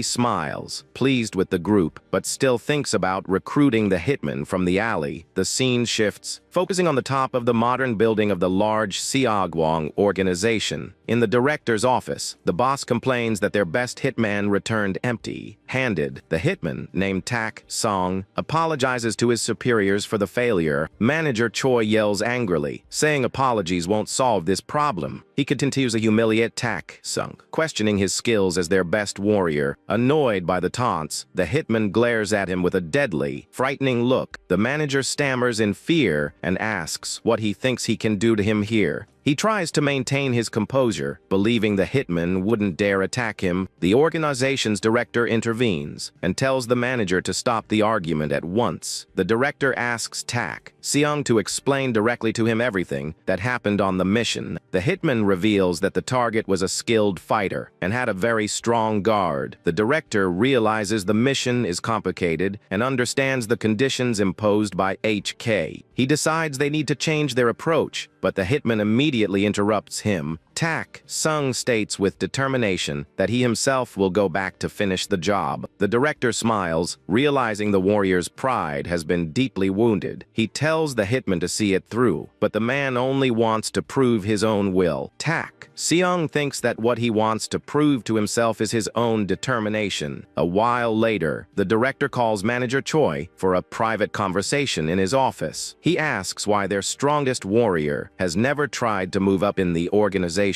smiles, pleased with the group, but still thinks about recruiting the hitman from the alley. The scene shifts, focusing on the top of the modern building of the large Siagwong organization. In the director's office, the boss complains that their best hitman returned empty-handed. The hitman, named Tak Song, apologizes to his superiors for the failure. Manager Choi yells angrily, saying apologies won't solve this problem. He continues to humiliate Tak Sung, questioning his skills as their best warrior. Annoyed by the taunts, the hitman glares at him with a deadly, frightening look. The manager stammers in fear and asks what he thinks he can do to him here. He tries to maintain his composure, believing the hitman wouldn't dare attack him. The organization's director intervenes and tells the manager to stop the argument at once. The director asks Tak Seung to explain directly to him everything that happened on the mission. The hitman reveals that the target was a skilled fighter and had a very strong guard. The director realizes the mission is complicated and understands the conditions imposed by HK. He decides they need to change their approach, but the hitman immediately interrupts him. Tak Sung states with determination that he himself will go back to finish the job. The director smiles, realizing the warrior's pride has been deeply wounded. He tells the hitman to see it through, but the man only wants to prove his own will. Tak Seung thinks that what he wants to prove to himself is his own determination. A while later, the director calls manager Choi for a private conversation in his office. He asks why their strongest warrior has never tried to move up in the organization.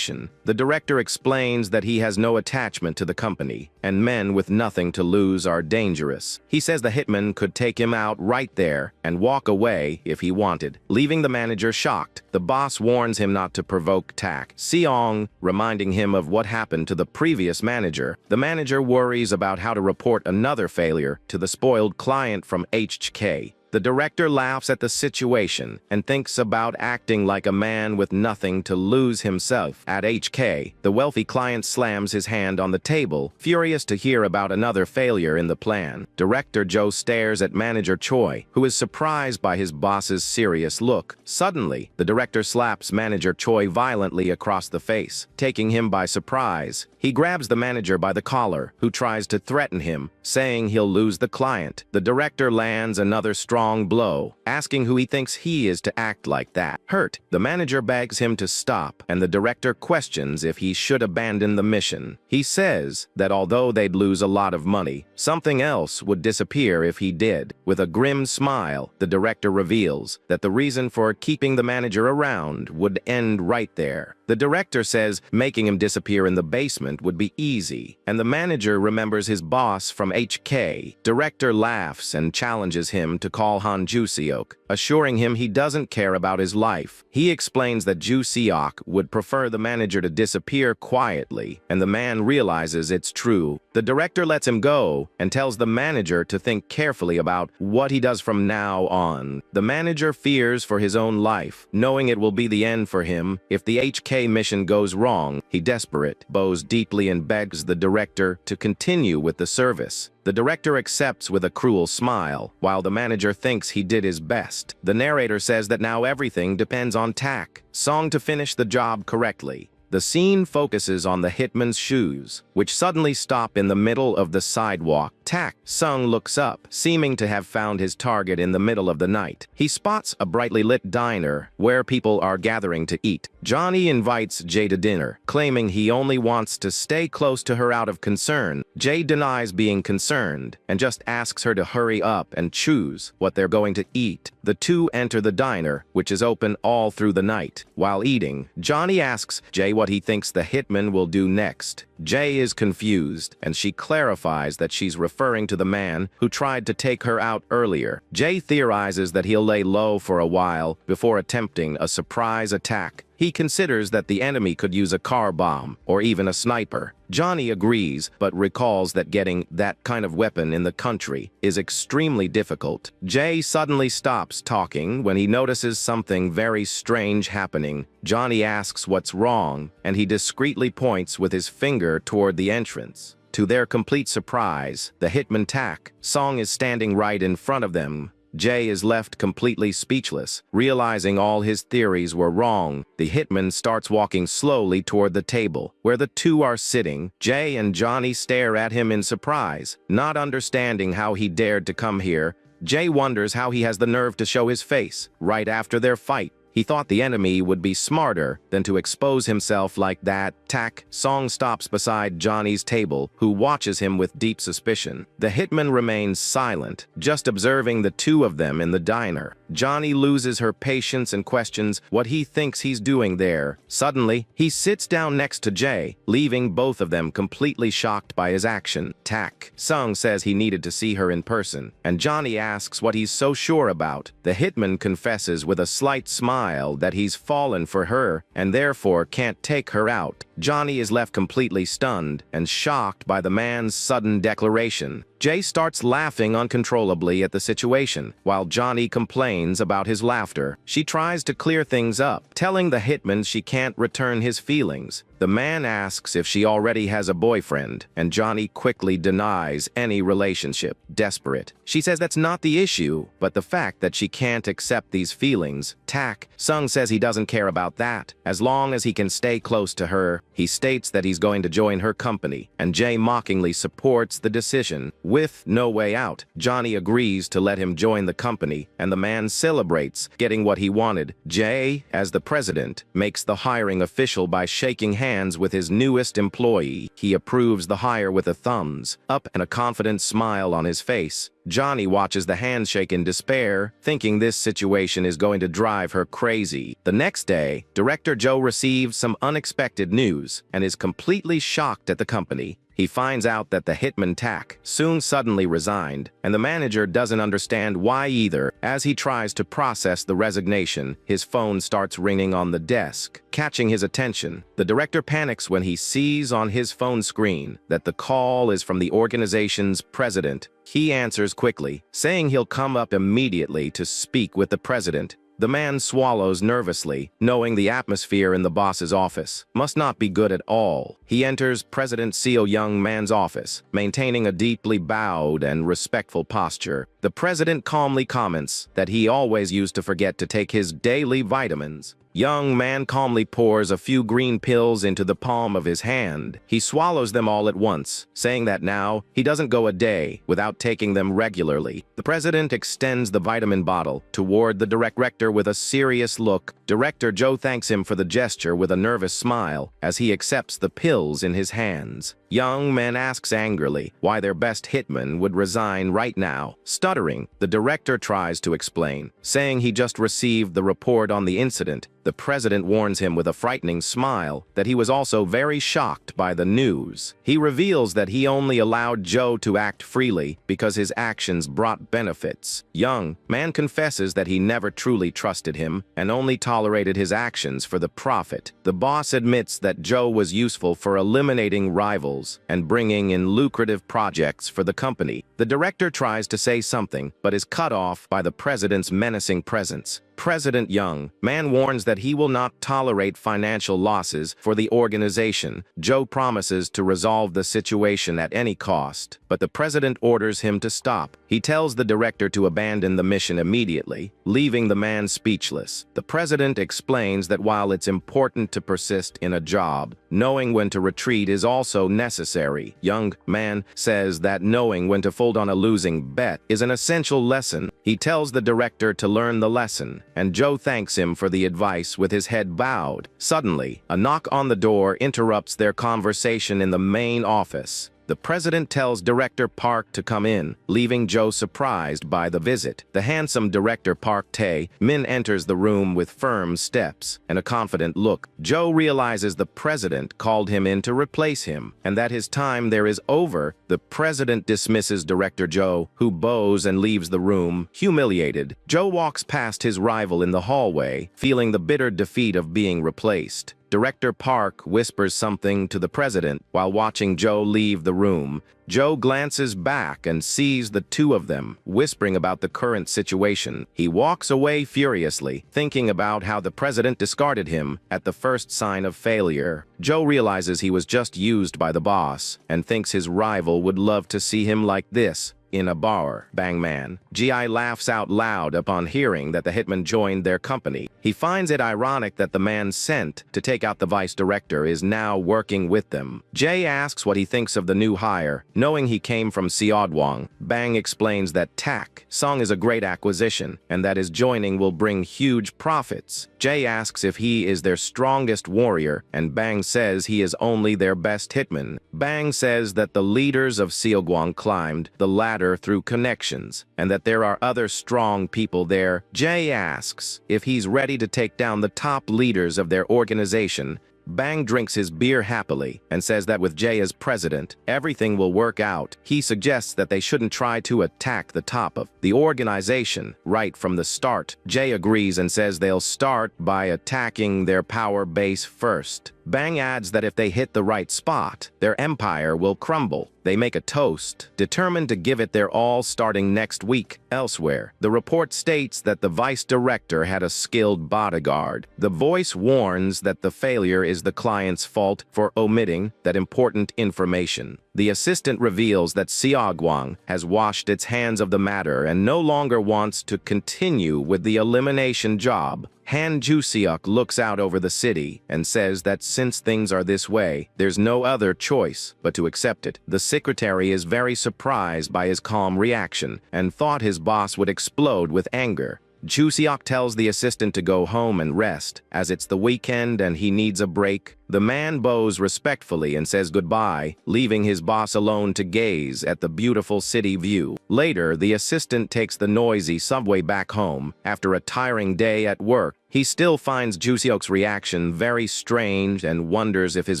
The director explains that he has no attachment to the company, and men with nothing to lose are dangerous. He says the hitman could take him out right there and walk away if he wanted, leaving the manager shocked. The boss warns him not to provoke Tak Seong, reminding him of what happened to the previous manager. The manager worries about how to report another failure to the spoiled client from HK. The director laughs at the situation and thinks about acting like a man with nothing to lose himself. At HK, the wealthy client slams his hand on the table, furious to hear about another failure in the plan. Director Joe stares at manager Choi, who is surprised by his boss's serious look. Suddenly, the director slaps manager Choi violently across the face, taking him by surprise. He grabs the manager by the collar, who tries to threaten him, saying he'll lose the client. The director lands another strong blow, asking who he thinks he is to act like that. Hurt, the manager begs him to stop, and the director questions if he should abandon the mission. He says that although they'd lose a lot of money, something else would disappear if he did. With a grim smile, the director reveals that the reason for keeping the manager around would end right there. The director says making him disappear in the basement would be easy, and the manager remembers his boss from HK. Director laughs and challenges him to call Han Ju-seok, assuring him he doesn't care about his life. He explains that Ju-seok would prefer the manager to disappear quietly, and the man realizes it's true. The director lets him go and tells the manager to think carefully about what he does from now on. The manager fears for his own life, knowing it will be the end for him if the HK mission goes wrong. He desperate, bows deeply and begs the director to continue with the service. The director accepts with a cruel smile, while the manager thinks he did his best. The narrator says that now everything depends on Tak Song to finish the job correctly. The scene focuses on the hitman's shoes, which suddenly stop in the middle of the sidewalk. Tak Sung looks up, seeming to have found his target in the middle of the night. He spots a brightly lit diner where people are gathering to eat. Johnny invites Jay to dinner, claiming he only wants to stay close to her out of concern. Jay denies being concerned and just asks her to hurry up and choose what they're going to eat. The two enter the diner, which is open all through the night. While eating, Johnny asks Jay what he thinks the hitman will do next. Jay is confused, and she clarifies that she's referring to the man who tried to take her out earlier. Jay theorizes that he'll lay low for a while before attempting a surprise attack. He considers that the enemy could use a car bomb or even a sniper. Johnny agrees, but recalls that getting that kind of weapon in the country is extremely difficult. Jay suddenly stops talking when he notices something very strange happening. Johnny asks what's wrong, and he discreetly points with his finger toward the entrance. To their complete surprise, the hitman Tak Song is standing right in front of them. Jay is left completely speechless. Realizing all his theories were wrong, the hitman starts walking slowly toward the table, where the two are sitting. Jay and Johnny stare at him in surprise. Not understanding how he dared to come here, Jay wonders how he has the nerve to show his face right after their fight. He thought the enemy would be smarter than to expose himself like that. Tak Song stops beside Johnny's table, who watches him with deep suspicion. The hitman remains silent, just observing the two of them in the diner. Johnny loses her patience and questions what he thinks he's doing there. Suddenly, he sits down next to Jay, leaving both of them completely shocked by his action. Tak Song says he needed to see her in person, and Johnny asks what he's so sure about. The hitman confesses with a slight smile that he's fallen for her and therefore can't take her out. Johnny is left completely stunned and shocked by the man's sudden declaration. Jay starts laughing uncontrollably at the situation, while Johnny complains about his laughter. She tries to clear things up, telling the hitman she can't return his feelings. The man asks if she already has a boyfriend, and Johnny quickly denies any relationship. Desperate, she says that's not the issue, but the fact that she can't accept these feelings. Tak Sung says he doesn't care about that, as long as he can stay close to her. He states that he's going to join her company, and Jay mockingly supports the decision. With no way out, Johnny agrees to let him join the company, and the man celebrates getting what he wanted. Jay, as the president, makes the hiring official by shaking hands with his newest employee. He approves the hire with a thumbs up and a confident smile on his face. Johnny watches the handshake in despair, thinking this situation is going to drive her crazy. The next day, Director Joe receives some unexpected news and is completely shocked at the company. He finds out that the hitman Tak soon suddenly resigned, and the manager doesn't understand why either. As he tries to process the resignation, his phone starts ringing on the desk. Catching his attention, the director panics when he sees on his phone screen that the call is from the organization's president. He answers quickly, saying he'll come up immediately to speak with the president. The man swallows nervously, knowing the atmosphere in the boss's office must not be good at all. He enters President Seo Young Man's office, maintaining a deeply bowed and respectful posture. The president calmly comments that he always used to forget to take his daily vitamins. Young man calmly pours a few green pills into the palm of his hand. He swallows them all at once, saying that now he doesn't go a day without taking them regularly. The president extends the vitamin bottle toward the director with a serious look. Director Joe thanks him for the gesture with a nervous smile as he accepts the pills in his hands. Young man asks angrily why their best hitman would resign right now. Stuttering, the director tries to explain, saying he just received the report on the incident. The president warns him with a frightening smile that he was also very shocked by the news. He reveals that he only allowed Joe to act freely because his actions brought benefits. Young man confesses that he never truly trusted him and only tolerated his actions for the profit. The boss admits that Joe was useful for eliminating rivals and bringing in lucrative projects for the company. The director tries to say something, but is cut off by the president's menacing presence. President Young Man warns that he will not tolerate financial losses for the organization. Joe promises to resolve the situation at any cost, but the president orders him to stop. He tells the director to abandon the mission immediately, leaving the man speechless. The president explains that while it's important to persist in a job, knowing when to retreat is also necessary. Young Man says that knowing when to fold on a losing bet is an essential lesson. He tells the director to learn the lesson, and Joe thanks him for the advice with his head bowed. Suddenly, a knock on the door interrupts their conversation in the main office. The The president tells Director Park to come in, leaving Joe surprised by the visit. The handsome Director Park Tae-min enters the room with firm steps and a confident look. Joe realizes the president called him in to replace him, and that his time there is over. The president dismisses Director Joe, who bows and leaves the room, humiliated. Joe walks past his rival in the hallway, feeling the bitter defeat of being replaced. Director Park whispers something to the president while watching Joe leave the room. Joe glances back and sees the two of them whispering about the current situation. He walks away furiously, thinking about how the president discarded him at the first sign of failure. Joe realizes he was just used by the boss and thinks his rival would love to see him like this in a bar. Bangman. Gi laughs out loud upon hearing that the hitman joined their company. He finds it ironic that the man sent to take out the vice director is now working with them. Jay asks what he thinks of the new hire, knowing he came from Seodwang. Bang explains that Tak Song is a great acquisition and that his joining will bring huge profits. Jay asks if he is their strongest warrior, and Bang says he is only their best hitman. Bang says that the leaders of Seogwang climbed the ladder through connections, and that there are other strong people there. Jay asks if he's ready to take down the top leaders of their organization. Bang drinks his beer happily and says that with Jay as president, everything will work out. He suggests that they shouldn't try to attack the top of the organization right from the start. Jay agrees and says they'll start by attacking their power base first. Bang adds that if they hit the right spot, their empire will crumble. They make a toast, determined to give it their all starting next week. Elsewhere, the report states that the vice director had a skilled bodyguard. The voice warns that the failure is the client's fault for omitting that important information. The assistant reveals that Seogwang has washed its hands of the matter and no longer wants to continue with the elimination job. Han Juseok looks out over the city and says that since things are this way, there's no other choice but to accept it. The secretary is very surprised by his calm reaction and thought his boss would explode with anger. Juseok tells the assistant to go home and rest, as it's the weekend and he needs a break. The man bows respectfully and says goodbye, leaving his boss alone to gaze at the beautiful city view. Later, the assistant takes the noisy subway back home. After a tiring day at work, he still finds Juseok's reaction very strange and wonders if his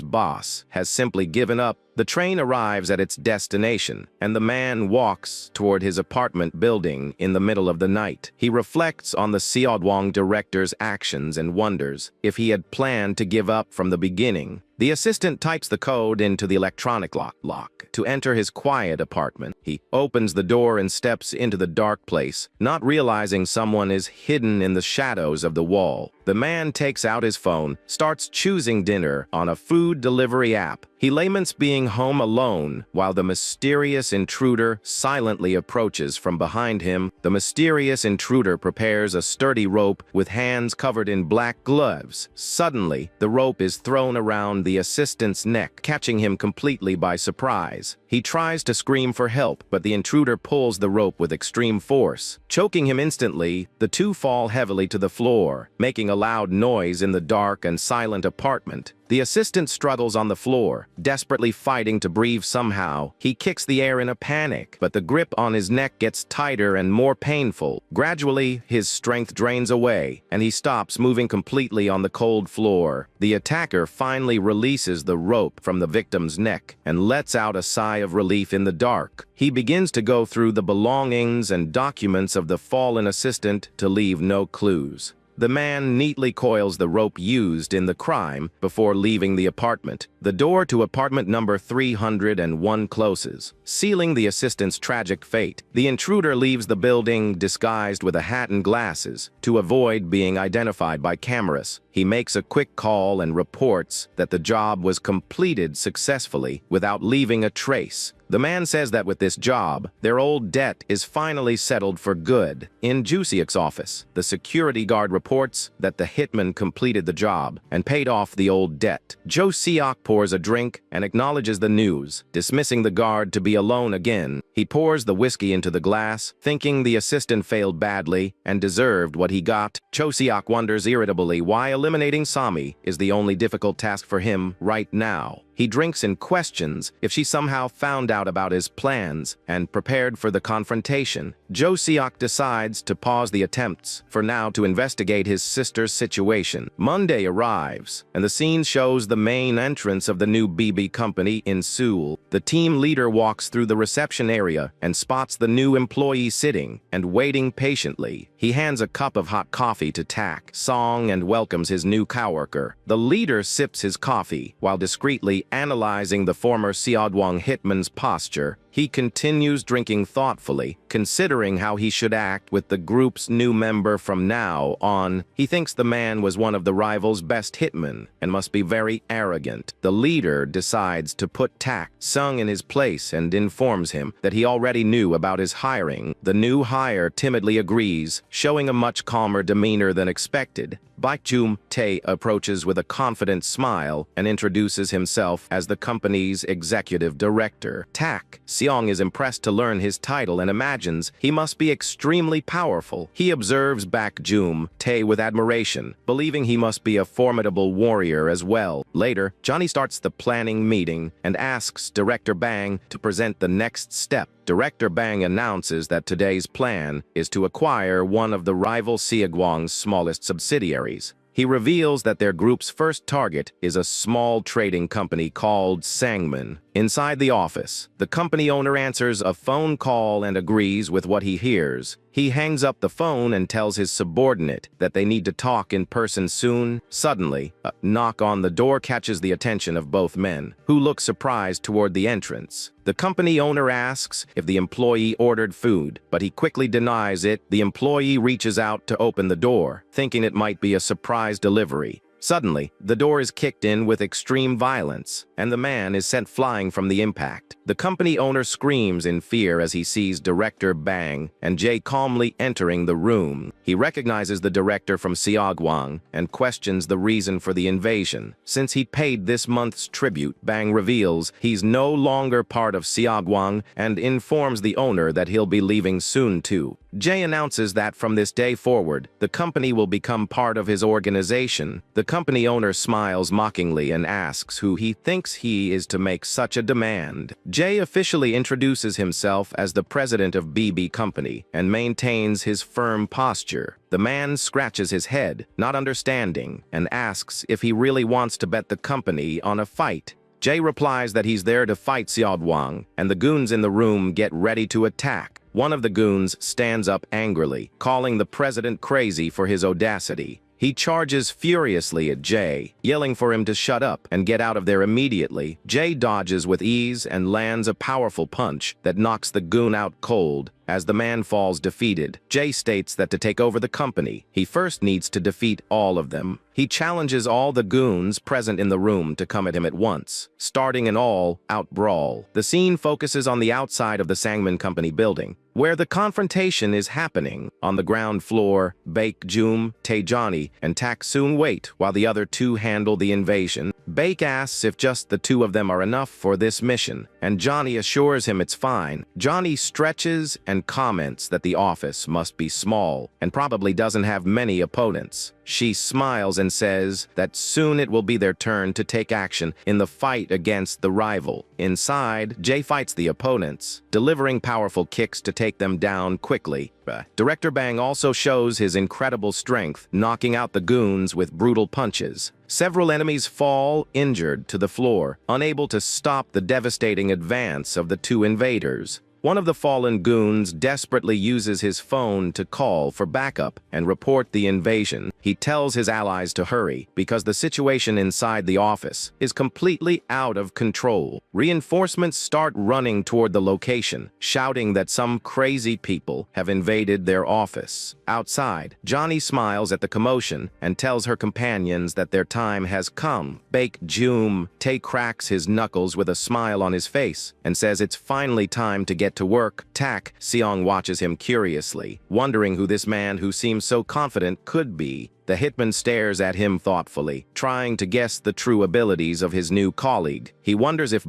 boss has simply given up. The train arrives at its destination, and the man walks toward his apartment building in the middle of the night. He reflects on the Seodwang director's actions and wonders if he had planned to give up from the beginning. The assistant types the code into the electronic lock to enter his quiet apartment. He opens the door and steps into the dark place, not realizing someone is hidden in the shadows of the wall. The man takes out his phone, starts choosing dinner on a food delivery app. He laments being home alone while the mysterious intruder silently approaches from behind him. The mysterious intruder prepares a sturdy rope with hands covered in black gloves. Suddenly, the rope is thrown around the assistant's neck, catching him completely by surprise. He tries to scream for help, but the intruder pulls the rope with extreme force. Choking him instantly, the two fall heavily to the floor, making a loud noise in the dark and silent apartment. The assistant struggles on the floor, desperately fighting to breathe somehow. He kicks the air in a panic, but the grip on his neck gets tighter and more painful. Gradually, his strength drains away, and he stops moving completely on the cold floor. The attacker finally releases the rope from the victim's neck and lets out a sigh of relief in the dark. He begins to go through the belongings and documents of the fallen assistant to leave no clues. The man neatly coils the rope used in the crime before leaving the apartment. The door to apartment number 301 closes, sealing the assistant's tragic fate. The intruder leaves the building disguised with a hat and glasses to avoid being identified by cameras. He makes a quick call and reports that the job was completed successfully without leaving a trace. The man says that with this job, their old debt is finally settled for good. In Juseok's office, the security guard reports that the hitman completed the job and paid off the old debt. Jo Seok pours a drink and acknowledges the news, dismissing the guard to be alone again. He pours the whiskey into the glass, thinking the assistant failed badly and deserved what he got. Cho-seok wonders irritably why eliminating Sami is the only difficult task for him right now. He drinks and questions if she somehow found out about his plans and prepared for the confrontation. Jo-seok decides to pause the attempts for now to investigate his sister's situation. Monday arrives, and the scene shows the main entrance of the new BB company in Seoul. The team leader walks through the reception area and spots the new employee sitting and waiting patiently. He hands a cup of hot coffee to Tak Song and welcomes his new coworker. The leader sips his coffee while discreetly analyzing the former Seodwang hitman's posture. He continues drinking thoughtfully, considering how he should act with the group's new member from now on. He thinks the man was one of the rival's best hitmen and must be very arrogant. The leader decides to put Tak Sung in his place and informs him that he already knew about his hiring. The new hire timidly agrees, showing a much calmer demeanor than expected. Baekjum Tae approaches with a confident smile and introduces himself as the company's executive director. Tak Seong is impressed to learn his title and imagines he must be extremely powerful. He observes Baekjum Tae with admiration, believing he must be a formidable warrior as well. Later, Johnny starts the planning meeting and asks Director Bang to present the next step. Director Bang announces that today's plan is to acquire one of the rival Seogwang's smallest subsidiaries. He reveals that their group's first target is a small trading company called Sangmin. Inside the office, the company owner answers a phone call and agrees with what he hears. He hangs up the phone and tells his subordinate that they need to talk in person soon. Suddenly, a knock on the door catches the attention of both men, who look surprised toward the entrance. The company owner asks if the employee ordered food, but he quickly denies it. The employee reaches out to open the door, thinking it might be a surprise delivery. Suddenly, the door is kicked in with extreme violence, and the man is sent flying from the impact. The company owner screams in fear as he sees Director Bang and Jay calmly entering the room. He recognizes the director from Seogwang and questions the reason for the invasion. Since he paid this month's tribute, Bang reveals he's no longer part of Seogwang and informs the owner that he'll be leaving soon too. Jay announces that from this day forward, the company will become part of his organization. The company owner smiles mockingly and asks who he thinks he is to make such a demand. Jay officially introduces himself as the president of BB Company and maintains his firm posture. The man scratches his head, not understanding, and asks if he really wants to bet the company on a fight. Jay replies that he's there to fight Seodwang, and the goons in the room get ready to attack. One of the goons stands up angrily, calling the president crazy for his audacity. He charges furiously at Jay, yelling for him to shut up and get out of there immediately. Jay dodges with ease and lands a powerful punch that knocks the goon out cold. As the man falls defeated, Jay states that to take over the company, he first needs to defeat all of them. He challenges all the goons present in the room to come at him at once, starting an all-out brawl. The scene focuses on the outside of the Sangmin Company building, where the confrontation is happening. On the ground floor, Baekjum, Taejani, and Tak soon wait while the other two handle the invasion. Baek asks if just the two of them are enough for this mission, and Johnny assures him it's fine. Johnny stretches and comments that the office must be small and probably doesn't have many opponents. She smiles and says that soon it will be their turn to take action in the fight against the rival. Inside, Jay fights the opponents, delivering powerful kicks to take them down quickly. Director Bang also shows his incredible strength, knocking out the goons with brutal punches. Several enemies fall injured to the floor, unable to stop the devastating advance of the two invaders. One of the fallen goons desperately uses his phone to call for backup and report the invasion. He tells his allies to hurry because the situation inside the office is completely out of control. Reinforcements start running toward the location, shouting that some crazy people have invaded their office. Outside, Johnny smiles at the commotion and tells her companions that their time has come. Baekjum Tae cracks his knuckles with a smile on his face and says it's finally time to get to work. Tak Seong watches him curiously, wondering who this man who seems so confident could be. The hitman stares at him thoughtfully, trying to guess the true abilities of his new colleague. He wonders if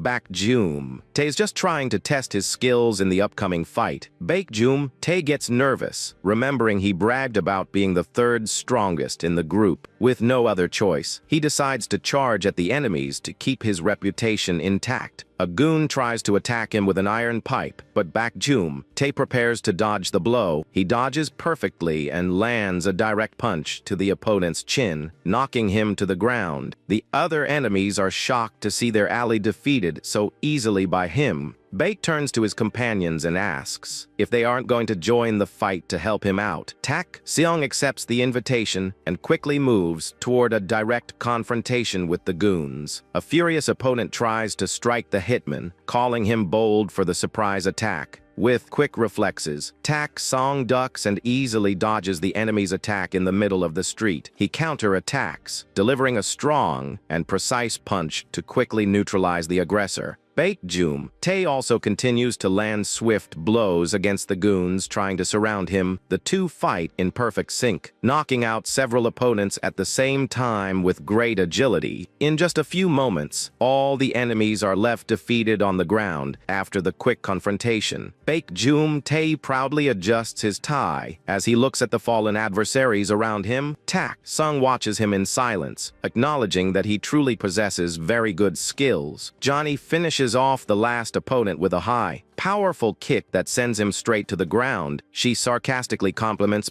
Tae is just trying to test his skills in the upcoming fight. Tae gets nervous, remembering he bragged about being the third strongest in the group. With no other choice, he decides to charge at the enemies to keep his reputation intact. A goon tries to attack him with an iron pipe, but Tae prepares to dodge the blow. He dodges perfectly and lands a direct punch to the opponent's chin, knocking him to the ground. The other enemies are shocked to see their ally defeated so easily by him. Baek turns to his companions and asks if they aren't going to join the fight to help him out. Seong accepts the invitation and quickly moves toward a direct confrontation with the goons. A furious opponent tries to strike the hitman, calling him bold for the surprise attack. With quick reflexes, Song ducks and easily dodges the enemy's attack in the middle of the street. He counterattacks, delivering a strong and precise punch to quickly neutralize the aggressor. Tae also continues to land swift blows against the goons trying to surround him. The two fight in perfect sync, knocking out several opponents at the same time with great agility. In just a few moments, all the enemies are left defeated on the ground after the quick confrontation. Tae proudly adjusts his tie as he looks at the fallen adversaries around him. Sung watches him in silence, acknowledging that he truly possesses very good skills. Johnny finishes off the last opponent with a high, powerful kick that sends him straight to the ground. She sarcastically compliments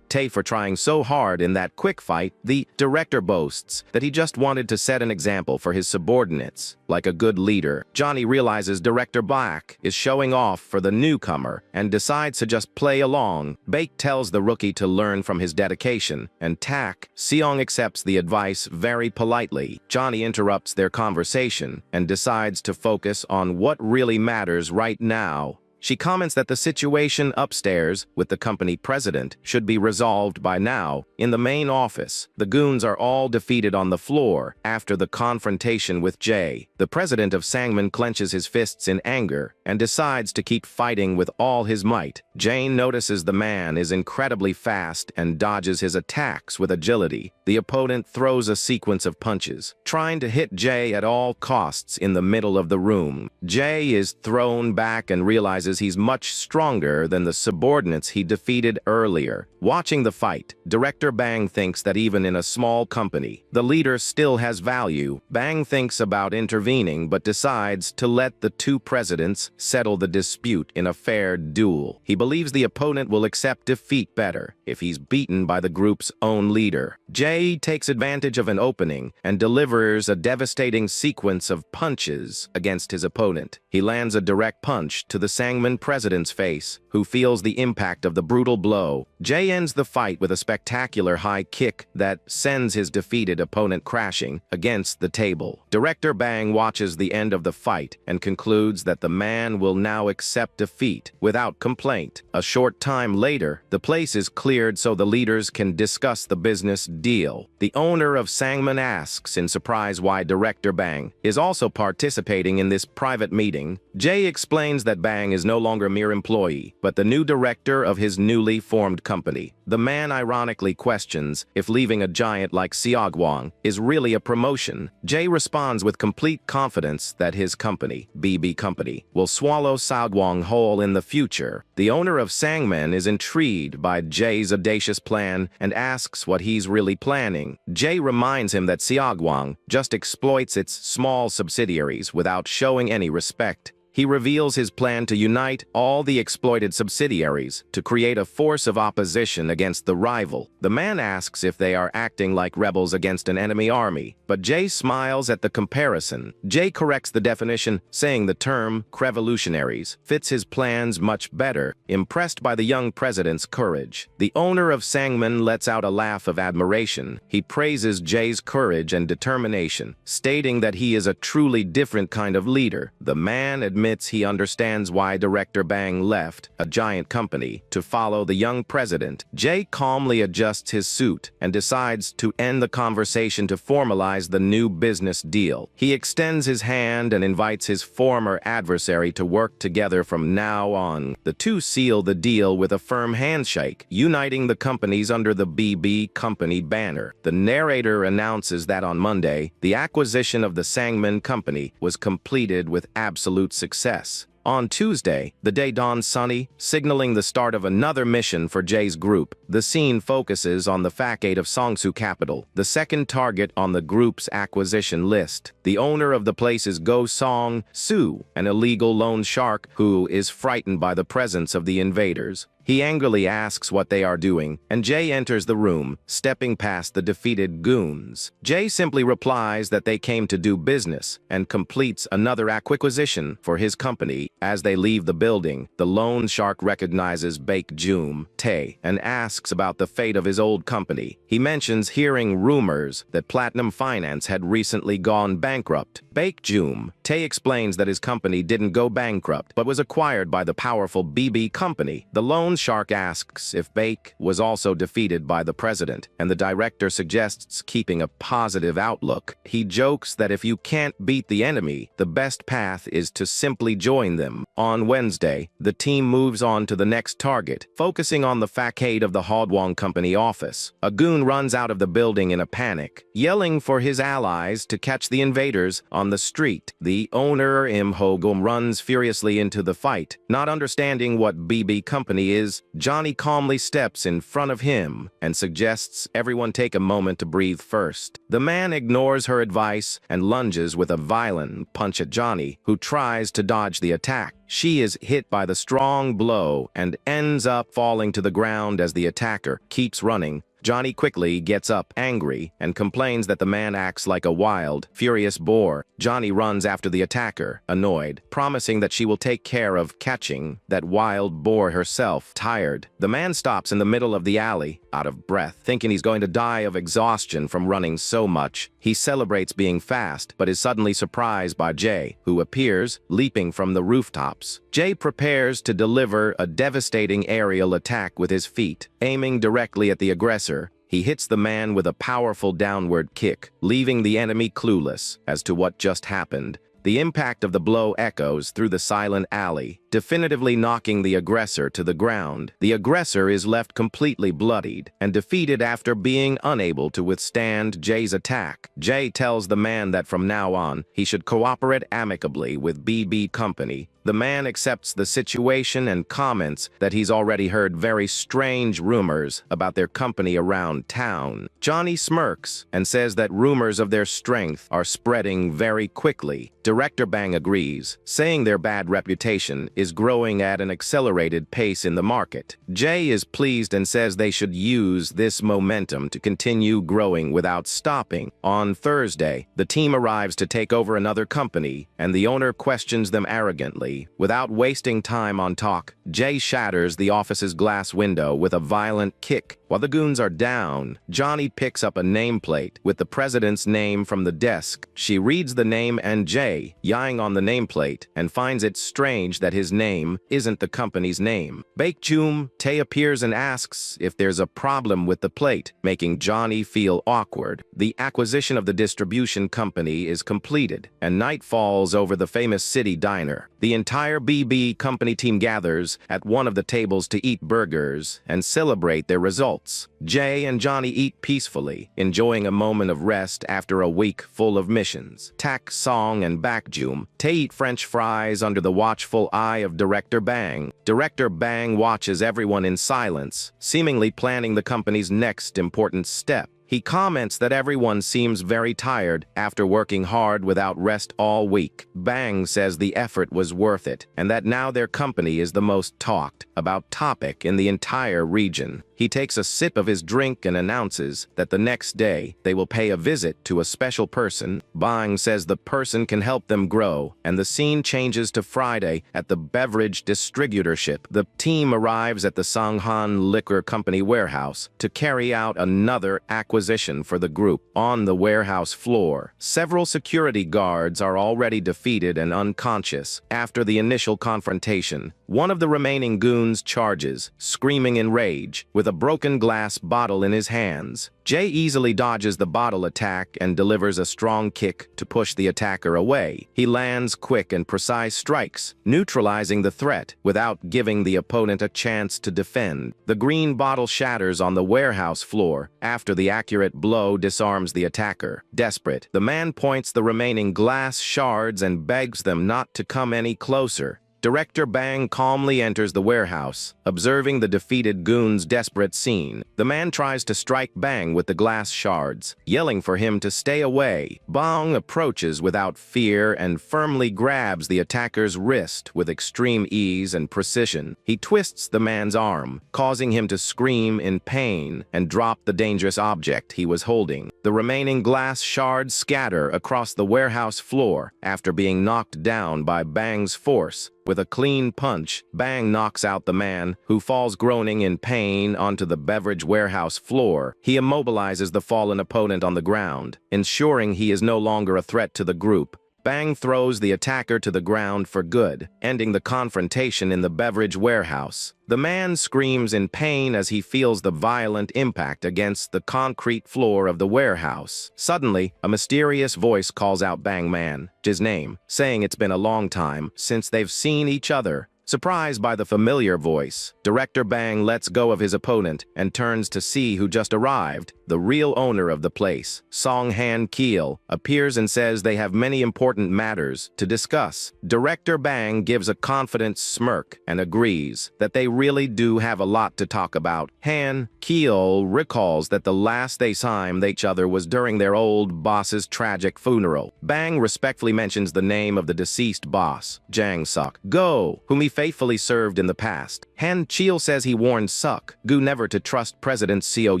Tae for trying so hard in that quick fight. The director boasts that he just wanted to set an example for his subordinates. Like a good leader, Johnny realizes Director Black is showing off for the newcomer and decides to just play along. Baek tells the rookie to learn from his dedication, and Seong accepts the advice very politely. Johnny interrupts their conversation and decides to focus on what really matters right now. She comments that the situation upstairs with the company president should be resolved by now. In the main office, the goons are all defeated on the floor after the confrontation with Jae. The president of Sangmin clenches his fists in anger and decides to keep fighting with all his might. Jane notices the man is incredibly fast and dodges his attacks with agility. The opponent throws a sequence of punches, trying to hit Jae at all costs in the middle of the room. Jae is thrown back and realizes he's much stronger than the subordinates he defeated earlier. Watching the fight, Director Bang thinks that even in a small company, the leader still has value. Bang thinks about intervening but decides to let the two presidents settle the dispute in a fair duel. He believes the opponent will accept defeat better if he's beaten by the group's own leader. Jae takes advantage of an opening and delivers a devastating sequence of punches against his opponent. He lands a direct punch to the Sangmin president's face, who feels the impact of the brutal blow. Jae ends the fight with a spectacular high kick that sends his defeated opponent crashing against the table. Director Bang watches the end of the fight and concludes that the man will now accept defeat without complaint. A short time later, the place is cleared so the leaders can discuss the business deal. The owner of Sangmin asks in surprise why Director Bang is also participating in this private meeting. Jae explains that Bang is no longer a mere employee, but the new director of his newly formed company. The man ironically questions if leaving a giant like Seogwang is really a promotion. Jae responds with complete confidence that his company, BB Company, will swallow Seogwang whole in the future. The owner of Sangmin is intrigued by Jae's audacious plan and asks what he's really planning. Jae reminds him that Seogwang just exploits its small subsidiaries without showing any respect. He reveals his plan to unite all the exploited subsidiaries to create a force of opposition against the rival. The man asks if they are acting like rebels against an enemy army, but Jae smiles at the comparison. Jae corrects the definition, saying the term "crevolutionaries" fits his plans much better, impressed by the young president's courage. The owner of Sangmin lets out a laugh of admiration. He praises Jae's courage and determination, stating that he is a truly different kind of leader. The man admits admits he understands why Director Bang left, a giant company, to follow the young president. Jay calmly adjusts his suit and decides to end the conversation to formalize the new business deal. He extends his hand and invites his former adversary to work together from now on. The two seal the deal with a firm handshake, uniting the companies under the BB Company banner. The narrator announces that on Monday, the acquisition of the Sangman Company was completed with absolute success. On Tuesday, the day dawns sunny, signaling the start of another mission for Jay's group. The scene focuses on the facade of Songsu Capital, the second target on the group's acquisition list. The owner of the place is Go Song Su, an illegal loan shark who is frightened by the presence of the invaders. He angrily asks what they are doing, and Jay enters the room, stepping past the defeated goons. Jay simply replies that they came to do business, and completes another acquisition for his company. As they leave the building, the loan shark recognizes Baek Joom Tae and asks about the fate of his old company. He mentions hearing rumors that Platinum Finance had recently gone bankrupt. Baek Joom Tae explains that his company didn't go bankrupt, but was acquired by the powerful BB Company. The loan shark asks if Baek was also defeated by the president, and the director suggests keeping a positive outlook. He jokes that if you can't beat the enemy, the best path is to simply join them. On Wednesday, the team moves on to the next target, focusing on the facade of the Hwadwong Company office. A goon runs out of the building in a panic, yelling for his allies to catch the invaders on the street. The owner, Im Ho-gum, runs furiously into the fight. Not understanding what BB Company is, Johnny calmly steps in front of him and suggests everyone take a moment to breathe first. The man ignores her advice and lunges with a violent punch at Johnny, who tries to dodge the attack. She is hit by the strong blow and ends up falling to the ground as the attacker keeps running. Johnny quickly gets up, angry, and complains that the man acts like a wild, furious boar. Johnny runs after the attacker, annoyed, promising that she will take care of catching that wild boar herself. Tired, the man stops in the middle of the alley, out of breath, thinking he's going to die of exhaustion from running so much. He celebrates being fast, but is suddenly surprised by Jay, who appears, leaping from the rooftops. Jay prepares to deliver a devastating aerial attack with his feet, aiming directly at the aggressor. He hits the man with a powerful downward kick, leaving the enemy clueless as to what just happened. The impact of the blow echoes through the silent alley, definitively knocking the aggressor to the ground. The aggressor is left completely bloodied and defeated after being unable to withstand Jay's attack. Jay tells the man that from now on, he should cooperate amicably with BB Company. The man accepts the situation and comments that he's already heard very strange rumors about their company around town. Johnny smirks and says that rumors of their strength are spreading very quickly. Director Bang agrees, saying their bad reputation is growing at an accelerated pace in the market. Jay is pleased and says they should use this momentum to continue growing without stopping. On Thursday, the team arrives to take over another company, and the owner questions them arrogantly. Without wasting time on talk, Jay shatters the office's glass window with a violent kick. While the goons are down, Johnny picks up a nameplate with the president's name from the desk. She reads the name and Jay, yawing on the nameplate, and finds it strange that his name isn't the company's name. Baek Joom Tae appears and asks if there's a problem with the plate, making Johnny feel awkward. The acquisition of the distribution company is completed, and night falls over the famous city diner. The entire BB Company team gathers at one of the tables to eat burgers and celebrate their results. Jay and Johnny eat peacefully, enjoying a moment of rest after a week full of missions. Tak Song and Baek Joom Tae eat French fries under the watchful eye of Director Bang. Director Bang watches everyone in silence, seemingly planning the company's next important step. He comments that everyone seems very tired after working hard without rest all week. Bang says the effort was worth it, and that now their company is the most talked about topic in the entire region. He takes a sip of his drink and announces that the next day they will pay a visit to a special person. Bang says the person can help them grow, and the scene changes to Friday at the beverage distributorship. The team arrives at the Sanghan Liquor Company warehouse to carry out another acquisition for the group. On the warehouse floor, several security guards are already defeated and unconscious. After the initial confrontation, one of the remaining goons charges, screaming in rage, with a broken glass bottle in his hands. Jay easily dodges the bottle attack and delivers a strong kick to push the attacker away. He lands quick and precise strikes, neutralizing the threat without giving the opponent a chance to defend. The green bottle shatters on the warehouse floor after the accurate blow disarms the attacker. Desperate, the man points the remaining glass shards and begs them not to come any closer. Director Bang calmly enters the warehouse, observing the defeated goon's desperate scene. The man tries to strike Bang with the glass shards, yelling for him to stay away. Bang approaches without fear and firmly grabs the attacker's wrist with extreme ease and precision. He twists the man's arm, causing him to scream in pain and drop the dangerous object he was holding. The remaining glass shards scatter across the warehouse floor after being knocked down by Bang's force. With a clean punch, Bang knocks out the man, who falls groaning in pain onto the beverage warehouse floor. He immobilizes the fallen opponent on the ground, ensuring he is no longer a threat to the group. Bang throws the attacker to the ground for good, ending the confrontation in the beverage warehouse. The man screams in pain as he feels the violent impact against the concrete floor of the warehouse. Suddenly, a mysterious voice calls out Bang Man's name, saying it's been a long time since they've seen each other. Surprised by the familiar voice, Director Bang lets go of his opponent and turns to see who just arrived. The real owner of the place, Song Han Keel, appears and says they have many important matters to discuss. Director Bang gives a confident smirk and agrees that they really do have a lot to talk about. Han Keel recalls that the last they saw each other was during their old boss's tragic funeral. Bang respectfully mentions the name of the deceased boss, Jang Suk Go, whom he faithfully served in the past. Han Keel says he warned Suk Go never to trust President Seo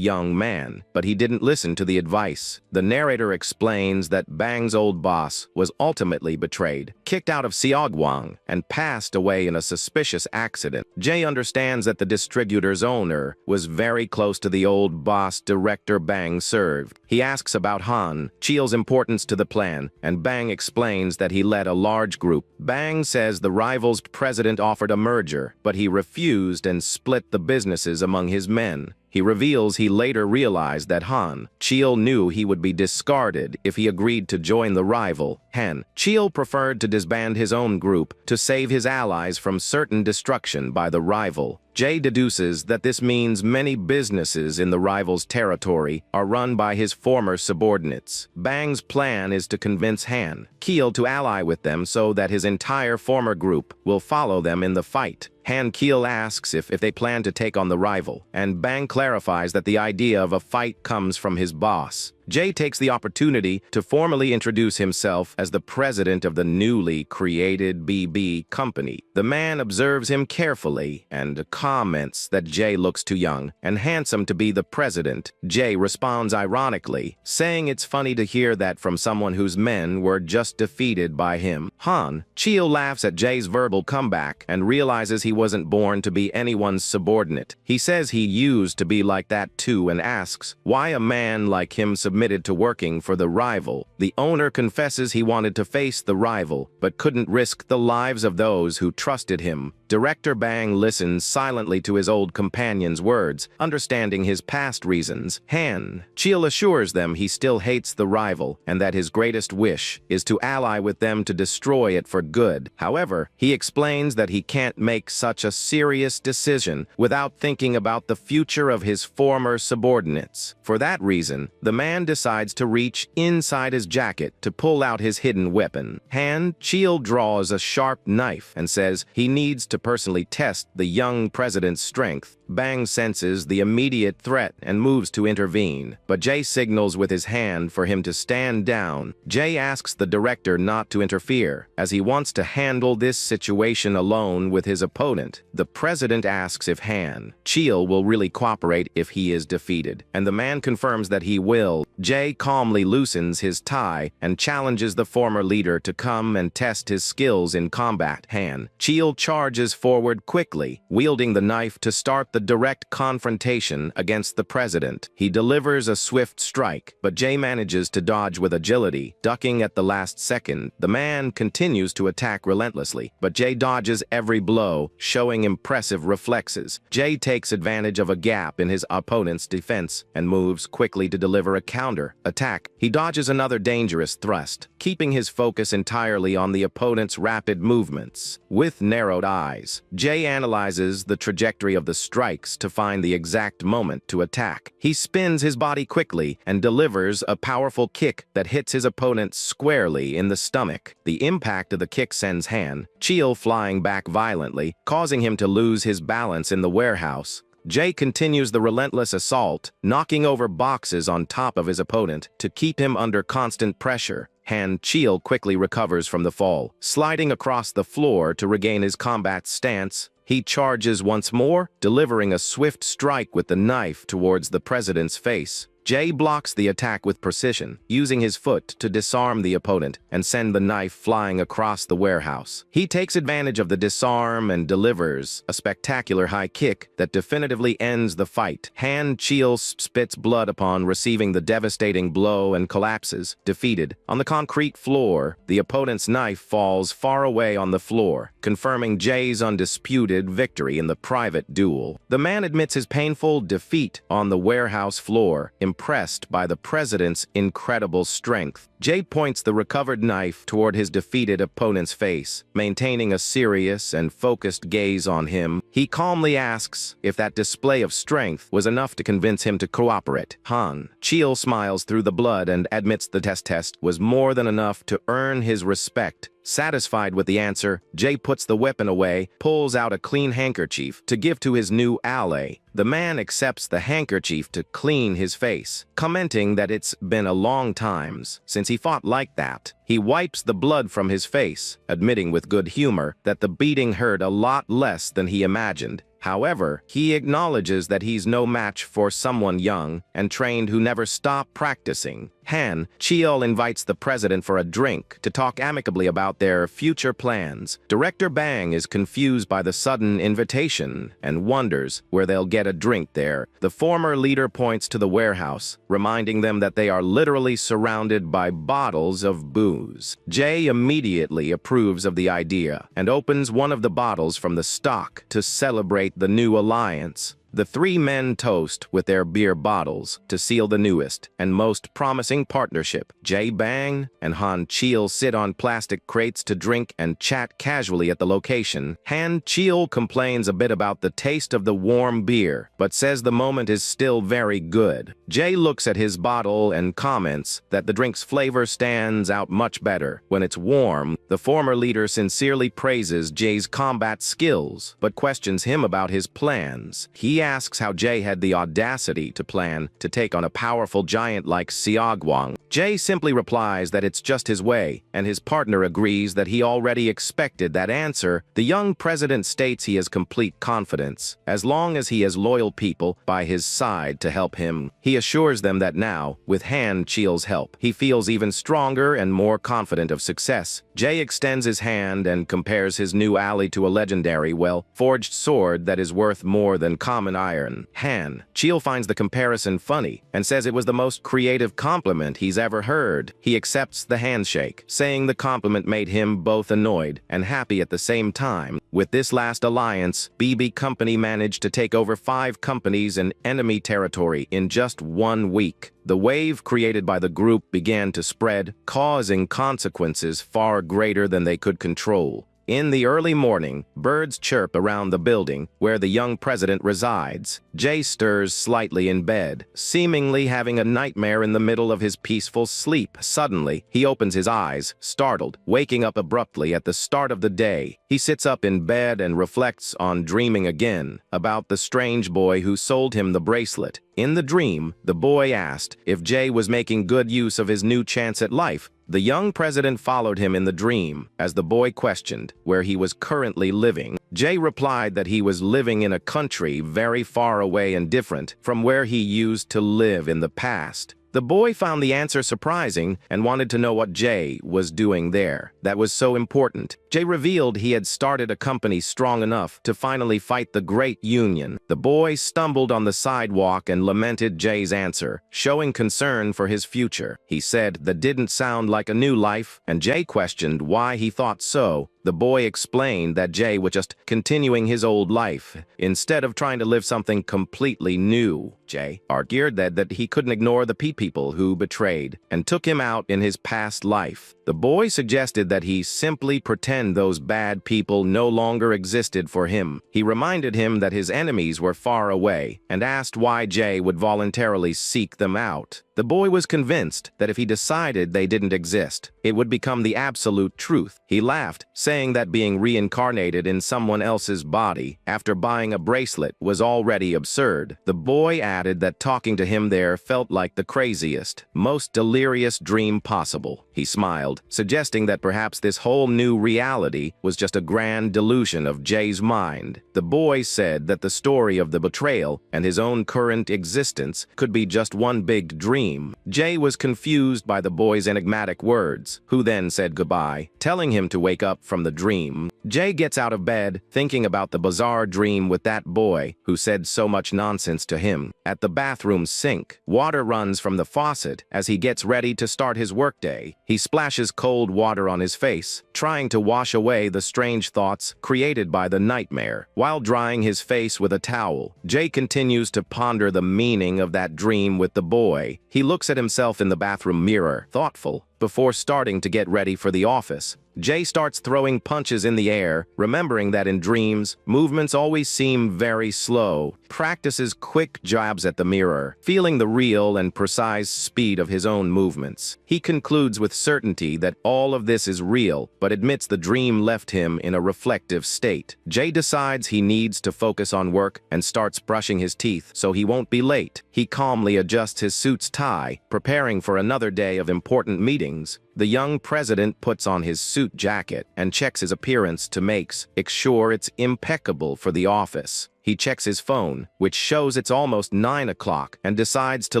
Young Man, but he didn't listen to the advice. The narrator explains that Bang's old boss was ultimately betrayed, kicked out of Seogwang, and passed away in a suspicious accident. Jay understands that the distributor's owner was very close to the old boss Director Bang served. He asks about Han Keel's importance to the plan, and Bang explains that he led a large group. Bang says the rival's president offered a merger, but he refused and split the businesses among his men. He reveals he later realized that Han Keel knew he would be discarded if he agreed to join the rival. Han Keel preferred to disband his own group to save his allies from certain destruction by the rival. Jay deduces that this means many businesses in the rival's territory are run by his former subordinates. Bang's plan is to convince Han Keel to ally with them so that his entire former group will follow them in the fight. Han Keel asks if they plan to take on the rival, and Bang clarifies that the idea of a fight comes from his boss. Jay takes the opportunity to formally introduce himself as the president of the newly created BB company. The man observes him carefully and comments that Jay looks too young and handsome to be the president. Jay responds ironically, saying it's funny to hear that from someone whose men were just defeated by him. Han Keel laughs at Jay's verbal comeback and realizes he wasn't born to be anyone's subordinate. He says he used to be like that too and asks why a man like him submitted to working for the rival. The owner confesses he wanted to face the rival, but couldn't risk the lives of those who trusted him. Director Bang listens silently to his old companion's words, understanding his past reasons. Han Keel assures them he still hates the rival and that his greatest wish is to ally with them to destroy it for good. However, he explains that he can't make such a serious decision without thinking about the future of his former subordinates. For that reason, the man decides to reach inside his jacket to pull out his hidden weapon. Han Keel draws a sharp knife and says he needs to personally test the young president's strength. Bang senses the immediate threat and moves to intervene, but Jay signals with his hand for him to stand down. Jay asks the director not to interfere, as he wants to handle this situation alone with his opponent. The president asks if Han Chill will really cooperate if he is defeated, and the man confirms that he will. Jay calmly loosens his tie and challenges the former leader to come and test his skills in combat. Han Chill charges forward quickly, wielding the knife to start the direct confrontation against the president. He delivers a swift strike, but Jay manages to dodge with agility, ducking at the last second. The man continues to attack relentlessly, but Jay dodges every blow, showing impressive reflexes. Jay takes advantage of a gap in his opponent's defense and moves quickly to deliver a counter-attack. He dodges another dangerous thrust, keeping his focus entirely on the opponent's rapid movements. With narrowed eyes, Jay analyzes the trajectory of the strikes to find the exact moment to attack. He spins his body quickly and delivers a powerful kick that hits his opponent squarely in the stomach. The impact of the kick sends Han Chill flying back violently, causing him to lose his balance in the warehouse. Jay continues the relentless assault, knocking over boxes on top of his opponent to keep him under constant pressure. Han Chill quickly recovers from the fall, sliding across the floor to regain his combat stance. He charges once more, delivering a swift strike with the knife towards the president's face. Jay blocks the attack with precision, using his foot to disarm the opponent and send the knife flying across the warehouse. He takes advantage of the disarm and delivers a spectacular high kick that definitively ends the fight. Han Chill spits blood upon receiving the devastating blow and collapses, defeated. On the concrete floor, the opponent's knife falls far away on the floor, confirming Jay's undisputed victory in the private duel. The man admits his painful defeat on the warehouse floor, impressed by the president's incredible strength. Jay points the recovered knife toward his defeated opponent's face, maintaining a serious and focused gaze on him. He calmly asks if that display of strength was enough to convince him to cooperate. Han Chill smiles through the blood and admits the test was more than enough to earn his respect. Satisfied with the answer, Jay puts the weapon away, pulls out a clean handkerchief to give to his new ally. The man accepts the handkerchief to clean his face, commenting that it's been a long time since he fought like that. He wipes the blood from his face, admitting with good humor that the beating hurt a lot less than he imagined. However, he acknowledges that he's no match for someone young and trained who never stopped practicing. Han Chill invites the president for a drink to talk amicably about their future plans. Director Bang is confused by the sudden invitation and wonders where they'll get a drink there. The former leader points to the warehouse, reminding them that they are literally surrounded by bottles of booze. Jay immediately approves of the idea and opens one of the bottles from the stock to celebrate the new alliance. The three men toast with their beer bottles to seal the newest and most promising partnership. Jay Bang and Han Chill sit on plastic crates to drink and chat casually at the location. Han Chill complains a bit about the taste of the warm beer, but says the moment is still very good. Jay looks at his bottle and comments that the drink's flavor stands out much better when it's warm. The former leader sincerely praises Jay's combat skills, but questions him about his plans. He asks how Jay had the audacity to plan to take on a powerful giant like Xiaoguang. Jay simply replies that it's just his way, and his partner agrees that he already expected that answer. The young president states he has complete confidence, as long as he has loyal people by his side to help him. He assures them that now, with Han Chill's help, he feels even stronger and more confident of success. Jay extends his hand and compares his new ally to a legendary, well-forged sword that is worth more than common iron. Han Chill finds the comparison funny and says it was the most creative compliment he's ever heard. He accepts the handshake, saying the compliment made him both annoyed and happy at the same time. With this last alliance, BB Company managed to take over 5 companies in enemy territory in just 1 week. The wave created by the group began to spread, causing consequences far greater than they could control. In the early morning, birds chirp around the building where the young president resides. Jay stirs slightly in bed, seemingly having a nightmare in the middle of his peaceful sleep. Suddenly, he opens his eyes, startled, waking up abruptly at the start of the day. He sits up in bed and reflects on dreaming again about the strange boy who sold him the bracelet. In the dream, the boy asked if Jay was making good use of his new chance at life. The young president followed him in the dream as the boy questioned where he was currently living. Jay replied that he was living in a country very far away and different from where he used to live in the past. The boy found the answer surprising and wanted to know what Jay was doing there. That was so important. Jay revealed he had started a company strong enough to finally fight the Great Union. The boy stumbled on the sidewalk and lamented Jay's answer, showing concern for his future. He said that didn't sound like a new life, and Jay questioned why he thought so. The boy explained that Jay was just continuing his old life instead of trying to live something completely new. Jay argued that he couldn't ignore the people who betrayed and took him out in his past life. The boy suggested that he simply pretend those bad people no longer existed for him. He reminded him that his enemies were far away and asked why Jay would voluntarily seek them out. The boy was convinced that if he decided they didn't exist, it would become the absolute truth. He laughed, saying that being reincarnated in someone else's body after buying a bracelet was already absurd. The boy added that talking to him there felt like the craziest, most delirious dream possible. He smiled, suggesting that perhaps this whole new reality was just a grand delusion of Jay's mind. The boy said that the story of the betrayal and his own current existence could be just one big dream. Jay was confused by the boy's enigmatic words, who then said goodbye, telling him to wake up from the dream. Jay gets out of bed, thinking about the bizarre dream with that boy who said so much nonsense to him. At the bathroom sink, water runs from the faucet as he gets ready to start his workday. He splashes cold water on his face, trying to wash away the strange thoughts created by the nightmare. While drying his face with a towel, Jay continues to ponder the meaning of that dream with the boy. He looks at himself in the bathroom mirror, thoughtful, before starting to get ready for the office. Jay starts throwing punches in the air, remembering that in dreams, movements always seem very slow. Practices quick jabs at the mirror, feeling the real and precise speed of his own movements. He concludes with certainty that all of this is real, but admits the dream left him in a reflective state. Jay decides he needs to focus on work and starts brushing his teeth so he won't be late. He calmly adjusts his suit's tie, preparing for another day of important meetings. The young president puts on his suit jacket and checks his appearance to make sure it's impeccable for the office. He checks his phone, which shows it's almost 9 o'clock, and decides to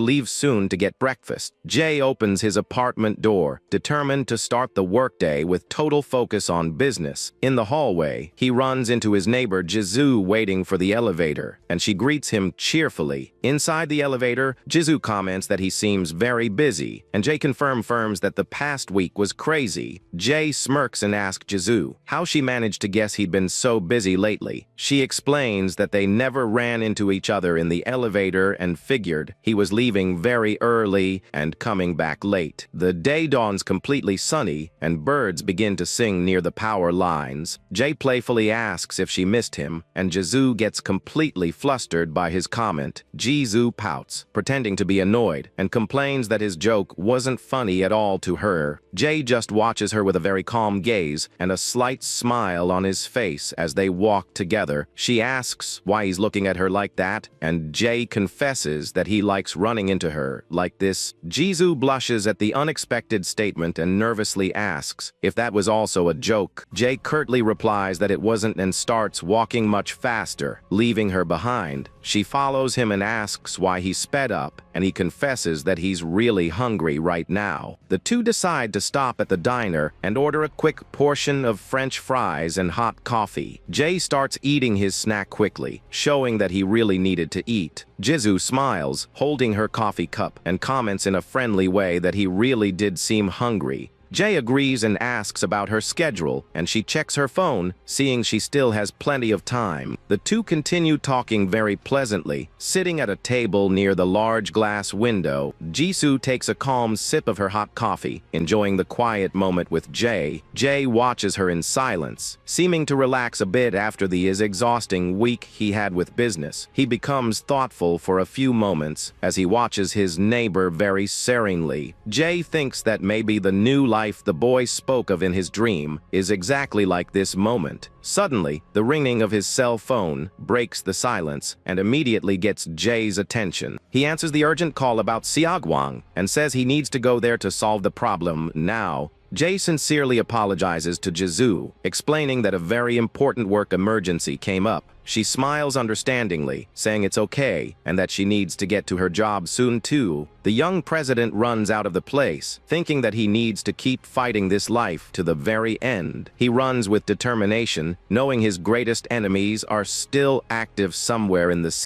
leave soon to get breakfast. Jay opens his apartment door, determined to start the workday with total focus on business. In the hallway, he runs into his neighbor Jizu waiting for the elevator, and she greets him cheerfully. Inside the elevator, Jizu comments that he seems very busy, and Jay confirms that the past week was crazy. Jay smirks and asks Jizu how she managed to guess he'd been so busy lately. She explains that they never ran into each other in the elevator and figured he was leaving very early and coming back late. The day dawns completely sunny, and birds begin to sing near the power lines. Jay playfully asks if she missed him, and Jizu gets completely flustered by his comment. Jizu pouts, pretending to be annoyed, and complains that his joke wasn't funny at all to her. Jay just watches her with a very calm gaze and a slight smile on his face as they walk together. She asks why he's looking at her like that, and Jay confesses that he likes running into her like this. Jizu blushes at the unexpected statement and nervously asks if that was also a joke. Jay curtly replies that it wasn't and starts walking much faster, leaving her behind. She follows him and asks why he sped up, and he confesses that he's really hungry right now. The two decide to stop at the diner and order a quick portion of French fries and hot coffee. Jay starts eating his snack quickly, showing that he really needed to eat. Jizu smiles, holding her coffee cup, and comments in a friendly way that he really did seem hungry. Jay agrees and asks about her schedule, and she checks her phone, seeing she still has plenty of time. The two continue talking very pleasantly. Sitting at a table near the large glass window, Jisoo takes a calm sip of her hot coffee, enjoying the quiet moment with Jay. Jay watches her in silence, seeming to relax a bit after the exhausting week he had with business. He becomes thoughtful for a few moments as he watches his neighbor very serenely. Jay thinks that maybe the new life the boy spoke of in his dream is exactly like this moment. Suddenly, the ringing of his cell phone breaks the silence and immediately gets Jay's attention. He answers the urgent call about Xiaoguang and says he needs to go there to solve the problem now. Jay sincerely apologizes to Jisoo, explaining that a very important work emergency came up. She smiles understandingly, saying it's okay and that she needs to get to her job soon too. The young president runs out of the place, thinking that he needs to keep fighting this life to the very end. He runs with determination, knowing his greatest enemies are still active somewhere in the